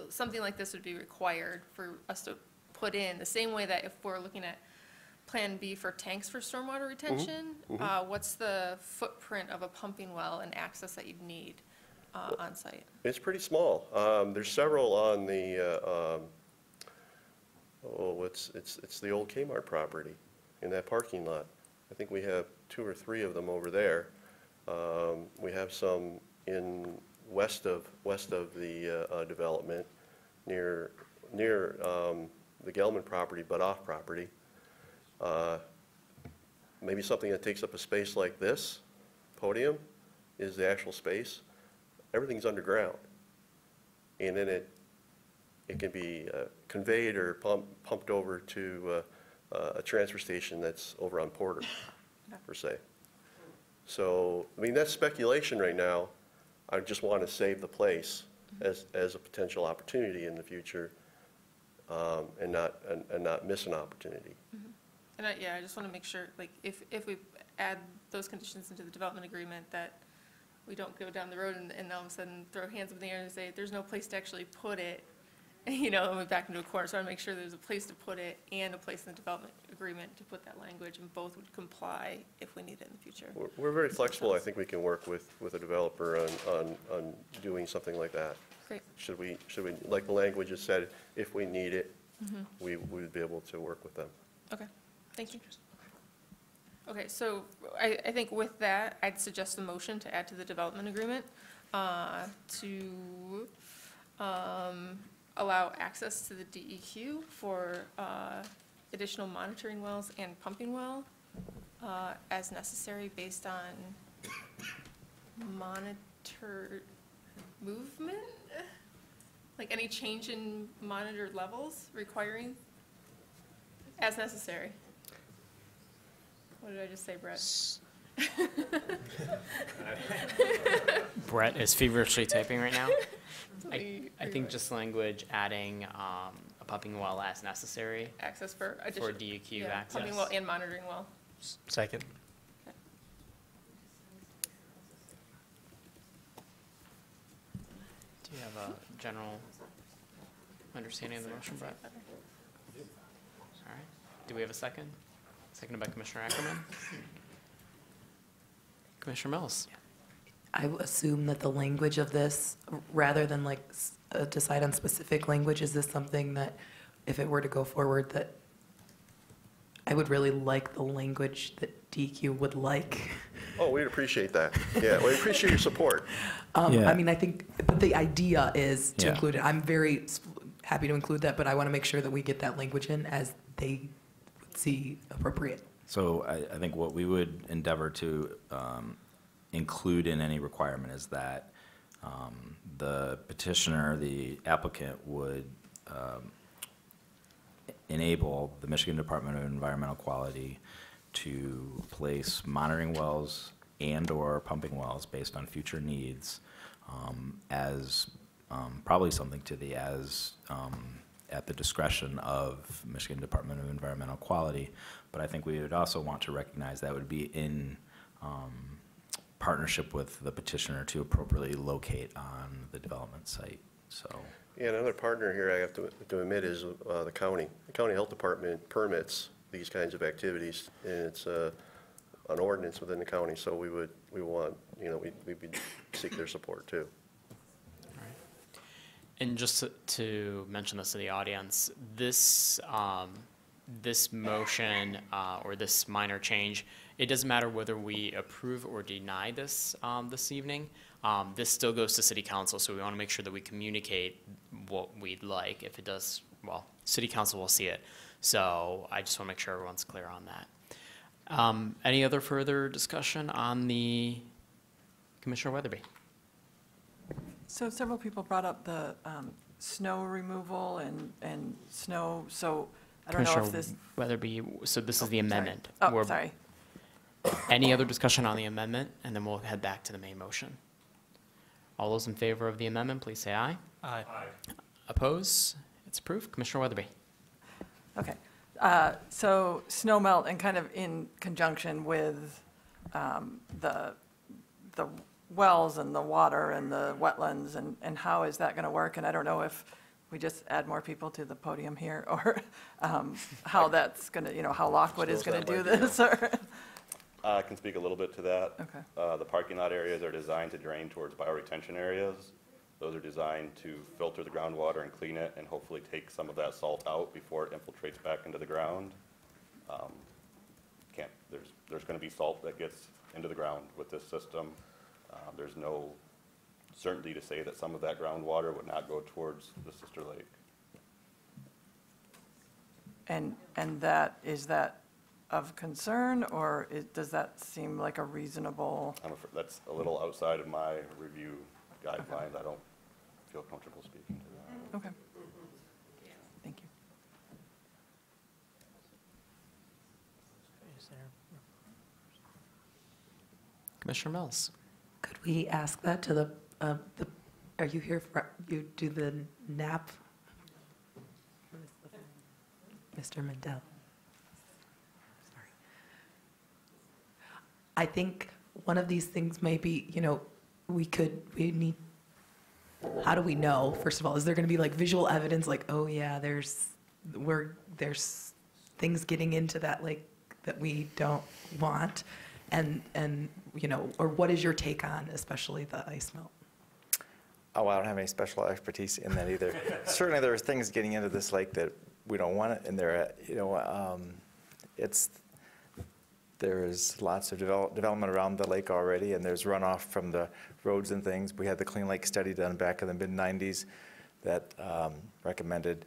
something like this would be required for us to put in? The same way that if we're looking at Plan B for tanks for stormwater retention, what's the footprint of a pumping well and access that you'd need on site? It's pretty small. There's several on the it's the old Kmart property in that parking lot. I think we have 2 or 3 of them over there. We have some in west of the development near the Gelman property, but off property. Maybe something that takes up a space like this podium is the actual space. Everything's underground, and then it can be conveyed or pumped over to a transfer station that's over on Porter, per se. So, I mean, that's speculation right now. I just want to save the place as a potential opportunity in the future, and not miss an opportunity. And I just want to make sure, like, if we add those conditions into the development agreement, that we don't go down the road and all of a sudden throw hands up in the air and say, there's no place to actually put it, and we're back into a corner. So I want to make sure there's a place to put it and a place in the development agreement to put that language, and both would comply if we need it in the future. We're very flexible. I think we can work with a developer on doing something like that. Great. Should we, like the language has said, if we need it, we would be able to work with them. Okay. Thank you. Okay, so I think with that, I'd suggest a motion to add to the development agreement to allow access to the DEQ for additional monitoring wells and pumping well as necessary based on monitored movement? Like any change in monitored levels requiring as necessary? What did I just say, Brett? Brett is feverishly typing right now. I think just language adding a pumping well as necessary. Access for For addition. DEQ Yeah, access. pumping well and monitoring well. Second. Do you have a general understanding of the motion, Brett? All right. Do we have a second? Seconded by Commissioner Ackerman. Commissioner Mills. I assume that the language of this, rather than like decide on specific language, is this something that, if it were to go forward, that I would really like the language that DEQ would like? Oh, we'd appreciate that. Yeah, we appreciate your support. I mean, I think, but the idea is to Yeah. include it. I'm very happy to include that, but I want to make sure that we get that language in as they see appropriate. So I think what we would endeavor to include in any requirement is that the petitioner, the applicant, would enable the Michigan Department of Environmental Quality to place monitoring wells and/or pumping wells based on future needs as probably something to the at the discretion of Michigan Department of Environmental Quality. But I think we would also want to recognize that would be in partnership with the petitioner to appropriately locate on the development site. So. Yeah, another partner here I have to admit is the county. The county health department permits these kinds of activities, and it's an ordinance within the county. So we want, we would seek their support too. And just to mention this to the audience, this this motion or this minor change, it doesn't matter whether we approve or deny this this evening. This still goes to City Council, so we want to make sure that we communicate what we'd like. If it does, well, City Council will see it. So I just want to make sure everyone's clear on that. Any other further discussion on the Commissioner Weatherby? So several people brought up the snow removal and snow, so I don't know if Commissioner this. Weatherby, so this is the amendment. Oh, We're- sorry. Any other discussion on the amendment, and then we'll head back to the main motion. All those in favor of the amendment, please say aye. Aye. Oppose? It's approved. Commissioner Weatherby. Okay, so snow melt and kind of in conjunction with the wells and the water and the wetlands, and how is that going to work? And I don't know if we just add more people to the podium here, or how that's going to, how Lockwood is going to do this, or. I can speak a little bit to that. Okay. The parking lot areas are designed to drain towards bioretention areas. Those are designed to filter the groundwater and clean it and hopefully take some of that salt out before it infiltrates back into the ground. There's going to be salt that gets into the ground with this system. There's no certainty to say that some of that groundwater would not go towards the sister lake. And is that of concern, or does that seem like a reasonable? That's a little outside of my review guidelines. I don't feel comfortable speaking to that. Okay. Thank you. Commissioner Mills. Could we ask that to the are you here for, you do the NAP? Mr. Mendel. Sorry. I think one of these things may be, we need, how do we know, first of all, is there going to be like visual evidence, like, oh yeah, there's things getting into that lake that we don't want, and or what is your take on especially the ice melt? Oh, I don't have any special expertise in that either. Certainly there are things getting into this lake that we don't want it, and there's lots of development around the lake already, and there's runoff from the roads and things. We had the Clean Lake study done back in the mid-90s that recommended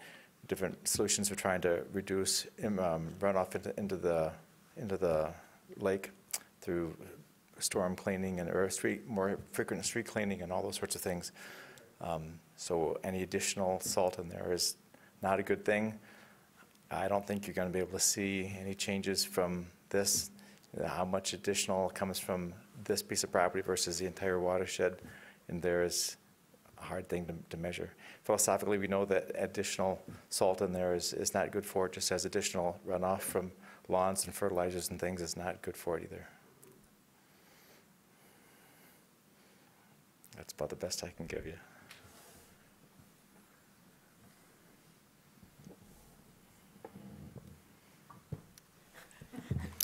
different solutions for trying to reduce runoff into the lake through storm cleaning or more frequent street cleaning and all those sorts of things. So any additional salt in there is not a good thing. I don't think you're going to be able to see any changes from this how much additional comes from this piece of property versus the entire watershed, and there is a hard thing to measure. Philosophically, we know that additional salt in there is not good for it, just as additional runoff from lawns and fertilizers and things is not good for it either. That's about the best I can give you.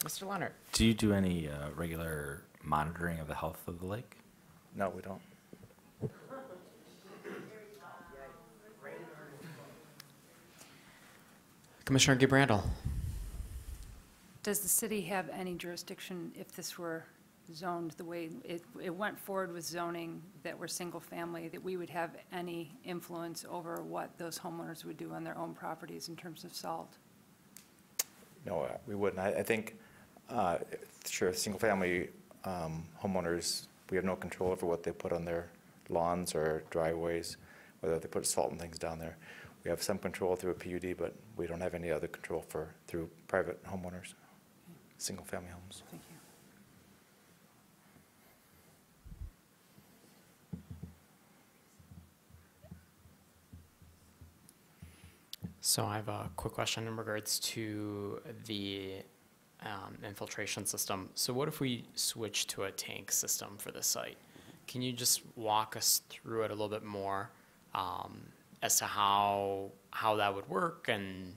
Mr. Leonard. Do you do any regular monitoring of the health of the lake? No, we don't. Commissioner Gibrandal. Does the city have any jurisdiction if this were zoned the way it went forward with zoning that were single family, that we would have any influence over what those homeowners would do on their own properties in terms of salt? No, we wouldn't. I think, sure, single-family homeowners, we have no control over what they put on their lawns or driveways, whether they put salt and things down there. We have some control through a PUD, but we don't have any other control through private homeowners, single-family homes. Thank you. So I have a quick question in regards to the infiltration system. So what if we switch to a tank system for the site? Can you just walk us through it a little bit more as to how that would work? And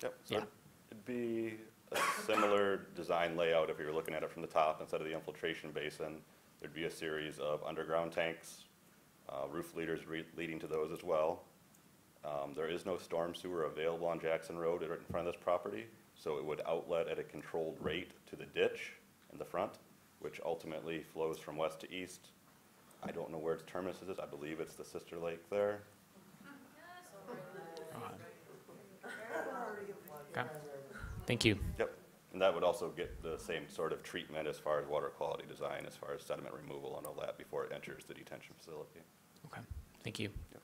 Yep. So it'd be a similar design layout if you were looking at it from the top. Instead of the infiltration basin, there'd be a series of underground tanks, roof leaders leading to those as well. There is no storm sewer available on Jackson Road right in front of this property, so it would outlet at a controlled rate to the ditch in the front, which ultimately flows from west to east. I don't know where its terminus is. I believe it's the sister lake there. Okay. Thank you. Yep. And that would also get the same sort of treatment as far as water quality design, as far as sediment removal and all that before it enters the detention facility. Okay. Thank you. Yep.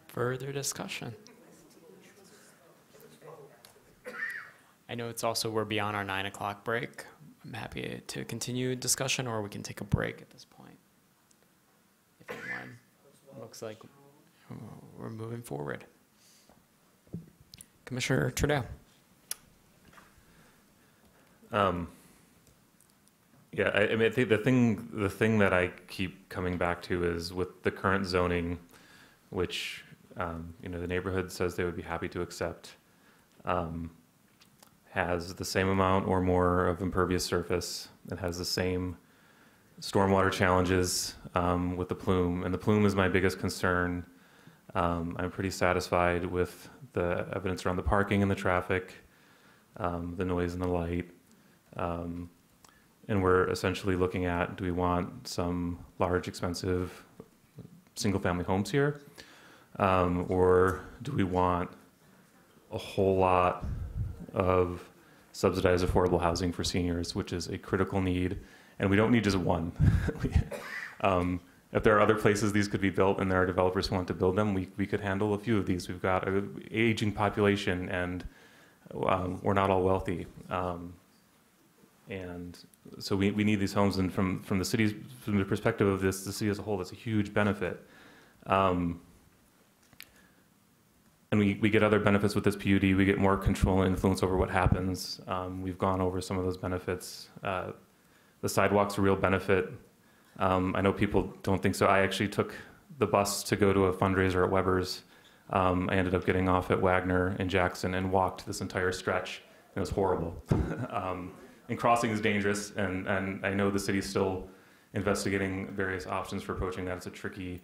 Further discussion? I know it's also, we're beyond our 9 o'clock break. I'm happy to continue discussion, or we can take a break at this point. If anyone, looks like we're moving forward. Commissioner Trudeau. Yeah, I mean, I think the thing that I keep coming back to is with the current zoning, which the neighborhood says they would be happy to accept, has the same amount or more of impervious surface. It has the same stormwater challenges with the plume, and the plume is my biggest concern. I'm pretty satisfied with the evidence around the parking and the traffic, the noise and the light. And we're essentially looking at, do we want some large, expensive, single-family homes here? Or do we want a whole lot of subsidized affordable housing for seniors, which is a critical need? And we don't need just one. If there are other places these could be built and there are developers who want to build them, we could handle a few of these. We've got an aging population, and we're not all wealthy. And so we need these homes, and from the perspective of the city as a whole, that's a huge benefit. And we get other benefits with this PUD. We get more control and influence over what happens. We've gone over some of those benefits. The sidewalk's a real benefit. I know people don't think so. I actually took the bus to go to a fundraiser at Weber's. I ended up getting off at Wagner and Jackson and walked this entire stretch. It was horrible. And crossing is dangerous, and I know the city's still investigating various options for approaching that. It's a tricky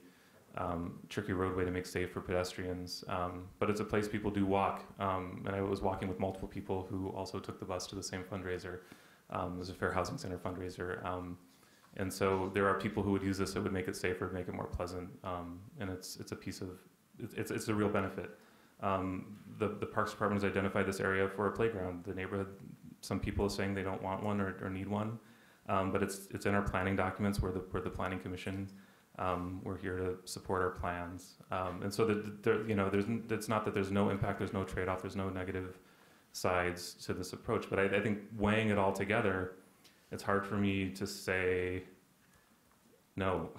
roadway to make safe for pedestrians, but it's a place people do walk. And I was walking with multiple people who also took the bus to the same fundraiser. It was a Fair Housing Center fundraiser. And so there are people who would use this. It would make it safer, make it more pleasant, and it's a real benefit. The Parks Department has identified this area for a playground. The neighborhood, some people are saying they don't want one or need one, but it's in our planning documents where the Planning Commission We're here to support our plans. And so it's not that there's no impact, there's no trade-off, there's no negative sides to this approach. But I think weighing it all together, it's hard for me to say no.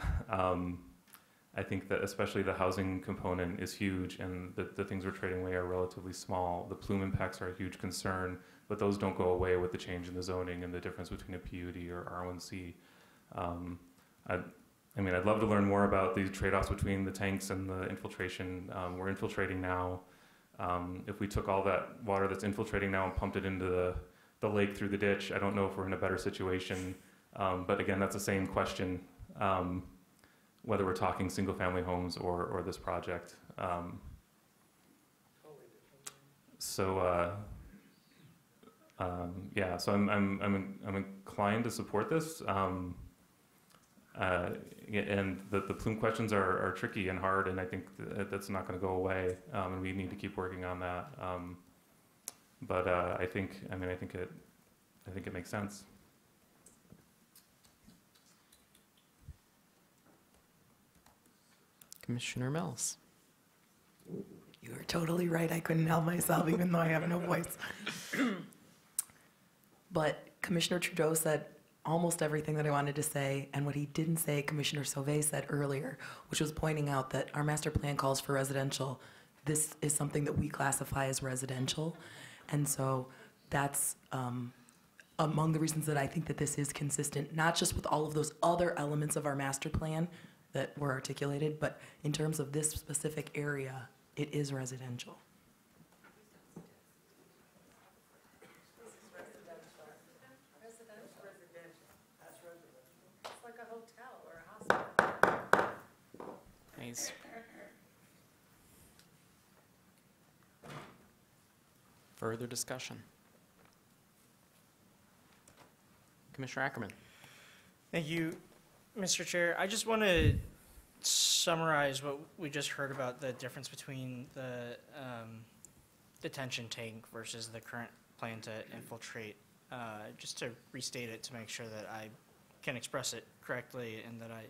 I think that especially the housing component is huge, and the things we're trading away are relatively small. The plume impacts are a huge concern, but those don't go away with the change in the zoning and the difference between a PUD or R1C. I'd love to learn more about these trade-offs between the tanks and the infiltration. We're infiltrating now. If we took all that water that's infiltrating now and pumped it into the lake through the ditch, I don't know if we're in a better situation. But again, that's the same question, whether we're talking single-family homes or this project. So I'm inclined to support this. And the plume questions are tricky and hard, and I think that's not going to go away, and we need to keep working on that. But I think it makes sense. Commissioner Mills. You are totally right. I couldn't help myself, even though I have no voice. But Commissioner Trudeau said almost everything that I wanted to say, and what he didn't say, Commissioner Sauvé said earlier, which was pointing out that our master plan calls for residential. This is something that we classify as residential, and so that's among the reasons that I think that this is consistent, not just with all of those other elements of our master plan that were articulated, but in terms of this specific area, it is residential. It's like a hotel or a hospital. Nice. Further discussion? Commissioner Ackerman. Thank you, Mr. Chair. I just want to summarize what we just heard about the difference between the detention tank versus the current plan to infiltrate, just to restate it to make sure that I can express it correctly and that I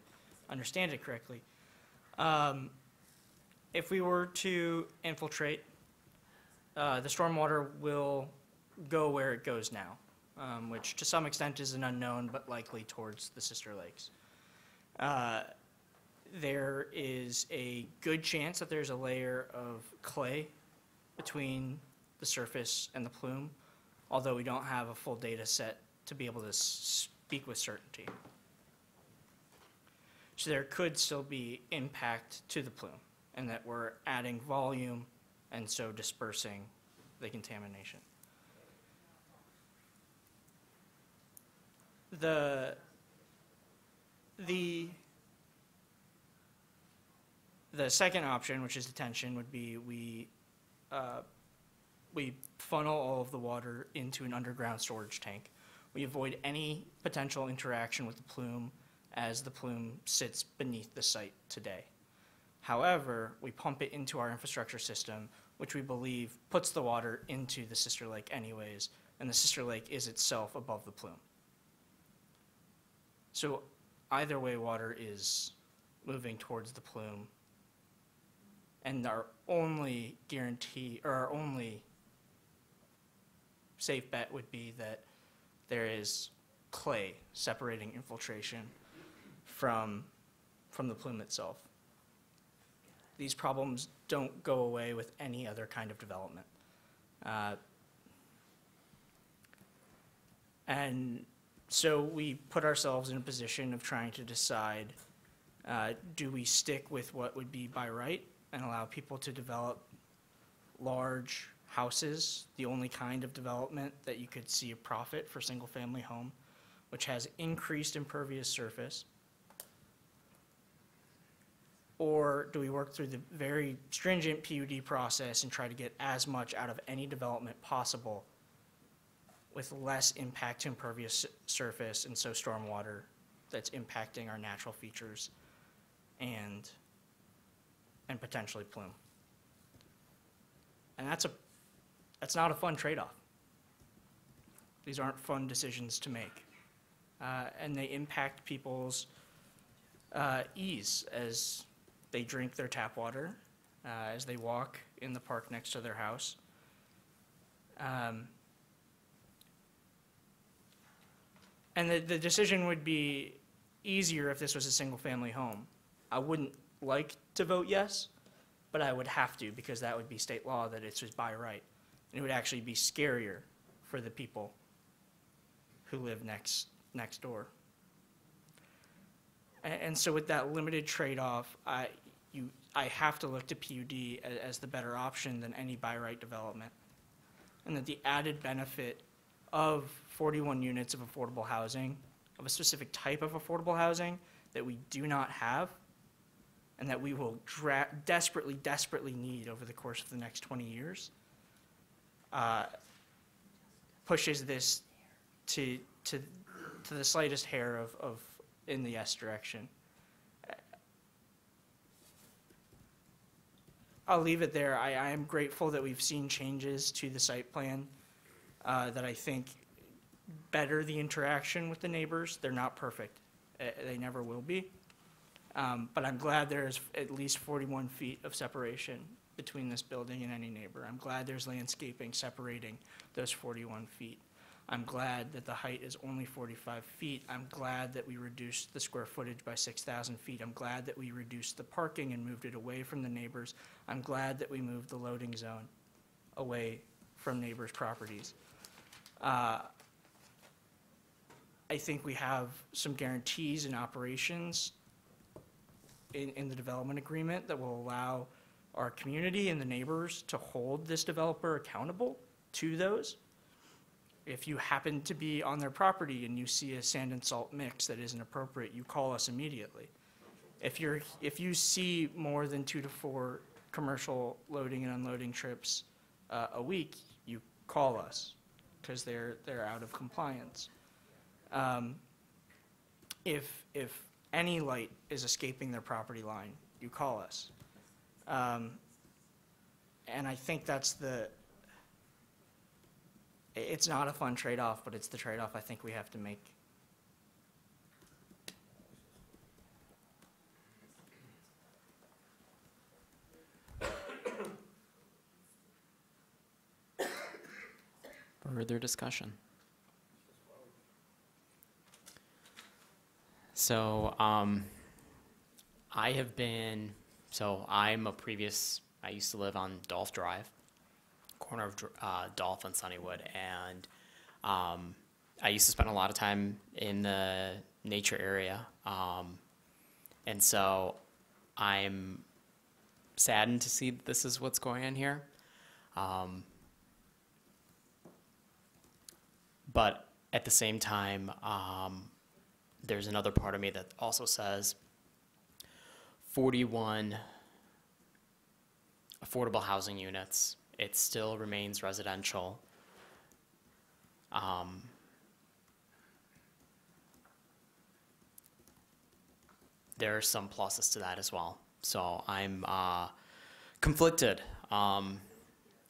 understand it correctly. If we were to infiltrate, the stormwater will go where it goes now, which to some extent is an unknown, but likely towards the sister lakes. There is a good chance that there's a layer of clay between the surface and the plume, although we don't have a full data set to be able to speak with certainty. So there could still be impact to the plume, and that we're adding volume and so dispersing the contamination. The second option, which is detention, would be we funnel all of the water into an underground storage tank. We avoid any potential interaction with the plume as the plume sits beneath the site today. However, we pump it into our infrastructure system, which we believe puts the water into the sister lake anyways, and the sister lake is itself above the plume. So either way, water is moving towards the plume. And our only guarantee, or our only safe bet would be that there is clay separating infiltration from the plume itself. These problems don't go away with any other kind of development. And so we put ourselves in a position of trying to decide, do we stick with what would be by right and allow people to develop large houses, the only kind of development that you could see a profit for single-family home, which has increased impervious surface? Or do we work through the very stringent PUD process and try to get as much out of any development possible with less impact to impervious surface and so stormwater that's impacting our natural features and potentially plume? And that's not a fun trade-off. These aren't fun decisions to make. And they impact people's ease as they drink their tap water, as they walk in the park next to their house. And the decision would be easier if this was a single-family home. I wouldn't like to vote yes, but I would have to because that would be state law that it's just by right. And it would actually be scarier for the people who live next door. And so with that limited trade-off, I have to look to PUD as the better option than any by right development. And that the added benefit of 41 units of affordable housing, of a specific type of affordable housing that we do not have, and that we will desperately need over the course of the next 20 years, pushes this to the slightest hair of in the yes direction. I'll leave it there. I am grateful that we've seen changes to the site plan that I think better the interaction with the neighbors. They're not perfect. They never will be. But I'm glad there's at least 41 feet of separation between this building and any neighbor. I'm glad there's landscaping separating those 41 feet. I'm glad that the height is only 45 feet. I'm glad that we reduced the square footage by 6,000 feet. I'm glad that we reduced the parking and moved it away from the neighbors. I'm glad that we moved the loading zone away from neighbors' properties. I think we have some guarantees in operations in the development agreement that will allow our community and the neighbors to hold this developer accountable to those. If you happen to be on their property and you see a sand and salt mix that isn't appropriate, you call us immediately. If you see more than 2 to 4 commercial loading and unloading trips a week, you call us because they're out of compliance. If any light is escaping their property line, you call us. And I think that's it's not a fun trade-off, but it's the trade-off I think we have to make. Further discussion? So, I'm I used to live on Dolph Drive, corner of Dolph and Sunnywood, and I used to spend a lot of time in the nature area, and so I'm saddened to see that this is what's going on here. But at the same time, there's another part of me that also says 41 affordable housing units, it still remains residential. There are some pluses to that as well. So I'm conflicted, and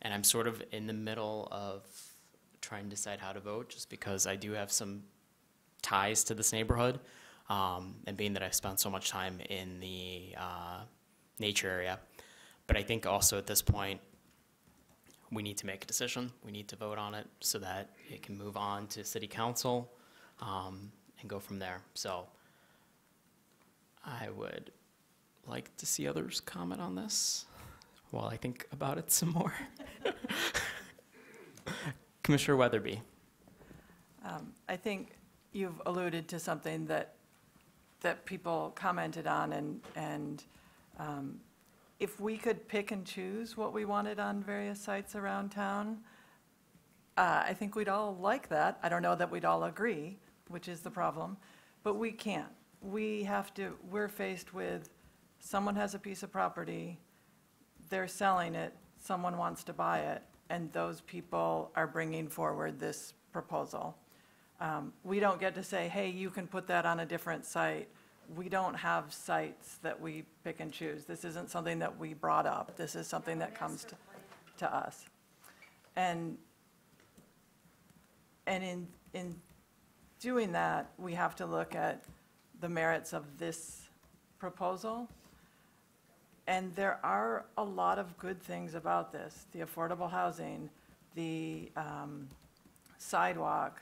I'm sort of in the middle of trying to decide how to vote, just because I do have some ties to this neighborhood, and being that I've spent so much time in the nature area. But I think also at this point, we need to make a decision. We need to vote on it so that it can move on to city council and go from there. So I would like to see others comment on this while I think about it some more. Commissioner Weatherby. I think you've alluded to something that people commented on, and if we could pick and choose what we wanted on various sites around town, I think we'd all like that. I don't know that we'd all agree, which is the problem, but we can't. We're faced with someone has a piece of property, they're selling it, someone wants to buy it, and those people are bringing forward this proposal. We don't get to say, hey, you can put that on a different site. We don't have sites that we pick and choose. This isn't something that we brought up. This is something that comes to us. And in doing that, we have to look at the merits of this proposal. And there are a lot of good things about this, the affordable housing, the sidewalk.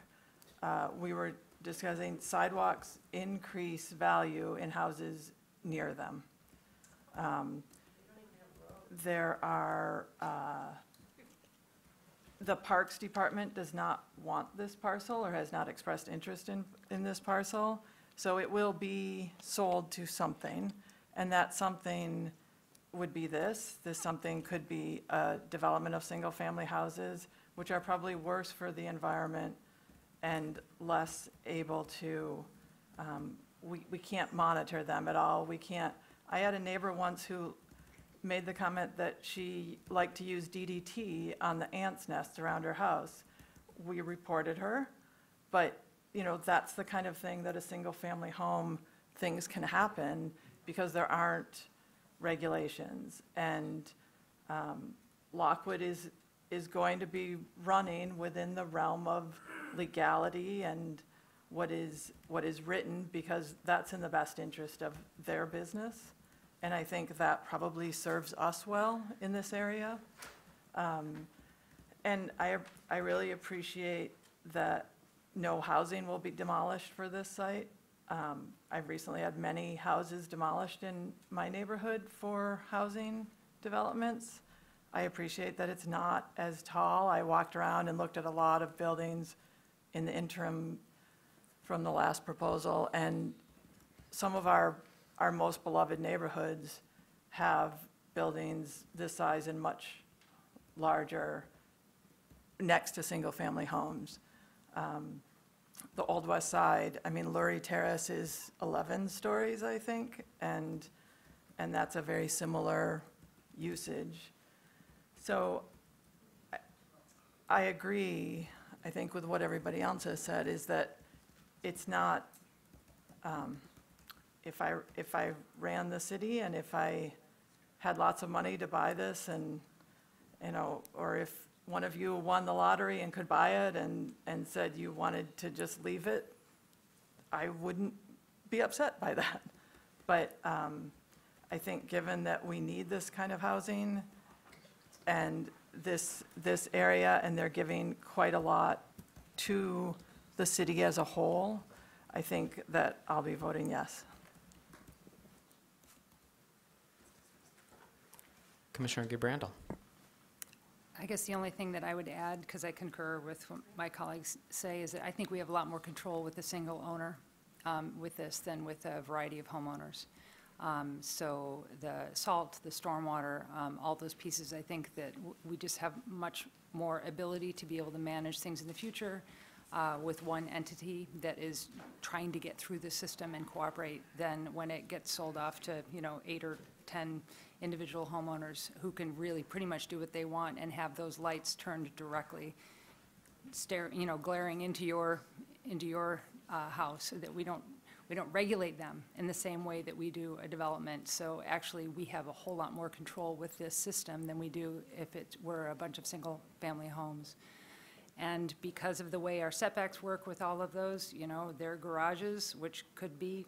We were discussing sidewalks increase value in houses near them. There are, the Parks Department does not want this parcel or has not expressed interest in this parcel. So it will be sold to something, and that something would be this. This something could be a development of single-family houses, which are probably worse for the environment and less able to, we can't monitor them at all. We can't, I had a neighbor once who made the comment that she liked to use DDT on the ants' nests around her house. We reported her, but that's the kind of thing that a single-family home, things can happen because there aren't regulations. And Lockwood is going to be running within the realm of legality and what is written, because that's in the best interest of their business. And I think that probably serves us well in this area. And I really appreciate that no housing will be demolished for this site. I've recently had many houses demolished in my neighborhood for housing developments. I appreciate that it's not as tall. I walked around and looked at a lot of buildings in the interim from the last proposal, and some of our most beloved neighborhoods have buildings this size and much larger next to single-family homes. The Old West Side, I mean, Lurie Terrace is 11 stories, I think, and that's a very similar usage. So I agree, I think, with what everybody else has said, is that it's not, if I ran the city and if I had lots of money to buy this and, or if one of you won the lottery and could buy it and said you wanted to just leave it, I wouldn't be upset by that. But I think given that we need this kind of housing and this area, and they're giving quite a lot to the city as a whole, I think that I'll be voting yes. Commissioner Gabrandel. I guess the only thing that I would add, because I concur with what my colleagues say, is that I think we have a lot more control with a single owner with this than with a variety of homeowners. So the salt, the stormwater, all those pieces, I think that we just have much more ability to be able to manage things in the future with one entity that is trying to get through the system and cooperate than when it gets sold off to 8 or 10 individual homeowners who can really pretty much do what they want and have those lights turned directly, glaring into your house, so that we don't regulate them in the same way that we do a development. So actually, we have a whole lot more control with this system than we do if it were a bunch of single-family homes. And because of the way our setbacks work with all of those, their garages, which could be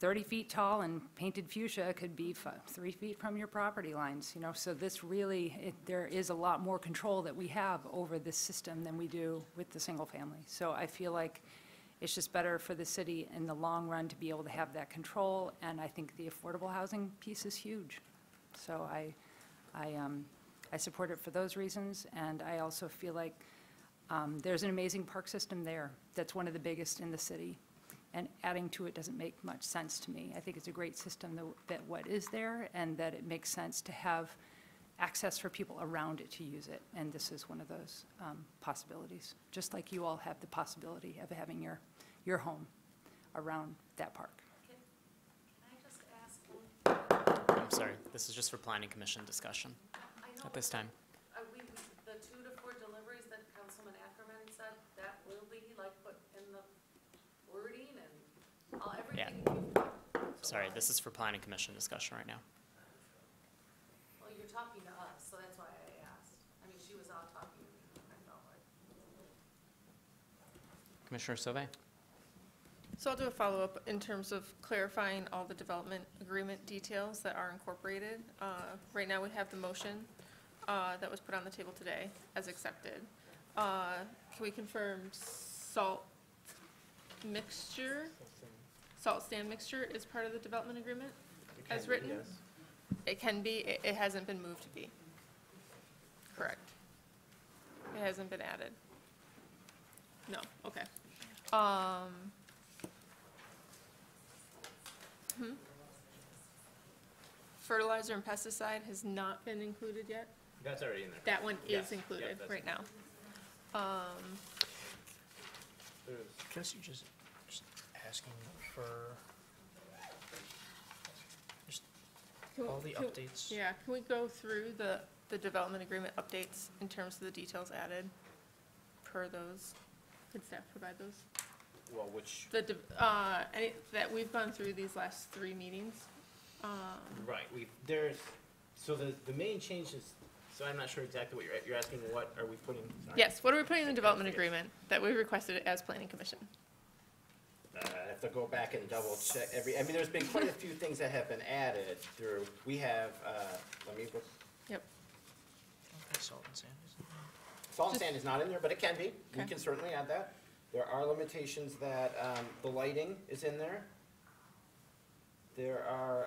30 feet tall and painted fuchsia, could be 3 feet from your property lines, So this really, there is a lot more control that we have over this system than we do with the single family. So I feel like it's just better for the city in the long run to be able to have that control, and I think the affordable housing piece is huge. So I support it for those reasons, and I also feel like there's an amazing park system there that's one of the biggest in the city, and adding to it doesn't make much sense to me. I think it's a great system that what is there, and that it makes sense to have access for people around it to use it, and this is one of those possibilities, just like you all have the possibility of having your home around that park. Can I just ask one? I'm sorry, this is just for Planning Commission discussion at this time. The 2 to 4 deliveries that Councilman Ackerman said, that will be put in the wording and everything. Yeah. Sorry, this is for Planning Commission discussion right now. Well, you're talking to us, so that's why I asked. I mean, she was out talking to me, I felt like. Commissioner Sauvé. So I'll do a follow-up in terms of clarifying all the development agreement details that are incorporated. Right now, we have the motion that was put on the table today as accepted. Can we confirm salt sand mixture is part of the development agreement as written? Yes. It can be, it hasn't been moved to be. Correct. It hasn't been added. No, okay. Fertilizer and pesticide has not been included yet? That's already in there. That one Yes. is included Yep, right now. Guess you just asking for just all the updates. Yeah, can we go through the development agreement updates in terms of the details added per those? Could staff provide those? Well, which, That we've gone through these last 3 meetings. right, so the main changes, so I'm not sure exactly what you're asking, what are we putting? Sorry. Yes, what are we putting in the development agreement that we requested as planning commission? I have to go back and double check there's been quite a few things that have been added through, we have, let me look. Yep. Salt and sand is in there. Salt and sand is not in there, but it can be. We Okay. can certainly add that. There are limitations that, the lighting is in there. There are,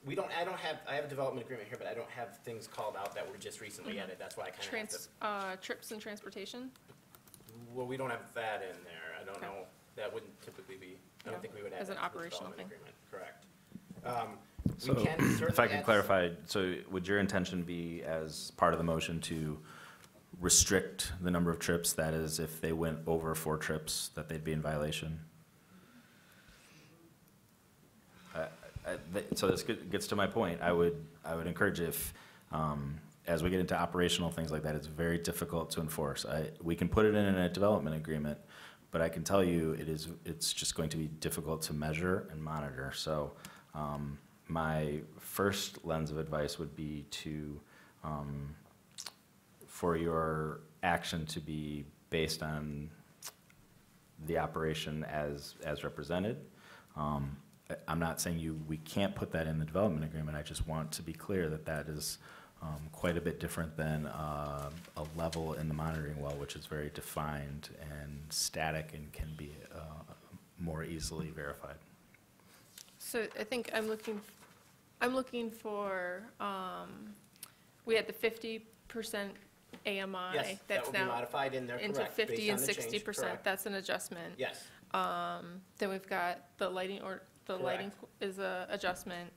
I have a development agreement here, but I don't have things called out that were just recently added. That's why I kind of have to. Trips and transportation? Well, we don't have that in there. I don't Okay. know. That wouldn't typically be, I No, don't think we would add as an that to the operational development thing. agreement. Correct. So We can if I certainly can add- clarify, so would your intention be as part of the motion to restrict the number of trips? That is, if they went over 4 trips, that they'd be in violation? So this gets to my point. I would encourage if, as we get into operational things like that, it's very difficult to enforce. We can put it in a development agreement, but I can tell you it's just going to be difficult to measure and monitor. So my first lens of advice would be to, for your action to be based on the operation as represented. I'm not saying we can't put that in the development agreement. I just want to be clear that that is quite a bit different than a level in the monitoring well, which is very defined and static and can be more easily verified. So I think I'm looking for, we had the 50% AMI. Yes, that that's will be now modified in there, into correct, 50 based and on the change, 60%. correct. That's an adjustment. Yes. Then we've got the lighting, the lighting Correct. is a adjustment.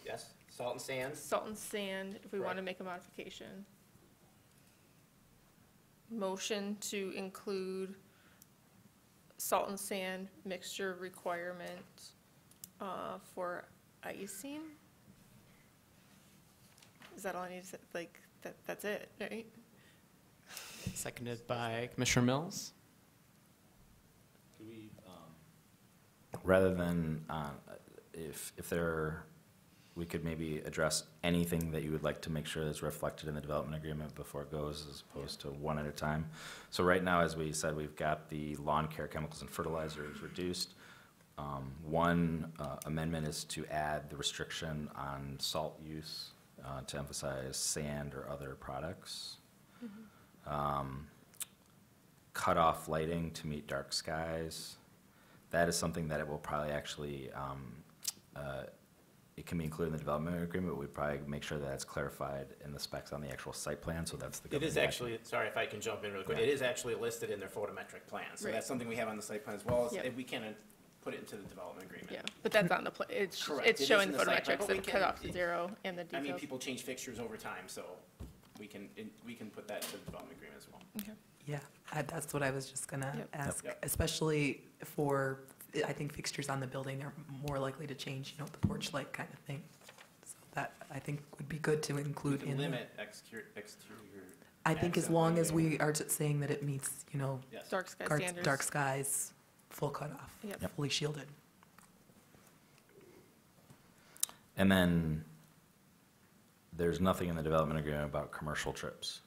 Yes. Salt and sand. Salt and sand, if we want to Correct. make a modification. Motion to include salt and sand mixture requirement for icing. Is that all I need to say? Like, that's it, right? Seconded by Commissioner Mills. Rather than, if there, we could maybe address anything that you would like to make sure is reflected in the development agreement before it goes, as opposed to one at a time. So right now, as we said, we've got the lawn care chemicals and fertilizers reduced. One amendment is to add the restriction on salt use to emphasize sand or other products. Cut off lighting to meet dark skies. That is something that it will probably actually, it can be included in the development agreement, but we'd probably make sure that that's clarified in the specs on the actual site plan, so that's the It is governing actually, sorry if I can jump in really quick, Yeah. it is actually listed in their photometric plan. So Right. that's something we have on the site plan as well, Yep. as we can put it into the development agreement. Yeah, but that's on the, it's Correct. it's It is showing in the site plan, photometrics but we and can- cut off to 0 and the I details. mean, people change fixtures over time, so we can put that into the development agreement as well. Okay. Yeah, that's what I was just gonna Yep. ask, Yep. especially for, I think fixtures on the building are more likely to change, the porch light kind of thing. So that, I think, would be good to We include can in. limit exterior. I think as accent long as lighting. we are saying that it meets, Yes. Dark sky dark- standards. dark skies, full cutoff, Yep. fully shielded. And then there's nothing in the development agreement about commercial trips.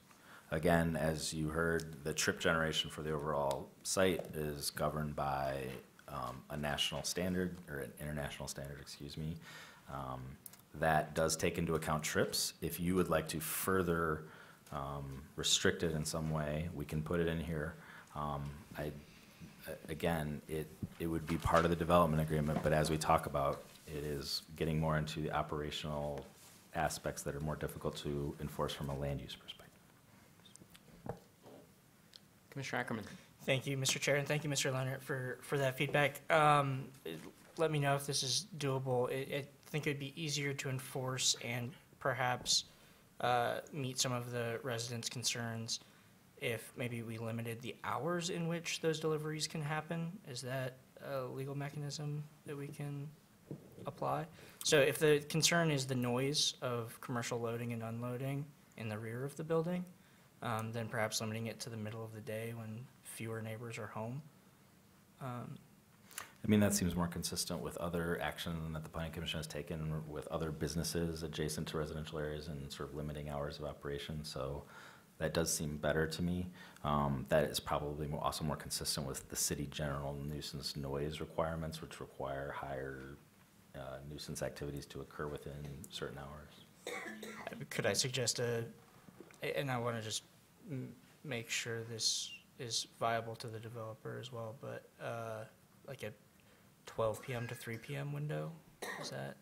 Again, as you heard, the trip generation for the overall site is governed by a national standard, or an international standard, excuse me. That does take into account trips. If you would like to further restrict it in some way, we can put it in here. Again, it would be part of the development agreement, but as we talk about, it is getting more into the operational aspects that are more difficult to enforce from a land use perspective. Commissioner Ackerman. Thank you, Mr. Chair, and thank you, Mr. Leonard, for that feedback. Let me know if this is doable. I think it would be easier to enforce and perhaps meet some of the residents' concerns if maybe we limited the hours in which those deliveries can happen. Is that a legal mechanism that we can apply? So if the concern is the noise of commercial loading and unloading in the rear of the building, then perhaps limiting it to the middle of the day when fewer neighbors are home. I mean, that seems more consistent with other action that the Planning Commission has taken with other businesses adjacent to residential areas and sort of limiting hours of operation. So that does seem better to me. That is probably also more consistent with the city general nuisance noise requirements, which require higher nuisance activities to occur within certain hours. Could I suggest and I want to just make sure this is viable to the developer as well, but like a 12 p.m. to 3 p.m. window, is that?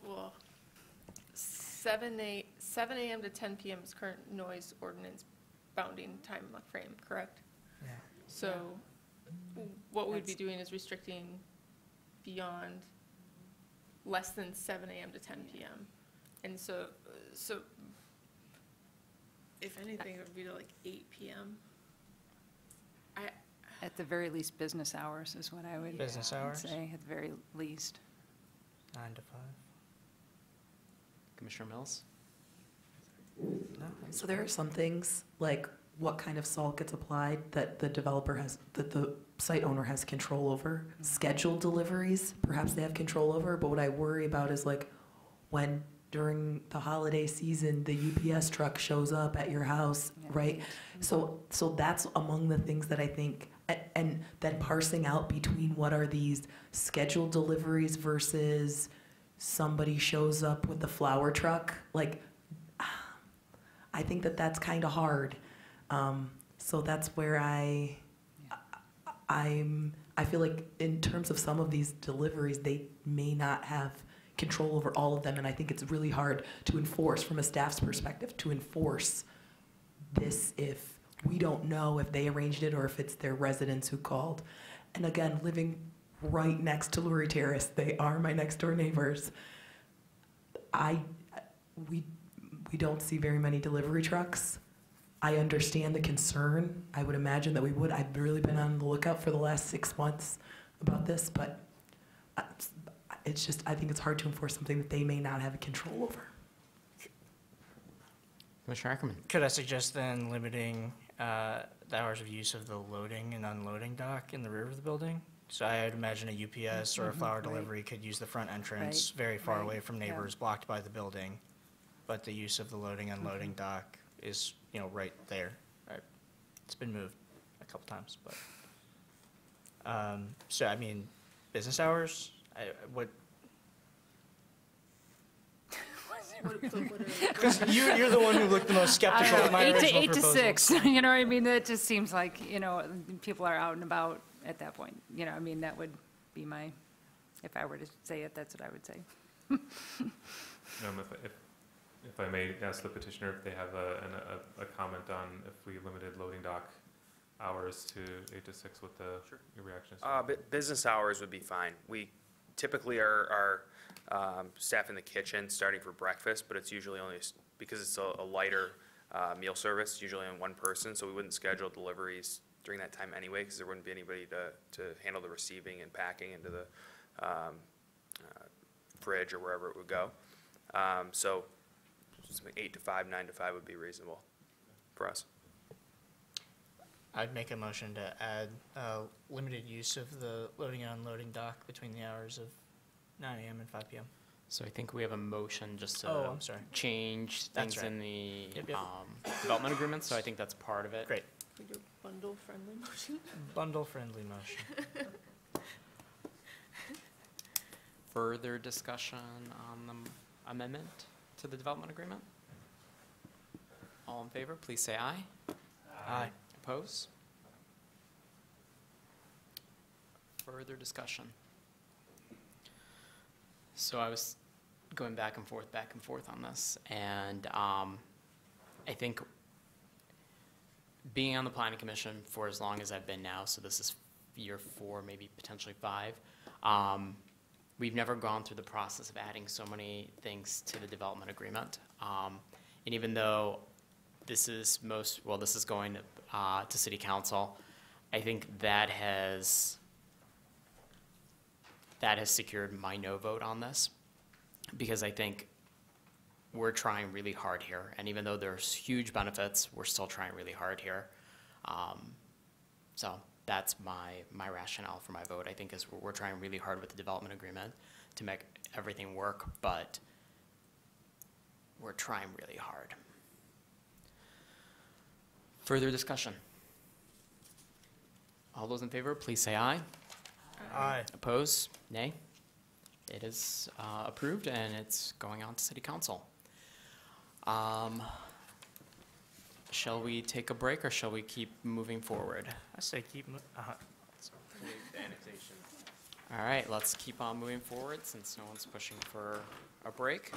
Well, 7 a.m. to 10 p.m. is current noise ordinance bounding time frame, correct? Yeah. So what we'd be doing is restricting beyond less than 7 a.m. to 10 p.m. And so if anything, it would be to like 8 p.m. At the very least, business hours is what I would Business hours? say, at the very least. 9 to 5. Commissioner Mills? So there are some things, like what kind of salt gets applied, that the developer has, that the site owner has control over. Scheduled deliveries, perhaps they have control over, but what I worry about is like when during the holiday season, the UPS truck shows up at your house, right? So that's among the things that I think, and then parsing out between what are these scheduled deliveries versus somebody shows up with the flower truck, like, I think that that's kind of hard. So that's where I feel like in terms of some of these deliveries, they may not have control over all of them, and I think it's really hard to enforce from a staff's perspective, to enforce this if we don't know if they arranged it or if it's their residents who called. And again, living right next to Lurie Terrace, they are my next door neighbors. We don't see very many delivery trucks. I understand the concern. I would imagine that we would. I've really been on the lookout for the last 6 months about this, but it's just, I think it's hard to enforce something that they may not have control over. Commissioner Ackerman. Could I suggest then limiting the hours of use of the loading and unloading dock in the rear of the building? So I would imagine a UPS or a flower delivery could use the front entrance very far away from neighbors, blocked by the building. But the use of the loading and unloading dock is, right there. It's been moved a couple times, but. So, I mean, business hours, Because you're the one who looked the most skeptical of my original proposal. 8 to 6, you know what I mean? That just seems like, people are out and about at that point. That would be if I were to say it, that's what I would say. If I may ask the petitioner if they have a comment on if we limited loading dock hours to 8 to 6, what your reaction is? Business hours would be fine. We typically are staff in the kitchen starting for breakfast, but it's usually only, because it's a lighter meal service, usually on one person, so we wouldn't schedule deliveries during that time anyway, because there wouldn't be anybody to handle the receiving and packing into the fridge or wherever it would go. So 8 to 5, 9 to 5 would be reasonable for us. I'd make a motion to add limited use of the loading and unloading dock between the hours of 9 a.m. and 5 p.m. So I think we have a motion just to Oh, I'm sorry. change That's things right. in the Yep, yep. development agreement, so I think that's part of it. Great. We do a bundle-friendly motion? Bundle-friendly motion. Further discussion on the amendment to the development agreement? All in favor, please say aye. Aye. Oppose? Further discussion. So I was going back and forth on this, and I think being on the planning commission for as long as I've been now, so this is year 4, maybe potentially 5, we've never gone through the process of adding so many things to the development agreement. And even though this is this is going to city council, I think that has secured my no vote on this, because I think we're trying really hard here, and even though there's huge benefits, we're still trying really hard here. So that's my rationale for my vote. I think is we're trying really hard with the development agreement to make everything work, but we're trying really hard. Further discussion? All those in favor, please say aye. Aye. Oppose? Nay? It is approved, and it's going on to city council. Shall we take a break, or shall we keep moving forward? I say keep, Annexation. All right, let's keep on moving forward since no one's pushing for a break.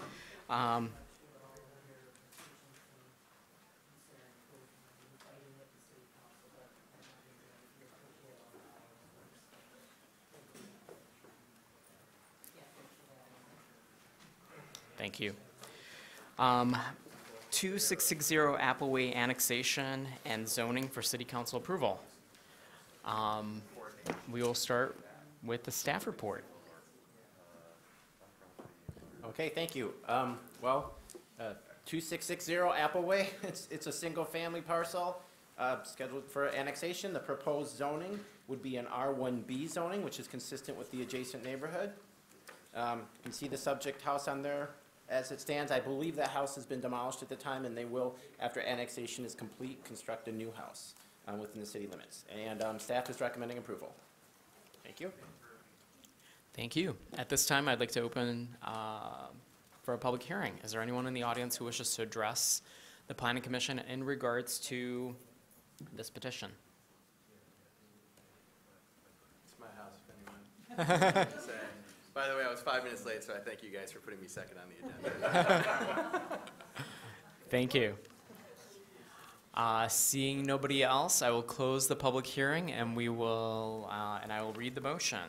Thank you. 2660 Appleway Annexation and Zoning for City Council approval. We will start with the staff report. Okay, thank you. 2660 Appleway, it's a single-family parcel scheduled for annexation. The proposed zoning would be an R1B zoning, which is consistent with the adjacent neighborhood. You can see the subject house on there as it stands. I believe that house has been demolished at the time, and they will, after annexation is complete, construct a new house within the city limits. And staff is recommending approval. Thank you. Thank you. At this time, I'd like to open for a public hearing. Is there anyone in the audience who wishes to address the Planning Commission in regards to this petition? It's my house, if anyone. By the way, I was 5 minutes late, so I thank you guys for putting me second on the agenda. Thank you. Seeing nobody else, I will close the public hearing, and we will, and I will read the motion.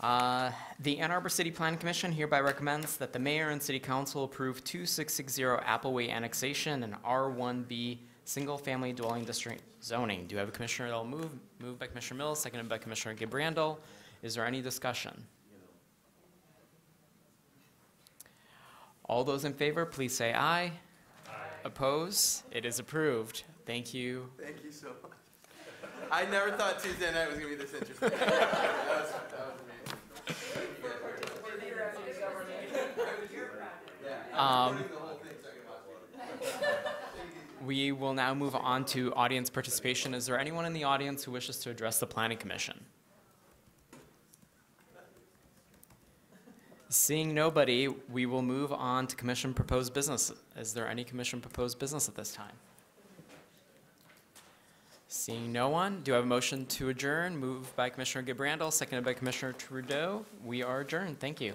The Ann Arbor City Planning Commission hereby recommends that the mayor and city council approve 2660 Appleway Annexation and R1B Single-Family Dwelling District zoning. Do you have a commissioner that will move? Moved by Commissioner Mills, seconded by Commissioner Gabrandel. Is there any discussion? All those in favor, please say aye. Aye. Oppose? It is approved. Thank you. Thank you so much. I never thought Tuesday night was going to be this interesting. that was amazing. We will now move on to audience participation. Is there anyone in the audience who wishes to address the Planning Commission? Seeing nobody, we will move on to commission proposed business. Is there any commission proposed business at this time? Seeing no one, do I have a motion to adjourn? Moved by Commissioner Gabrandel, seconded by Commissioner Trudeau. We are adjourned. Thank you.